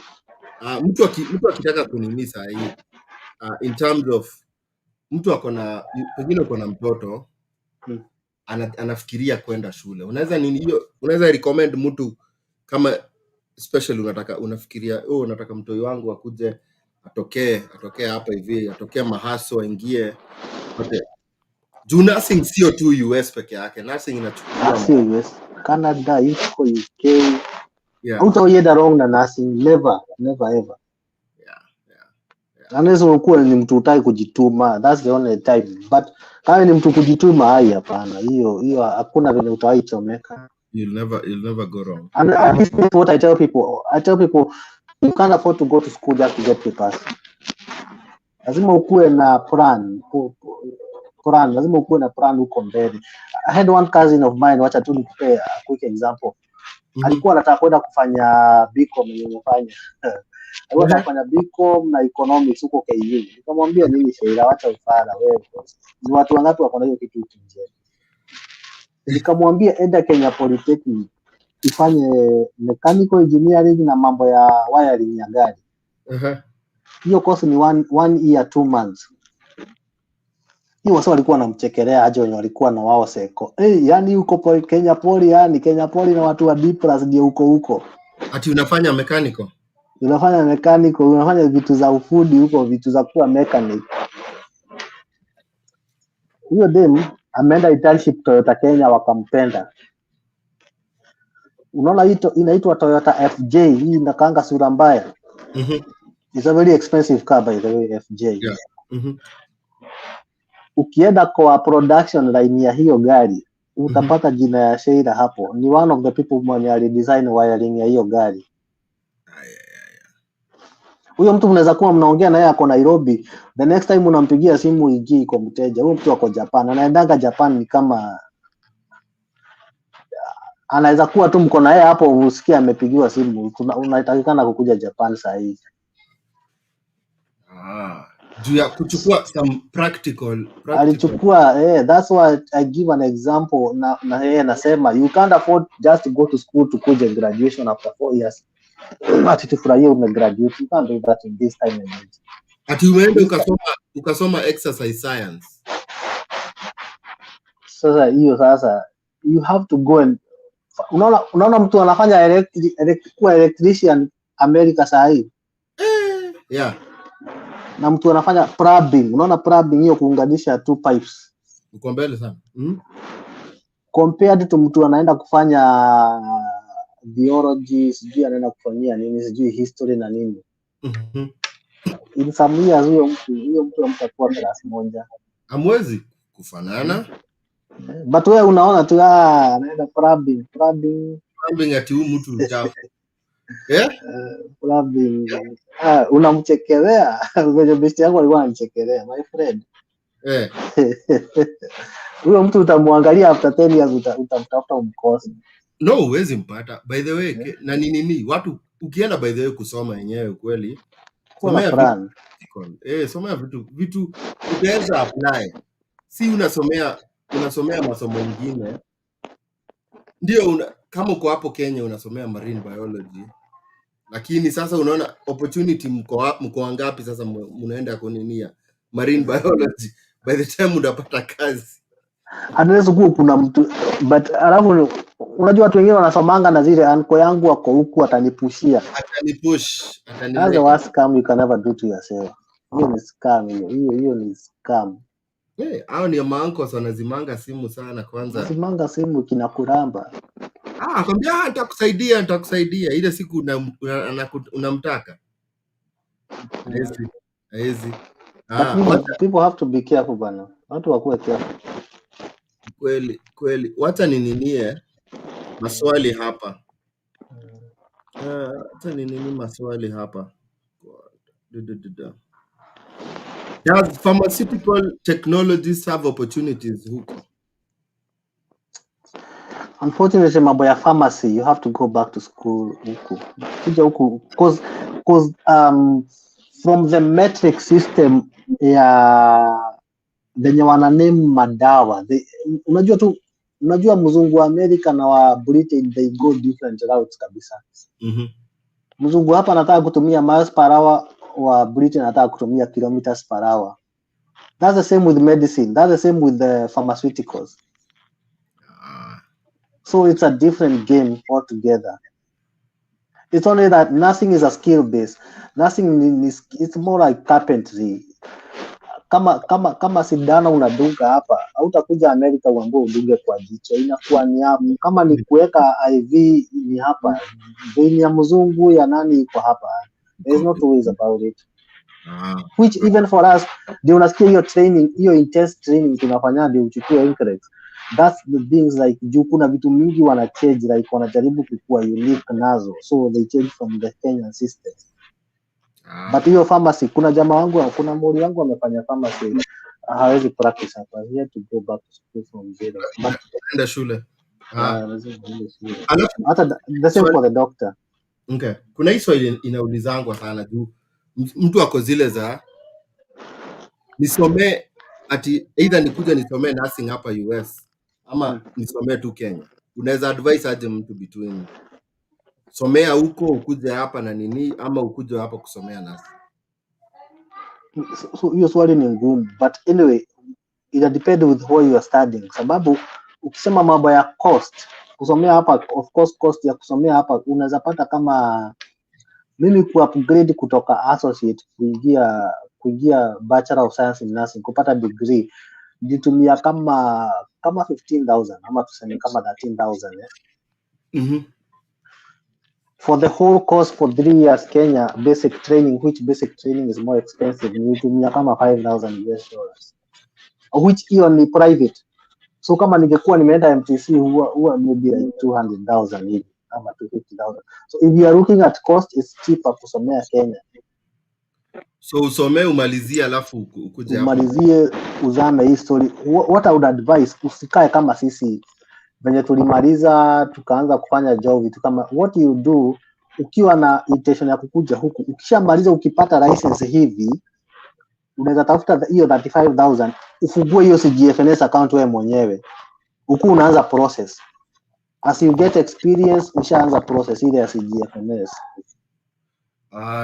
Mtu akitaka kunimisa hii in terms of mtu pengine uko na mtoto anafikiria kwenda shule, unaweza recommend mtu kama especially unafikiria unataka mtoi wangu akuje atokee hapa hivi, atokee Mahaso, aingie juu nursing sio tu US peke yake, nursing inachukuliwa sio US, Canada, iko UK. Hautaenda wrong na nursing, never ever. Unless unakuwa ni mtu utaki kujituma, that's the only time. But kama ni mtu kujituma, hai hapana, hiyo hakuna vile utaichomeka. You'll never go wrong. And this is what I tell people, you can't afford to go to school just to get papers. Lazima ukuwe na plan, lazima ukuwe na plan huko mbele. I had one cousin of mine, wacha tu nikupe a quick example. Alikuwa anataka kwenda kufanya BCom nimefanya. Alikuwa anataka kufanya BCom na economics huko KU. Nikamwambia nini sheira, wacha ufara wewe. Ni watu wangapi wako na hiyo kitu nje? Nikamwambia enda Kenya Polytechnic ifanye mechanical engineering na mambo ya wiring ya gari. Hiyo course ni one year 2 months. Hiyo wasa walikuwa wanamchekelea aje wenye walikuwa na wao seko. Yani huko Kenya Poly, Kenya Poly na watu wa D+ ndio huko. Ati unafanya mechanical? Unafanya vitu za ufundi huko, vitu za kuwa mechanic. Huyo dem ameenda internship Toyota Kenya, wakampenda. Unaona hii inaitwa Toyota FJ, hii inakaanga sura mbaya. It's a very expensive car by the way, FJ. Ukienda kwa production line ya hiyo gari, utapata jina ya Sheila hapo. Ni one of the people mwenye alidesign wiring ya hiyo gari. Huyo mtu mnaweza kuwa mnaongea na yeye ako Nairobi, the next time unampigia simu iji kwa mteja, huyo mtu ako Japan. Anaendaga Japan ni kama anaweza kuwa tu mko na yeye hapo, usikie amepigiwa simu, unatakikana kukuja Japan saa hii. Juu ya kuchukua some practical. Alichukua that's why I give an example na yeye nasema you can't afford just to go to school to kuja graduation after 4 years. Ati tufurahie umegraduate, you can't do that in this time and age. Ati umeenda ukasoma exercise science. Sasa you have to go and unaona mtu anafanya electrician America saa hii. Na mtu anafanya plumbing. Unaona plumbing hiyo kuunganisha two pipes. Uko mbele sana. Compared to mtu anaenda kufanya biology, sijui anaenda kufanyia nini, sijui history na nini. In some years huyo mtu amtakuwa class moja. Hamwezi kufanana. But wewe unaona tu anaenda plumbing. Plumbing ati huyu mtu mchafu. Plumbing. Unamchekelea. Kwenye besti yangu alikuwa ananichekelea, my friend. Huyo mtu utamwangalia after 10 years utamtafuta umkose. No, huwezi mpata. By the way, Yeah. na nini watu ukienda by the way kusoma yenyewe kweli. Kuwa na Somea plan. somea vitu utaweza apply. Si unasomea masomo mengine. Ndio kama uko hapo Kenya unasomea marine biology. Lakini sasa unaona opportunity mko wangapi sasa mnaenda kuninia marine biology, by the time unapata kazi Unless kuwa kuna mtu but alafu unajua watu wengine wanasomanga na zile anko yangu wako huku atanipushia. atanipush That's the atanileta. worst scam you can ever do to yourself. Hiyo ni scam hiyo ni scam. Hao ni maankos wanazimanga simu sana kwanza. Wanazimanga simu kinakuramba. Akwambia nitakusaidia ile siku unamtaka. Haezi. But people have to be careful bana. Watu wakuwe careful. Kweli. Wacha nininie maswali hapa. Wacha ninini maswali hapa. Does pharmaceutical technologies have opportunities huko? Unfortunately, mambo ya pharmacy, you have to go back to school huku. Kuja huku because from the metric system ya venye wana name madawa. Unajua mzungu wa America na wa Britain they go different routes kabisa. Mzungu hapa anataka kutumia miles per hour, wa Britain anataka kutumia kilometers per hour. That's the same with medicine. That's the same with the pharmaceuticals. So it's a different game altogether. It's only that nursing is a skill base. Nursing it's more like carpentry. Kama sindano unadunga hapa, hautakuja America uambie udunge kwa jicho. Inakuwa ni hapo. Kama ni kuweka IV ni hapa. Vein ya mzungu ya nani iko hapa. There's no two ways about it. Which even for us, ndio unasikia hiyo training, hiyo intense training tunafanya ndio uchukue NCLEX. That's the things like juu kuna vitu mingi wana change, like wanajaribu kukua unique nazo, so they change from the Kenyan system. But hiyo pharmacy, kuna jamaa wangu, kuna mori wangu amefanya pharmacy, hawezi practice hapa, he had to go back to school from zero. Enda shule. Hata the same for the doctor. Okay. Kuna hii swali inaulizangwa sana juu mtu ako zile za nisomee ati either nikuja nisomee nursing hapa US ama nisomee tu Kenya. Unaweza advise aje mtu between somea huko ukuje hapa na nini ama ukuje hapa kusomea nursing? So hiyo swali ni ngumu, but anyway it depends with who you are studying, sababu ukisema mambo ya cost kusomea hapa, of course cost ya kusomea hapa unaweza pata kama mimi ku upgrade kutoka associate kuingia Bachelor of Science in Nursing kupata degree nitumia kama 15,000 ama tuseme kama 13,000 for the whole course for 3 years Kenya basic training, which basic training is more expensive, nitumia kama $5,000 which hiyo ni private. So kama ningekuwa nimeenda MTC huwa maybe like 200,000 hivi ama 250,000. So if you are looking at cost, it's cheaper kusomea Kenya. So usomee umalizie alafu ukuje hapa. Umalizie uzame history. What I would advise, usikae kama sisi venye tulimaliza tukaanza kufanya job vitu kama what you do ukiwa na intention ya kukuja huku, ukishamaliza ukipata license hivi unaweza tafuta hiyo 35,000 ufungue hiyo CGFNS account wewe mwenyewe. Huku unaanza process. As you get experience, ushaanza process ile ya CGFNS.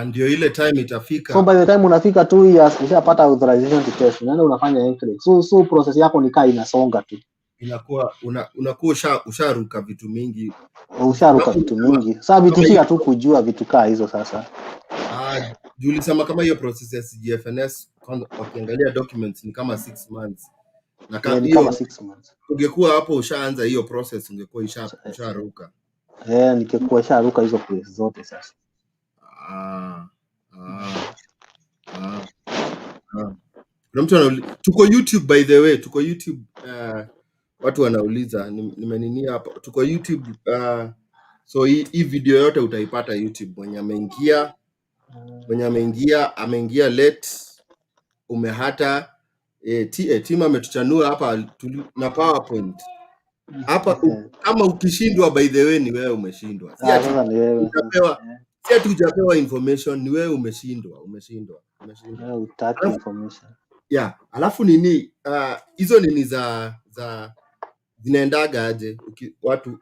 Ndio ile time itafika. So by the time unafika 2 years ushapata authorization to test. Unaenda unafanya NCLEX. So process yako ni kaa inasonga tu. Inakuwa unakuwa usharuka vitu mingi. Usharuka vitu mingi. Sasa vitu si tu kujua vitu kaa hizo sasa. Julisema kama hiyo process ya CGFNS wakiangalia documents ni kama 6 months. Na kama 6 months. Ungekuwa hapo ushaanza hiyo process ungekuwa usharuka. Nikikuwa usharuka hizo place zote sasa. Kuna mtu tuko YouTube by the way, tuko YouTube watu wanauliza nimeninia hapa. Tuko YouTube so hii video yote utaipata YouTube. Mwenye ameingia ameingia late umehata Team ametuchanua hapa na PowerPoint. Hapa kama ukishindwa, by the way, ni wewe umeshindwa. Si ati Sasa ni wewe hujapewa information, ni wewe umeshindwa. utaki information. Yeah, alafu nini hizo nini za zinaendaga aje watu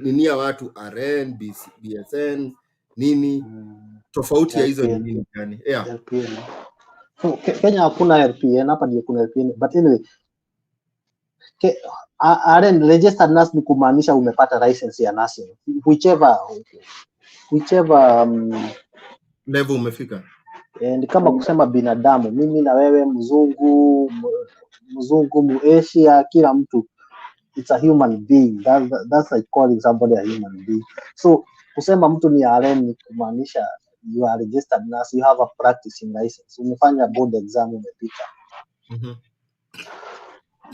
nini ya watu RN, BSN nini tofauti ya hizo ni nini gani? Yeah. RPN. So, Kenya hakuna RPN, hapa ndio kuna RPN, but anyway RN, registered nurse ni kumaanisha umepata license ya nursing whichever level umefika. Ni kama kusema binadamu, mimi na wewe, mzungu, Asia, kila mtu, it's a human being. That's like calling somebody a human being. So kusema mtu ni RN ni kumaanisha you are registered nurse, you have a practicing license, umefanya board exam, umepita.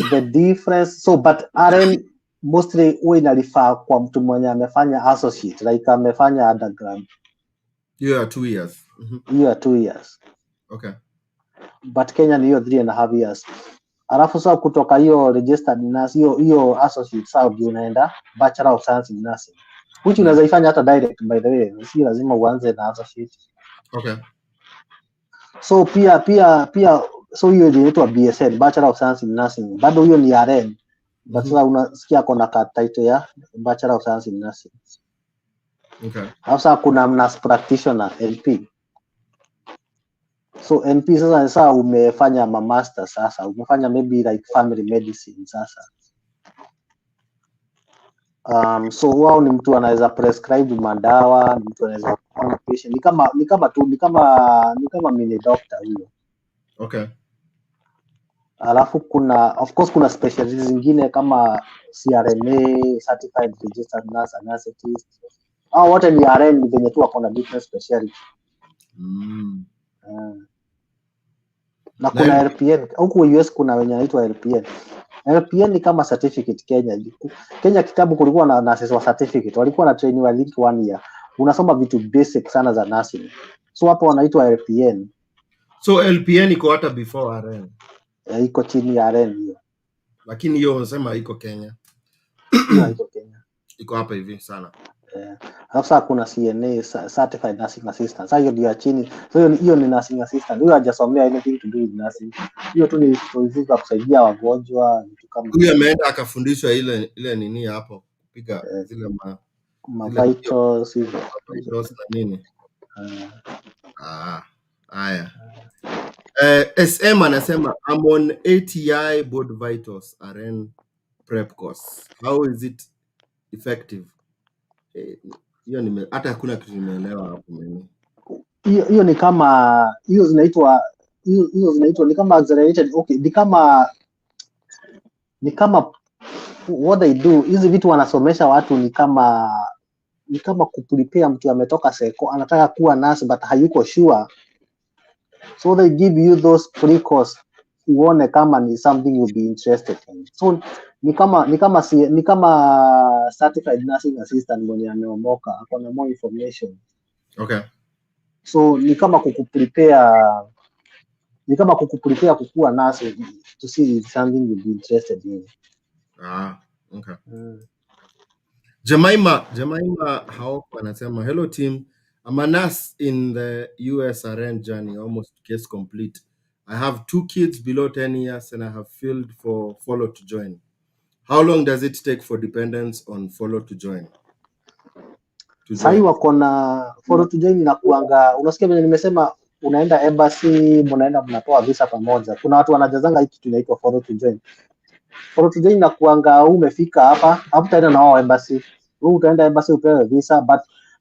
The difference, so but RN mostly huwa inalifaa kwa mtu mwenye amefanya associate, like amefanya undergrad. You are 2 years. You are 2 years. Okay. But Kenya ni hiyo 3.5 years. Alafu sasa kutoka hiyo registered nurse, hiyo associate sasa ndio unaenda Bachelor of Science in Nursing, which unaweza ifanya hata direct, by the way, si lazima uanze na associate. Okay. So pia so hiyo inaitwa BSN, Bachelor of Science in Nursing, bado hiyo ni RN, but sasa unasikia kuna title ya Bachelor of Science in Nursing. Okay. Sasa kuna nurse practitioner NP. So NP sasa umefanya master, sasa umefanya maybe like family medicine sasa. So wao ni mtu anaweza prescribe madawa, ni mtu anaweza kuona patient, ni kama mini doctor huyo. Okay. Alafu of course kuna specialties zingine kama CRMA, certified registered nurse anesthetist. Hao wote ni RN, venye tu wako na different specialty. Na kuna RPN huku US, kuna wenye anaitwa RPN. RPN ni kama certificate Kenya kitabu kulikuwa na nurses wa certificate, walikuwa na training wa link 1 year, unasoma vitu basic sana za nursing, so hapo wanaitwa RPN. So LPN iko hata before RN? Iko chini ya RN hiyo, lakini hiyo unasema iko Kenya. Iko Kenya, iko hapa hivi sana. Sasa kuna CNA, certified nursing assistant. Sasa hiyo ndio chini. So hiyo ni nursing assistant. Huyo hajasomea anything to do with nursing. Hiyo tu ni kuweza kusaidia wagonjwa, vitu kama. Huyo ameenda akafundishwa ile nini hapo kupiga zile vitals hizo. Vitals na nini. Haya. SM anasema I'm on ATI board vitals RN prep course. How is it effective? Hiyo hata hakuna kitu nimeelewa hapo mimi. Hiyo ni kama hiyo zinaitwa ni kama accelerated. Okay, ni kama what they do, hizi vitu wanasomesha watu ni kama kuprepare mtu ametoka seko anataka kuwa nurse but hayuko sure, so they give you those pre-course uone kama ni something you'll be interested in. So ni kama certified nursing assistant mwenye ameomoka akona more information. Okay. So ni kama kukuprepare kukuwa nurse to see if something you'll be interested in. Okay. Jemima Haoko anasema hello team, I'm a nurse in the US RN journey, almost case complete. I have 2 kids below 10 years and I have filled for follow to join. How long does it take for dependents on follow to join? Sasa wako na follow to join na kuanga, unasikia vile nimesema unaenda embassy, mnatoa visa pamoja. Kuna watu wanajazanga hiki tunaitwa follow to join. Follow to join na kuanga umefika hapa utaenda na wao embassy. Utaenda embassy upewe visa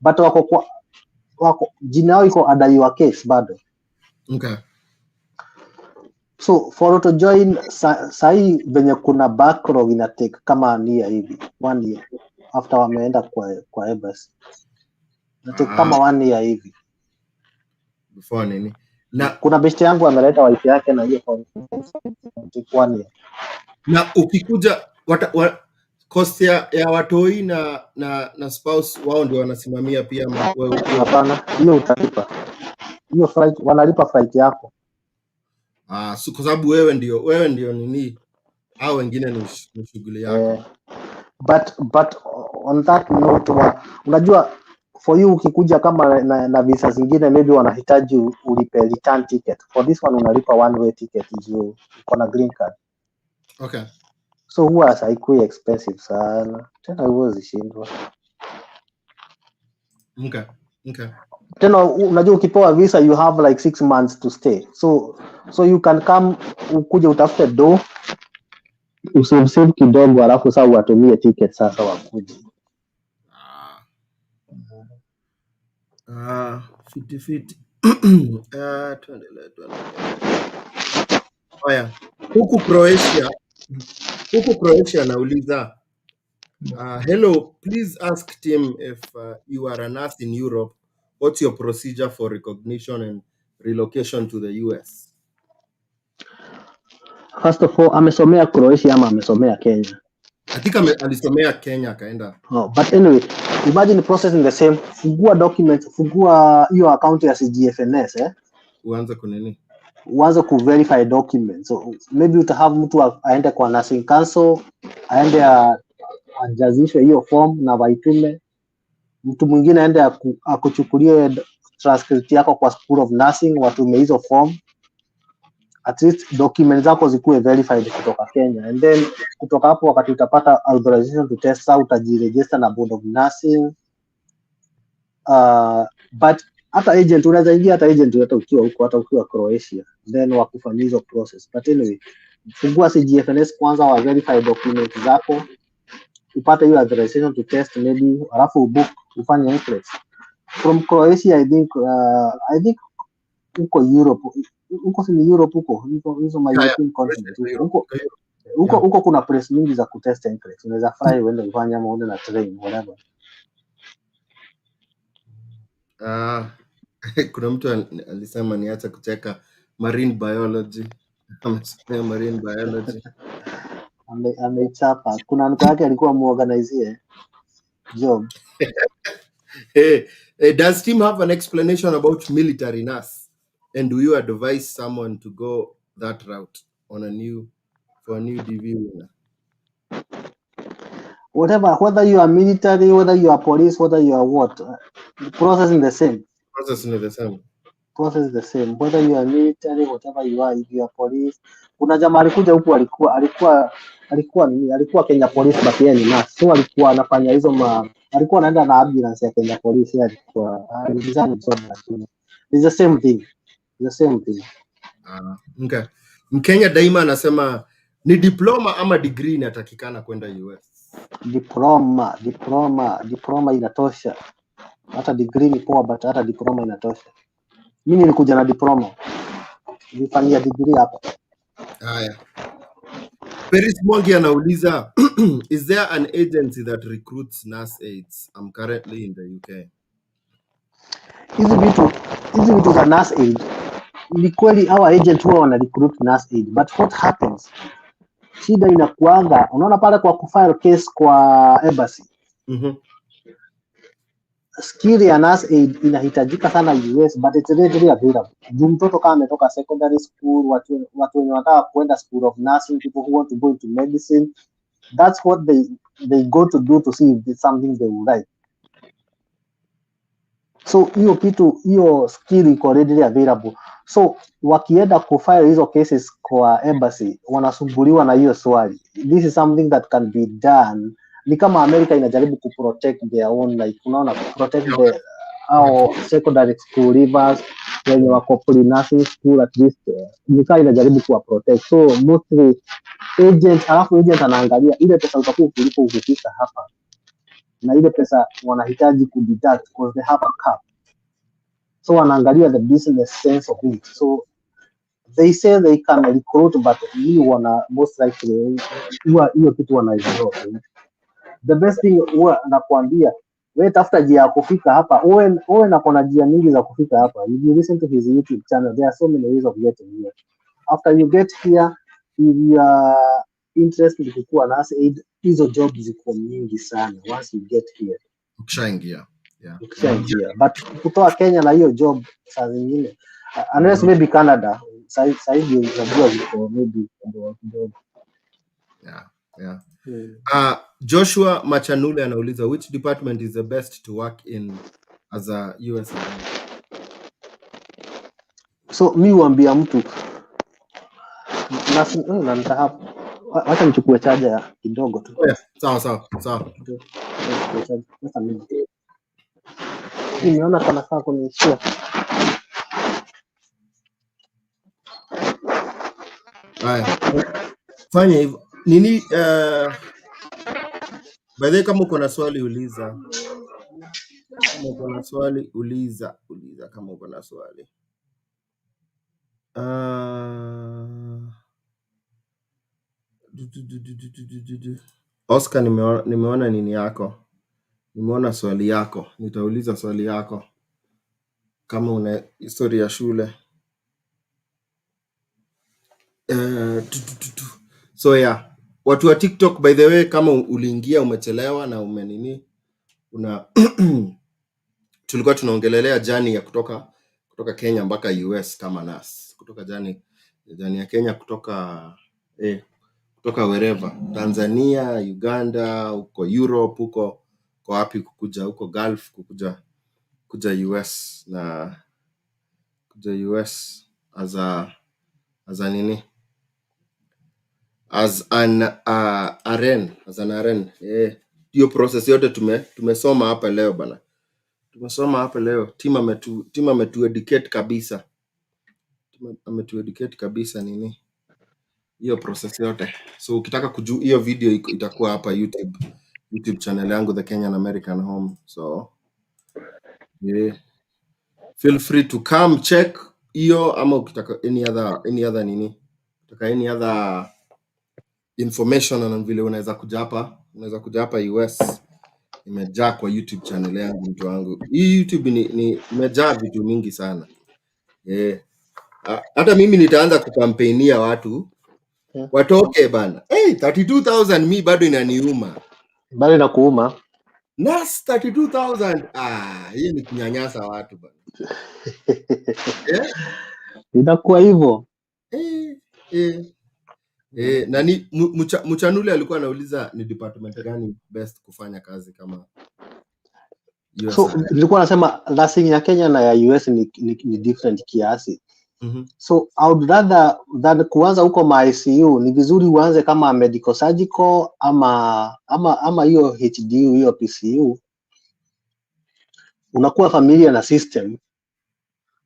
but wako jina yao iko under your case bado. Okay. So follow to join sahi venye kuna backlog ina take kama nia hivi 1 year after wameenda kwa embassy. Na take kama 1 year hivi. Before nini? Na kuna best yangu ameleta wife yake na hiyo follow to 1 year. Na ukikuja cost ya watoi na spouse wao ndio wanasimamia pia wewe? Hapana, hiyo utalipa. Hiyo flight wanalipa flight yako. So kwa sababu wewe ndio nini, au wengine ni shughuli yako. But on that note, unajua for you ukikuja kama na visa zingine maybe wanahitaji ulipe return ticket. For this one unalipa one way ticket juu uko na green card. Okay. So huwa haikuwa expensive sana. Tena huwezi shindwa. Okay. Tena unajua ukipewa visa you have like 6 months to stay. So you can come ukuje utafute do usave kidogo alafu sasa uwatumie ticket sasa wakuje. Fiti. Tuendelee. Haya. Huku Croatia nauliza, hello, please ask Tim if you are a nurse in Europe, what's your procedure for recognition and relocation to the US? First of all, amesomea Croatia ama amesomea Kenya? I think alisomea Kenya akaenda. But anyway, imagine the process in the same. Fungua document, fungua hiyo account ya CGFNS Uanze kunini? Uanze ku verify documents. So maybe utahave mtu aende kwa nursing council, aende ajazishe hiyo form na waitume. Mtu mwingine aende akuchukulie transcript yako kwa School of Nursing, watume hizo form. At least documents zako zikuwe verified kutoka Kenya, and then kutoka hapo wakati utapata authorization to test out utajiregister na Board of Nursing. But hata agent unaweza ingia hata agent hata ukiwa huko, hata ukiwa Croatia, then wakufanyia hizo process. But anyway, fungua CGFNS kwanza, wa verify documents zako, upate hiyo authorization to test maybe, alafu book ufanye entrance from Croatia. I think huko Europe, huko si Europe, huko hizo my European continent, huko kuna place mingi za kutest entrance. Unaweza fly uende ufanye ama uende na train whatever. Kuna mtu alisema niacha kucheka marine biology. Amesomea marine biology. Amechapa. Kuna mtu wake alikuwa muorganizie job. Hey, does Tim have an explanation about military nurse? And do you advise someone to go that route for a new DV winner? Whatever, whether you are military, whether you are police, whether you are what, the process is the same. Process is the same. Whether you are military, whatever you are, if you are police. Kuna jamaa alikuja huku alikuwa Kenya Police, but yeye ni nurse. So alikuwa anafanya hizo alikuwa anaenda na ambulance ya Kenya Police, yeye alikuwa it's the same thing. Okay. Mkenya daima anasema ni diploma ama degree inatakikana kwenda US. Diploma inatosha. Hata degree ni poa, but hata diploma inatosha. Mimi nilikuja na diploma. Nilifanyia degree hapa. Haya. Peris Mwangi anauliza, is there an agency that recruits nurse aides? I'm currently in the UK. Hizi vitu za nurse aid ni kweli, our agent huwa wana recruit nurse aid, but what happens, shida inakuanga, unaona pale kwa kufile case kwa embassy, skill ya nurse aid inahitajika sana US, but it's readily available. Juu mtoto kama ametoka secondary school, watu wenye wanataka kwenda School of Nursing, people who want to go into medicine, that's what they go to do to see if it's something they would like. So hiyo skill iko readily available. So wakienda kufile hizo cases kwa embassy, wanasumbuliwa na hiyo swali. This is something that can be done. Ni kama America inajaribu kuprotect their own, like unaona, protect our secondary school leavers wenye wako pre-nursing school, at least America inajaribu kuwa protect. So mostly agent anaangalia ile pesa utakuwa kulipo ukifika hapa na ile pesa wanahitaji kudeduct because they have a cap. So wanaangalia the business sense of it. So they say they can recruit, but you wanna most likely hiyo kitu wana ignore. The best thing huwa nakwambia, wewe tafuta njia ya kufika hapa. Owen na kuna njia nyingi za kufika hapa. If you listen to his YouTube channel, there are so many ways of getting here. After you get here, if you are interested in kuwa nurse aid, hizo jobs ziko mingi sana once you get here. Ukishaingia. But kutoa Kenya na hiyo job saa zingine, unless maybe Canada, sasa hivi unajua ziko maybe kidogo. Yeah. Joshua Machanule anauliza which department is the best to work in as a US agent? So mi huambia mtu na nitahapo, wacha nichukue chaja ya kidogo tu. Oh, yeah. Sawa. Nimeona kana kaa kuniishia. Haya, fanya hivyo nini. By the way, kama uko na swali uliza, kama uko na swali uliza kama uko na swali. Oscar, nimeona nini yako, nimeona swali yako, nitauliza swali yako kama una historia ya shule. So yeah, watu wa TikTok, by the way, kama uliingia umechelewa na umenini una tulikuwa tunaongelelea jani ya kutoka Kenya mpaka US kama nas, kutoka jani ya Kenya kutoka wherever, Tanzania, Uganda, huko Europe, huko kwa wapi, kukuja huko Gulf, kuja US na kuja US as an aren. Hiyo process yote tumesoma hapa leo bana, tumesoma hapa leo. Team ametueducate kabisa, nini hiyo process yote. So ukitaka kujua hiyo video itakuwa hapa YouTube channel yangu, The Kenyan American Home. So yeah, feel free to come check hiyo, ama ukitaka any other nini, ukitaka any other information na vile unaweza kuja hapa US, imejaa kwa YouTube channel yangu, mtu wangu. Hii YouTube ni imejaa vitu mingi sana. Hata mimi nitaanza kukampeinia watu watoke bana. 32,000 mi bado inaniuma. Bado inakuuma? Nas 32,000. Hii ni kunyanyasa watu bana. Inakuwa hivyo. Nani Mchanule alikuwa anauliza ni department gani best kufanya kazi kama US. So nilikuwa nasema nursing ya Kenya na ya US ni different kiasi. So I would rather than kuanza huko ma ICU, ni vizuri uanze kama medical surgical ama hiyo HDU, hiyo PCU, unakuwa familiar na system,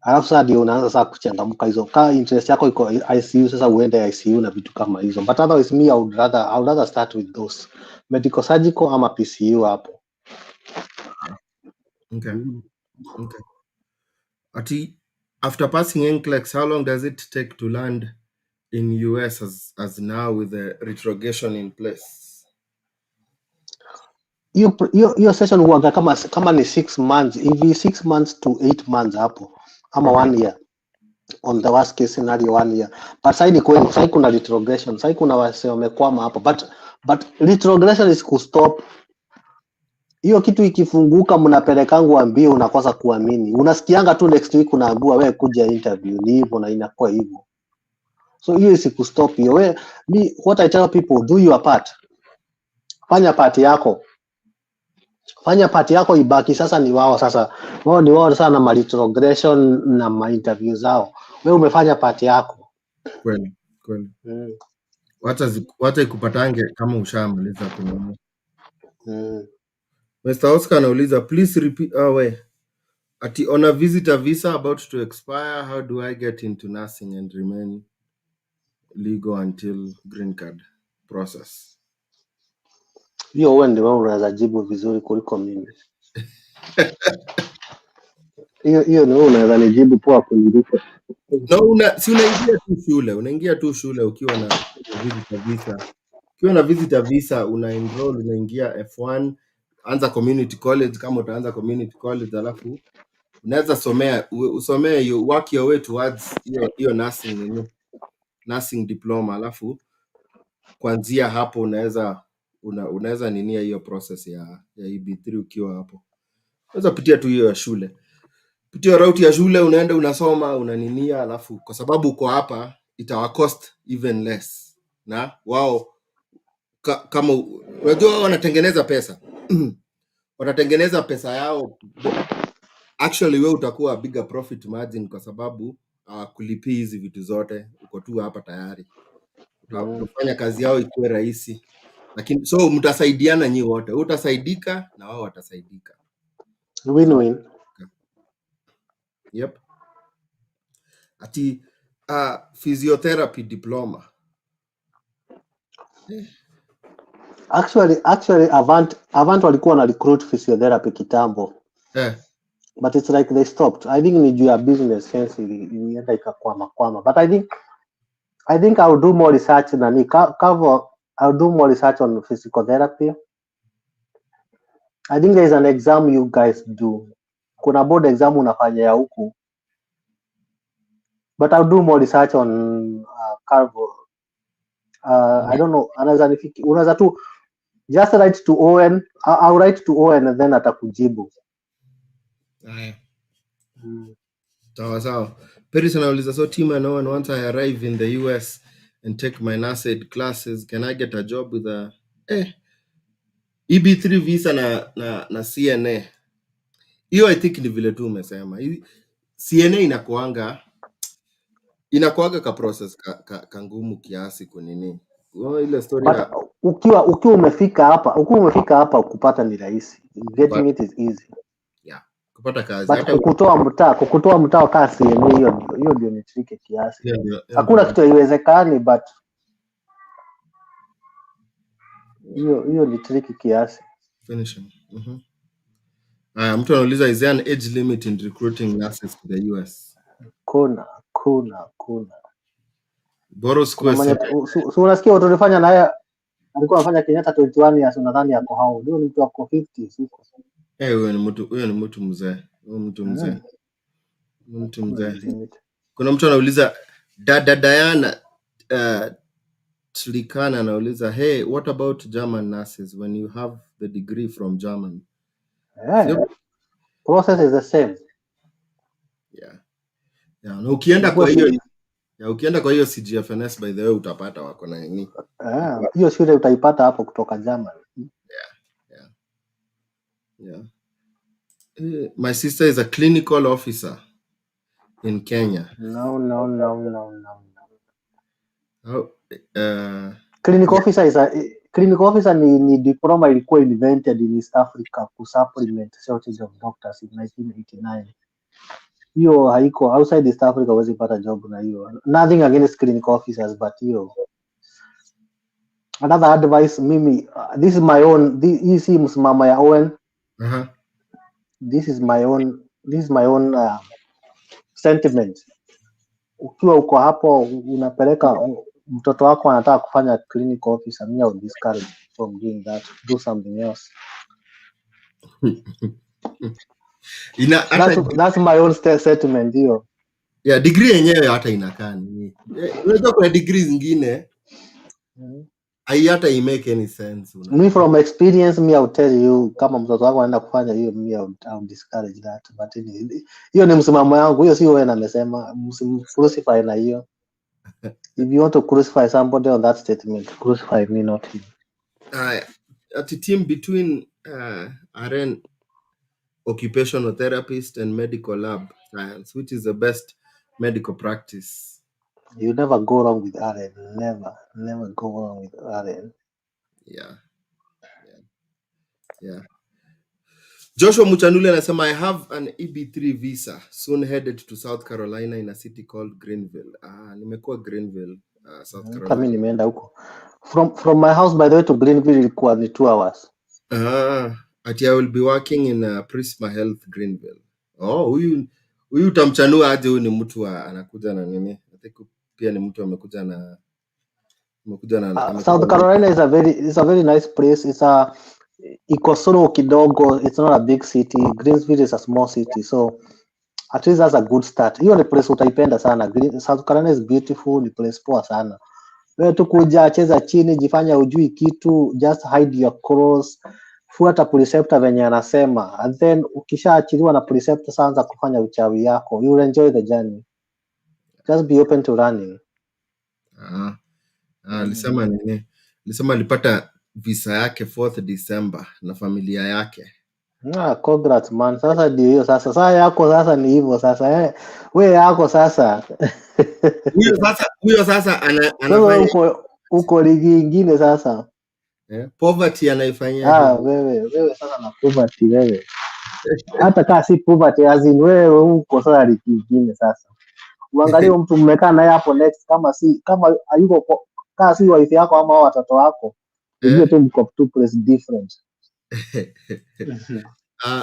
alafu sasa ndio unaanza sasa kuchangamka hizo. Kama interest yako iko ICU, sasa uende ICU na vitu kama hizo. But otherwise me I would rather start with those medical surgical ama PCU hapo. Okay. After passing NCLEX, how long does it take to land in US as now with the retrogression in place? Hiyo session huanga kama ni 6 months hivi, 6 months to 8 months hapo, ama 1 year on the worst case scenario, 1 year. But sasa ni kweli, sasa kuna retrogression, sasa kuna wase wamekwama hapo, but retrogression is to stop. Hiyo kitu ikifunguka, mnapelekangu ambie, unakosa kuamini, unasikianga tu next week unaambiwa wewe kuja interview, ni hivyo na inakuwa hivyo. So hiyo is to stop hiyo. What I tell people, do your part. Fanya part yako, ibaki sasa ni wao. Sasa wao ni wao sana na retrogression na ma interview zao. Wewe umefanya part yako. Kweli. Wacha ikupatange kama ushamaliza kununua. Mr. Oscar anauliza, please repeat ati on a visitor visa about to expire, how do I get into nursing and remain legal until green card process? Hiyo wewe ndio unaweza jibu vizuri kuliko mimi. Hiyo ndio unaweza nijibu poa kuliko. No, si unaingia tu shule ukiwa na visitor visa. Ukiwa na visitor visa una enroll, unaingia F1, anza community college kama utaanza community college, alafu unaweza usomee, you work your way towards hiyo nursing diploma, alafu kuanzia hapo unaweza ninia hiyo process ya EB3 ukiwa hapo. Unaweza pitia tu hiyo ya shule. kupitia route ya shule unaenda unasoma unaninia, alafu kwa sababu uko hapa itawa cost even less, na wao kama unajua wao wanatengeneza pesa watatengeneza pesa yao. Actually wewe utakuwa bigger profit margin kwa sababu kulipia hizi vitu zote, uko tu hapa tayari, utafanya kazi yao ikuwe rahisi, lakini so mtasaidiana nyi wote, utasaidika na wao watasaidika, Win-win. Yep. Ati physiotherapy diploma. Actually Avant walikuwa na recruit physiotherapy kitambo. But it's like they stopped. I think ni juu ya business sense ilienda ikakwama. But I think I'll do more research I'll do more research on physical therapy. I think there is an exam you guys do. Kuna board exam unafanya ya huku. But I'll do more research on Carvo. I don't know. Unaweza tu just write to Owen. I'll write to Owen and then atakujibu. Sawa. Paris anauliza, so team and Owen, once I arrive in the US and take my NASED classes, can I get a job with a EB3 visa na CNA? Hiyo I think ni vile tu umesema. CNA inakuanga ka process ka ngumu kiasi kwa nini. Ile story ya ukiwa umefika hapa kupata ni rahisi. Getting it is easy. Yeah. Kupata kazi. But kukutoa mtaa kasi hiyo ndio ni tricky kiasi. Hakuna kitu haiwezekani, but hiyo ni tricky kiasi. Finishing. Mtu anauliza, is there an age limit in recruiting nurses to the US? Kuna. Boros question. So unasikia watu walifanya naye alikuwa anafanya Kenyatta 21 years, unadhani yako hao. Ndio mtu wako 50 siko. Huyo ni mtu mzee. Kuna mtu anauliza, Dada Diana Tulikana anauliza, hey, what about German nurses when you have the degree from German? Process is the same. Yeah. Na ukienda kwa hiyo CGFNS, by the way, utapata wako na nini? Hiyo shule utaipata hapo kutoka German. Yeah. My sister is a clinical officer in Kenya. No. Clinical officer ni diploma ilikuwa invented in East Africa to supplement shortage of doctors in 1989. Hiyo haiko outside East Africa, huwezi pata job na hiyo. Nothing against clinical officers, but hiyo. Another advice, mimi this is my own, hii si msimamo ya Owen. This is my own sentiment. Ukiwa uko hapo unapeleka mtoto wako anataka kufanya clinical officer, mimi will discourage from doing that. Do something else. That's my own sentiment hiyo. Yeah, degree yenyewe hata inakaa nini. Unajua kuna degree zingine hata make any sense. Me from experience, me I'll tell you, kama mtoto wako anaenda kufanya hiyo, me I'll discourage that. But hiyo ni msimamo yangu, hiyo si wewe amesema, msimcrucify na hiyo. If you want to crucify somebody on that statement, crucify me, not him. At a team between RN occupational therapist and medical lab science, which is the best medical practice? You never go wrong with RN. Never go wrong with RN. Yeah. Joshua Muchanule anasema, I have an EB3 visa, soon headed to South Carolina in a city called Greenville. Nimekuwa Greenville, South Carolina. Kama nimeenda huko. From my house by the way to Greenville ilikuwa ni 2 hours. I will be working in Prisma Health Greenville. Huyu utamchanua aje? Huyu ni mtu anakuja na nini? I think pia ni mtu amekuja na South Carolina is a very nice place. Iko solo kidogo. It's not a big city. Greensville is a small city, so at least that's a good start. Hiyo ni place utaipenda sana. South Carolina is beautiful. Ni place poa sana. Wewe tu kuja cheza chini, jifanya ujui kitu, just hide your clothes, fuata preceptor venye anasema, and then ukishaachiliwa na preceptor, sasa anza kufanya uchawi yako, you will enjoy the journey, just be open to learning. Alisema nini? Alisema alipata visa yake 4th December na familia yake. Congrats man. Sasa ndio hiyo sasa. Sasa yako sasa ni hivyo sasa. We yako sasa. Huyo sasa anafanya uko ligi ingine sasa. Poverty anaifanyia. Wewe sasa na poverty wewe. Hata kama si poverty, as in wewe uko sasa ligi ingine sasa. Uangalie mtu mmekaa naye hapo next, kama hayuko, kama si wife yako ama watoto wako, ujue tu mko two place different.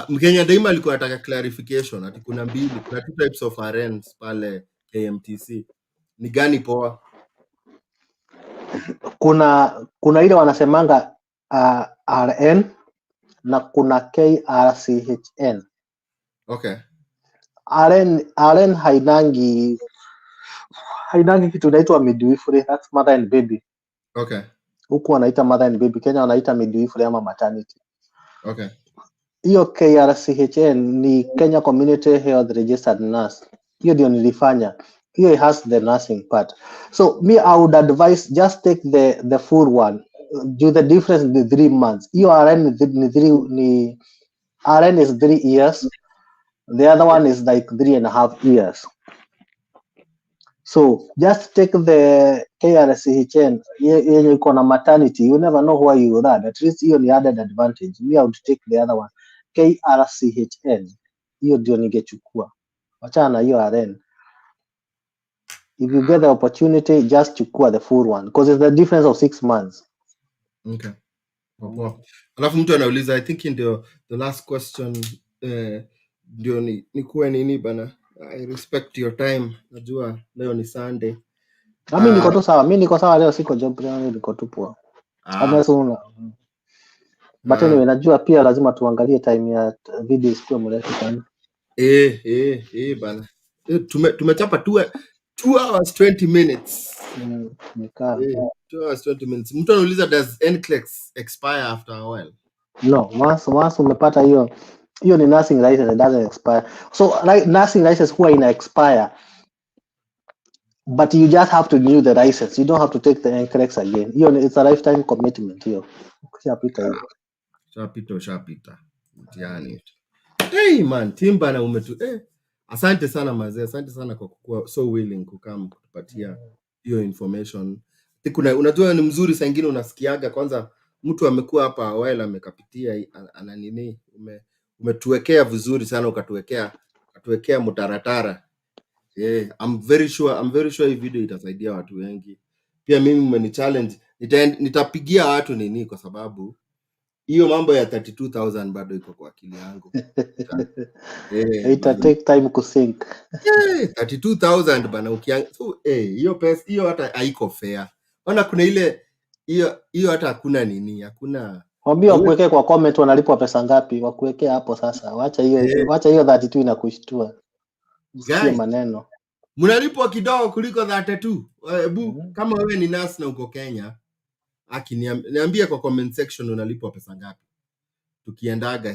Mkenya daima alikuwa anataka clarification ati kuna two types of RNs pale KMTC. Ni gani poa? Kuna ile wanasemanga RN na kuna KRCHN. Okay. RN hainangi kitu inaitwa midwifery, that's mother and baby. Okay. Huku wanaita mother and baby, Kenya wanaita midwifery ama maternity. Okay. Hiyo KRCHN ni Kenya Community Health Registered Nurse. Hiyo ndio nilifanya. Hiyo has the nursing part. So me, I would advise just take the full one. Do the difference in the 3 months. Hiyo RN RN is 3 years. The other one is like 3.5 years. So just take the KRCHN yenye iko na maternity. You never know where you are. At least hiyo ni added advantage. Me, I would take the other one. KRCHN. Hiyo ndio ningechukua. Wachana na hiyo RN. If you get the opportunity, just chukua the full one because it's the difference of 6 months. Okay. Alafu mtu anauliza, I think ndio the last question, ndio ni kuwe nini bana. I respect your time. Najua leo ni Sunday. Mimi niko tu sawa. Mimi niko sawa leo, siko job leo, niko tu poa. Amesuna. But anyway, najua pia lazima tuangalie time ya video isiwe mrefu sana. Bana. Tumechapa 2 hours 20 minutes. Nikaa. 2 hours 20 minutes. Mtu anauliza, does NCLEX expire after a while? No, once umepata hiyo ni nursing license, it doesn't expire. So nursing license huwa ina expire, but you just have to renew the license. You don't have to take the NCLEX again. Hiyo it's a lifetime commitment hiyo. Ukishapita hiyo. Shapita. Mtihani. Hey man, Timba na umetu. Asante sana mazee. Asante sana kwa kuwa so willing kukam kutupatia hiyo information. Unajua ni mzuri saa nyingine unasikiaga kwanza mtu amekuwa hapa awali amekapitia ana nini, umetuwekea vizuri sana, ukatuwekea mtaratara. I'm very sure hii video itasaidia watu wengi. Pia mimi mmeni challenge, nitapigia watu nini kwa sababu hiyo mambo ya 32,000 bado iko kwa akili yangu. Ita take time kusink. 32,000 bana, hiyo pesa hiyo hata haiko fair. Ona kuna ile hiyo hata hakuna nini, hakuna. Waambie wakuwekee kwa comment wanalipwa pesa ngapi, wakuwekea hapo sasa. Wacha hiyo 32 inakushtua. Usikie maneno. Mnalipwa kidogo kuliko 32. Hebu kama wewe ni nurse na uko Kenya, niambie kwa comment section unalipwa pesa ngapi. Tukiendaga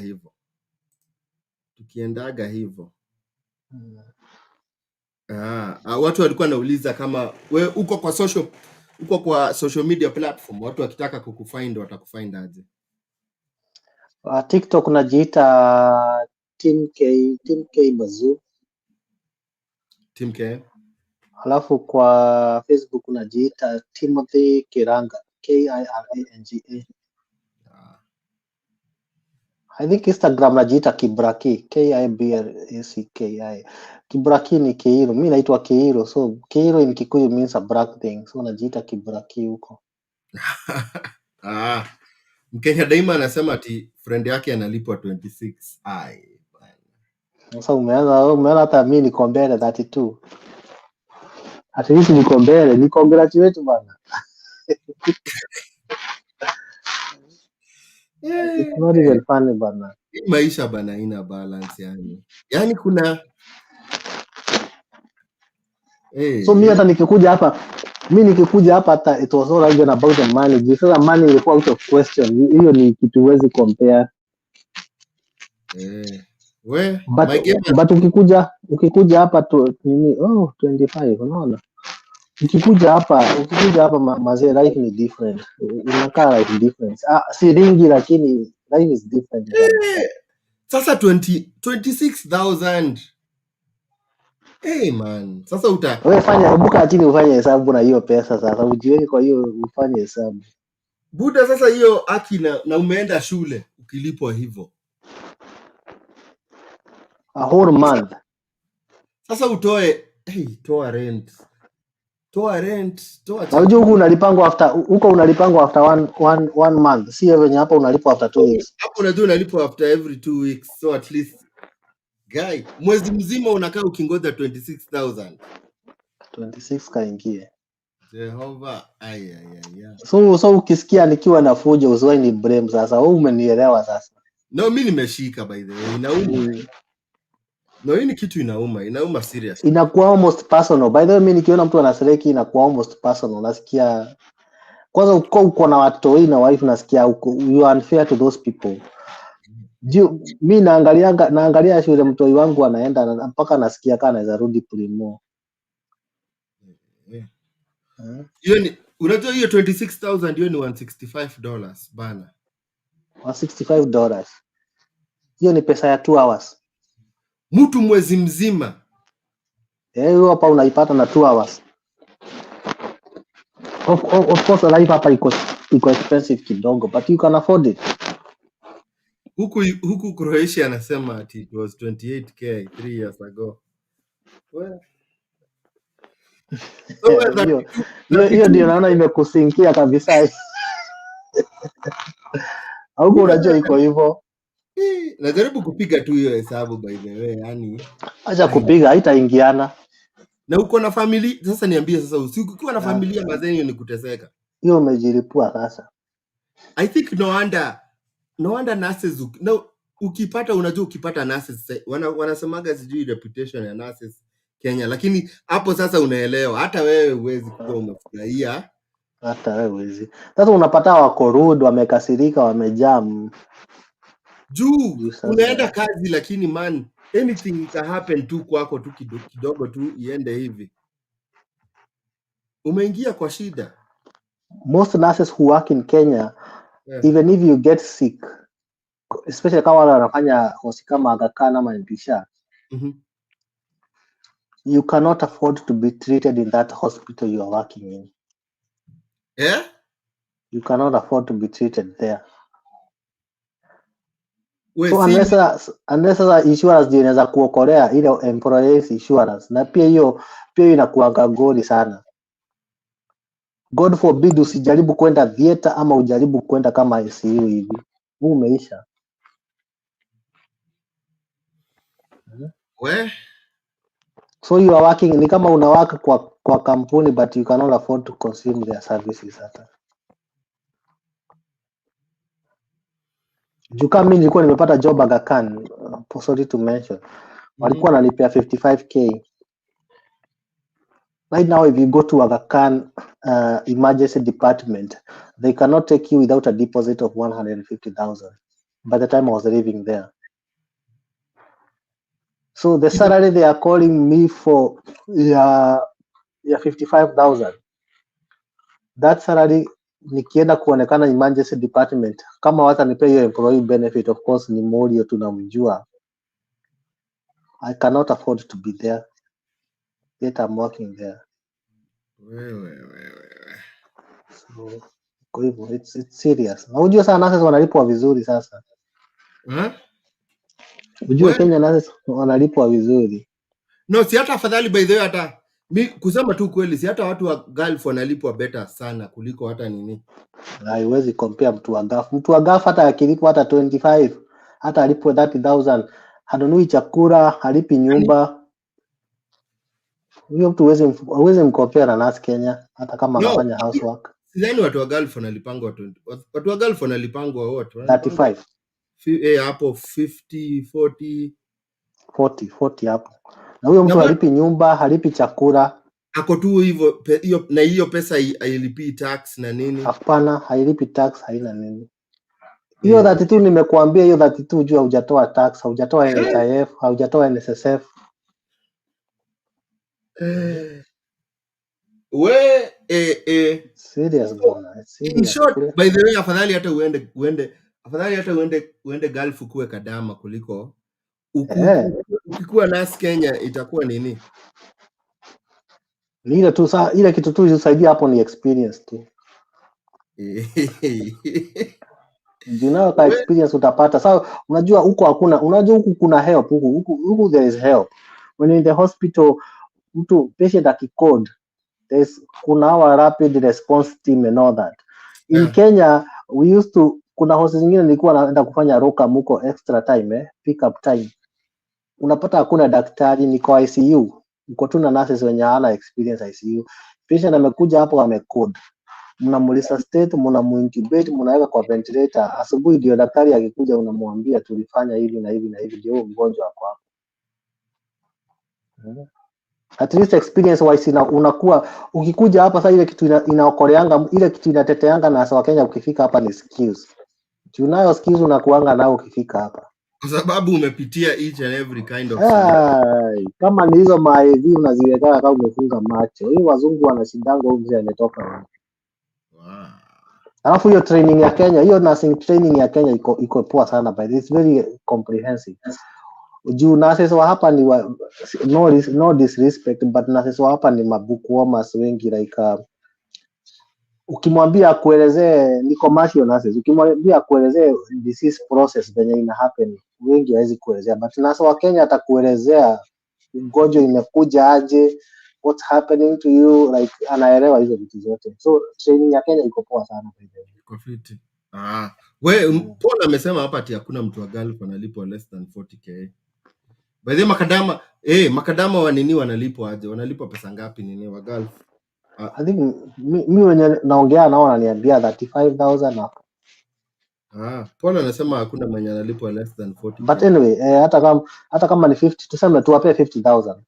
hivyo. Watu walikuwa nauliza kama we uko kwa social media platform, watu wakitaka kukufind watakufind aje? TikTok najiita Team K Bazoo. Team K. Alafu kwa Facebook najiita Timothy Kiranga, KIRANGA. I think Instagram najiita Kibraki, KIBRACKI. Kibraki ni Keiro. Mimi naitwa Keiro. So Keiro in Kikuyu means a black thing. So najiita Kibraki huko. Mkenya daima anasema ati friend yake analipwa 26. Sasa umeanza hata mimi niko mbele 32. At least niko mbele, ni congratulate bana. It's not even funny bana. Maisha bana ina balance yani. Yaani kuna so mimi hata nikikuja hapa Mimi nikikuja hapa hata it was all even about the money. Juu sasa money ilikuwa out of question. Hiyo ni kitu huwezi compare. We, But my game but ukikuja hapa tu nini 25 unaona? Ukikuja hapa mazee life ni different. Unakaa life different. Si ringi lakini life is different kabisa. sasa 26,000. Hey man, sasa Wewe fanya buka chini ufanye hesabu na hiyo pesa sasa. Ujiweke kwa hiyo ufanye hesabu. buda, sasa hiyo aki na umeenda shule ukilipwa hivyo. A whole month. Sasa utoe, toa rent. Toa Na chakula. huko unalipangwa after one month. Si venye hapa unalipwa after 2 weeks. Hapo unajua unalipwa after every 2 weeks. So at least guy, mwezi mzima unakaa ukingoja 26,000. 26 kaingie. Jehova. So ukisikia nikiwa na fujo usiwahi ni blame sasa. Wewe umenielewa sasa. No, mimi nimeshika by the way. Inauma. No, hii ni kitu inauma serious. Inakuwa almost personal. By the way, mimi nikiona mtu anasereki inakuwa almost personal. Nasikia kwanza uko na watoi na wife, nasikia you are unfair to those people. Mimi naangalia shule mtoi wangu anaenda mpaka nasikia kana anaweza rudi primo. Hiyo ni unajua hiyo 26,000 hiyo ni $165 bana. $165. Hiyo ni pesa ya 2 hours. Mtu mwezi mzima. Hiyo hapa unaipata na 2 hours. Of course life hapa iko expensive kidogo but you can afford it. Huku Croatia anasema ati it was 28k 3 years ago. Well. Hiyo ndio naona imekusinkia kabisa. Huko unajua iko hivyo. Najaribu kupiga tu hiyo hesabu by the way, yani acha kupiga haitaingiana. Na uko na familia sasa, niambie sasa, ukiwa na familia mazeni ni kuteseka. Hiyo umejilipua sasa. I think no wonder nurses ukipata, unajua ukipata nurses wanasemaga sijui reputation ya nurses Kenya, lakini hapo sasa unaelewa hata wewe huwezi kuwa umefurahia. Hata wewe huwezi. Sasa unapata wako rude, wamekasirika, wamejam. Juu unaenda kazi lakini man, anything can happen tu kwako tu kidogo tu iende hivi. Umeingia kwa shida. Most nurses who work in Kenya, even if you get sick, especially kama wale wanafanya hosi kama Aga Khan ama Mpesa, you cannot afford to be treated in that hospital you are working in. You cannot afford to be treated there. So unless insurance ndio inaweza kuokolea ile employees insurance, na pia hiyo inakuanga goli sana. God forbid usijaribu kwenda theater ama ujaribu kwenda kama ICU hivi. Umeisha. So you are working, ni kama una work kwa kampuni but you cannot afford to consume their services hata. Juka mimi nilikuwa nimepata job Aga Khan, sorry to mention. Walikuwa wanalipia 55k. Right now if you go to Aga Khan emergency department, they cannot take you without a deposit of 150,000 by the time I was living there. So the salary they are calling me for 55,000. That salary nikienda kuonekana emergency department, kama watanipea hiyo employee benefit, of course ni Morio tunamjua, I cannot afford to be there, yet I'm working there. So kwa hivyo it's serious. Na unajua sana nurses wanalipwa vizuri sasa. Unajua Kenya nurses wanalipwa vizuri. No, si hata afadhali by the way, hata kusema tu kweli, si hata watu wa Gulf wanalipwa better sana kuliko hata nini. Haiwezi compare mtu wa Gulf. Mtu wa Gulf hata akilipwa hata 25, hata alipwe 30,000, hanunui chakula, halipi nyumba. Huyo mtu huwezi mcompare na nurse Kenya hata kama anafanya housework. Sidhani watu wa Gulf wanalipangwa 20. Watu wa Gulf wanalipangwa wote 35. Hapo 50 40 hapo. Na huyo mtu halipi nyumba, halipi chakula. ako tu hivyo hiyo, na hiyo pesa hailipii tax na nini. Hapana, hailipi tax, haina nini. Hiyo 32 nimekuambia, hiyo 32 juu haujatoa tax, haujatoa NHIF, haujatoa NSSF. Serious bwana, In serious. short, by the way, afadhali hata uende Gulf kuwe kadama kuliko ukikuwa nas Kenya itakuwa nini? Ni ile tu saa, ile kitu tu ilisaidia hapo ni experience tu. Nayo ka experience utapata. Sasa unajua huko hakuna, unajua huku kuna help, huku there is help. When in the hospital mtu patient akicode, kuna our rapid response team and all that. In Kenya we used to, kuna hospitali zingine nilikuwa naenda kufanya roka muko extra time, pick up time. Unapata hakuna daktari, niko ICU, uko tu na nurses wenye hana experience ICU. Patient amekuja hapo amecode, mnamulisa state, mnamuintubate, mnaweka kwa ventilator. Asubuhi ndio daktari akikuja unamwambia tulifanya hivi na hivi na hivi, ndio mgonjwa wako hapo. At least experience wise unakuwa ukikuja hapa sasa, ile kitu inaokoleanga, ile kitu inateteanga na sawa Kenya, ukifika hapa ni skills. Tunayo skills unakuanga nao ukifika hapa, kwa sababu umepitia each and every kind of kama ni hizo maevi unaziweka kama umefunga macho. Hiyo wazungu wanashindanga huko mzee ametoka wapi. Alafu hiyo training ya Kenya, hiyo nursing training ya Kenya iko poa sana, but it's very comprehensive. Juu nurses wa hapa ni no disrespect, but nurses wa hapa ni mabookwormers wengi, like ukimwambia kuelezee, ni commercial nurses, ukimwambia kuelezee disease process venye ina happen, wengi hawezi kuelezea, but nurse wa Kenya atakuelezea ugonjwa imekuja aje, what's happening to you, like anaelewa hizo vitu zote. So training ya Kenya iko poa sana. Iko fiti. Paul amesema hapa ati hakuna mtu wa Gulf analipwa less than 40k. By the makadama, makadama wa nini wanalipwa aje? Wanalipwa pesa ngapi nini wa Gulf? I think mimi wenye naongea nao wananiambia 35,000 hapo. Paul anasema hakuna mwenye analipwa less than 40k. But anyway, hata kama ni 50, tuseme tuwape 50,000.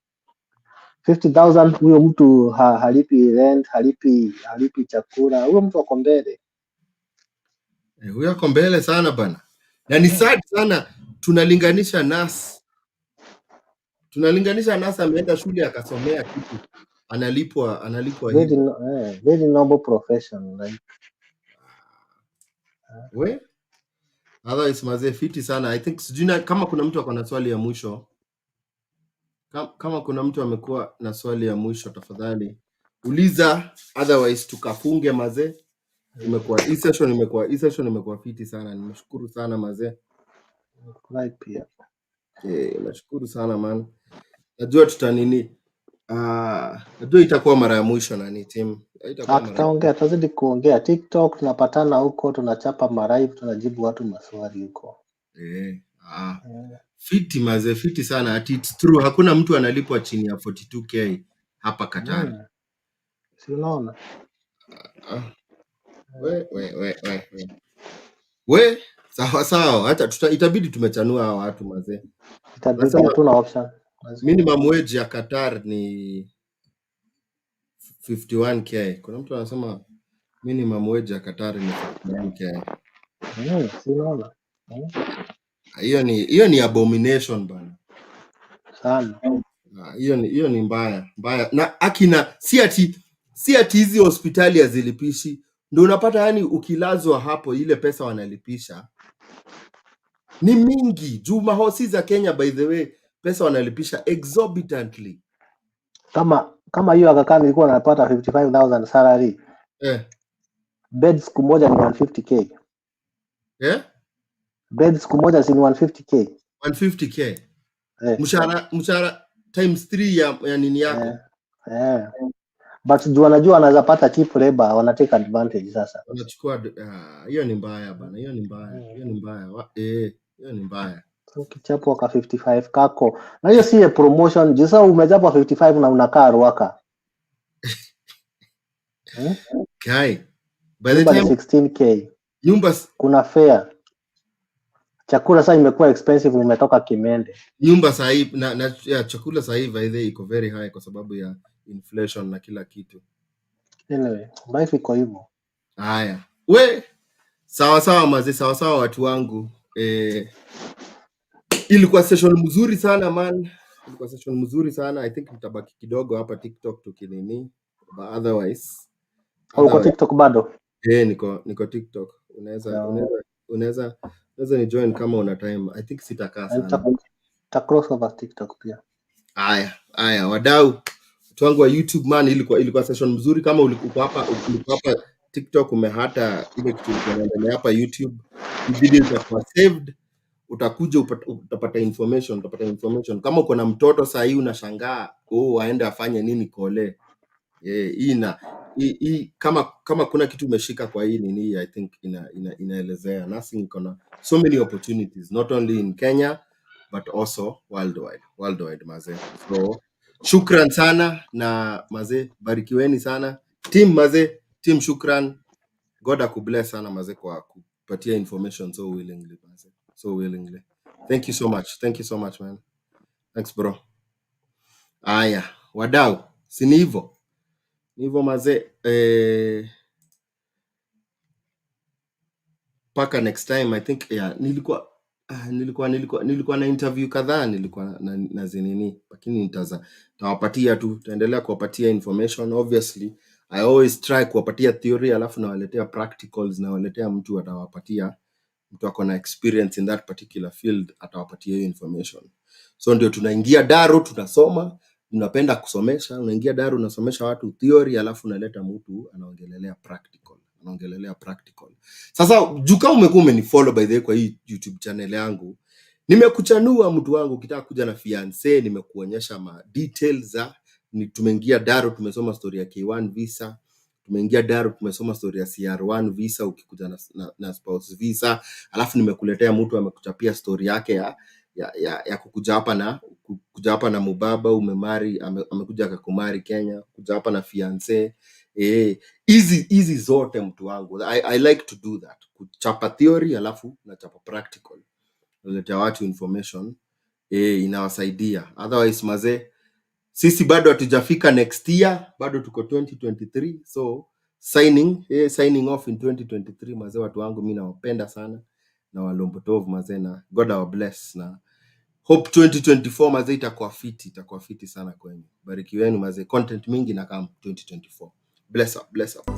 50,000, huyo mtu halipi rent, halipi chakula, huyo mtu ako mbele. Huyo ako mbele sana bana. Na ni sad sana tunalinganisha nurse ameenda shule akasomea kitu analipwa hivi. Very noble profession, like. Otherwise mazee fiti sana. I think sijui kama kuna mtu ako na swali ya mwisho. Kama kuna mtu amekuwa na swali ya mwisho, tafadhali uliza, otherwise tukafunge mazee. Hii session imekuwa fiti sana. Nimeshukuru sana mazee. Right pia. Nashukuru sana man. Najua najua itakuwa mara ya mwisho na ni team. Tutaongea, tazidi kuongea. TikTok tunapatana huko, tunachapa marive, tunajibu watu maswali huko. Fiti mazee, fiti sana. Ati it's true, hakuna mtu analipwa chini ya 42k hapa Qatar. Si unaona? Sawa. Hata itabidi tumechanua hawa watu mazee. Itabidi hatuna option. Minimum wage ya Qatar ni 51k. Kuna mtu anasema minimum wage ya Qatar ni 51k. Si unaona? Hiyo ni abomination bana. Sana. Hiyo ni mbaya. Na akina si ati hizi hospitali hazilipishi. Ndio unapata yani ukilazwa hapo ile pesa wanalipisha ni mingi. Juu mahosi za Kenya by the way pesa wanalipisha exorbitantly. Kama hiyo akakaa nilikuwa napata 55,000 salary. Bed siku moja ni 150k. Bed siku moja si 150k. 150k. Mshahara times 3 ya nini yako. But najua anaweza pata cheap labor, wana take advantage sasa. Wanachukua hiyo ni mbaya bana. Hiyo ni mbaya. Ukichapwa ka 55 kako. Na hiyo si promotion, jisa umechapwa 55 na unakaa ruaka. By the time 16k. Nyumba kuna fare. Chakula sasa imekuwa expensive, umetoka Kimende. Nyumba sasa hivi na chakula sasa hivi iko very high kwa sababu ya inflation na kila kitu. Anyway, life iko hivyo. Haya, we sawa mazee, sawa watu wangu. Ilikuwa session mzuri sana man, ilikuwa session mzuri sana. I think nitabaki kidogo hapa TikTok tukinini, but otherwise Uko TikTok bado? Niko TikTok. Unaweza ni join kama una time. I think sitakaa sana. Ta cross over TikTok pia. Haya wadau wangu wa YouTube man, ilikuwa session mzuri. Kama ulikuwa hapa TikTok, umehata ile kitu inaendelea hapa YouTube, video itakuwa saved, utakuja utapata information. Kama uko na mtoto saa hii unashangaa aende afanye nini kole, hii kama kuna kitu umeshika kwa hii nini, I think inaelezea nursing iko na so many opportunities, not only in Kenya but also worldwide mazee. So shukran sana, na mazee barikiweni sana team shukran. God akubless sana mazee kwa kupatia information so willingly mazee, so willingly. Thank you so much man. Thanks bro. Aya wadau, si ni hivyo mazee. Paka next time. I think nilikuwa na interview kadhaa, nilikuwa na zinini, lakini tawapatia tu, taendelea kuwapatia information. Obviously I always try kuwapatia theory, alafu nawaletea practicals, nawaletea mtu atawapatia, mtu ako na experience in that particular field, atawapatia hiyo information. So ndio tunaingia Daru, tunasoma, tunapenda kusomesha. Unaingia Daru unasomesha watu theory, alafu unaleta mtu anaongelelea practical. Sasa juka umekuwa umenifollow by the way kwa hii YouTube channel yangu, nimekuchanua mtu wangu. Ukitaka kuja na fiance, nimekuonyesha ma details tumeingia Daru, tumesoma story ya K1 visa, tumeingia Daru, tumesoma story ya CR1 visa, ukikuja na spouse visa, alafu nimekuletea mtu amekuchapia story yake ya kukuja hapa na mubaba, umemari, amekuja akakumari Kenya, kuja hapa na fiance. Hizi zote mtu wangu, I like to do that, kuchapa theory alafu na chapa practical, naletea watu information, inawasaidia. Otherwise mazee, sisi bado hatujafika next year, bado tuko 2023. So signing off in 2023 mazee. Watu wangu mimi nawapenda sana na Walombotov mazee, na God our bless, na hope 2024 mazee itakuwa fiti sana kwenu. Barikiweni mazee, content mingi na kama 2024. Bless up.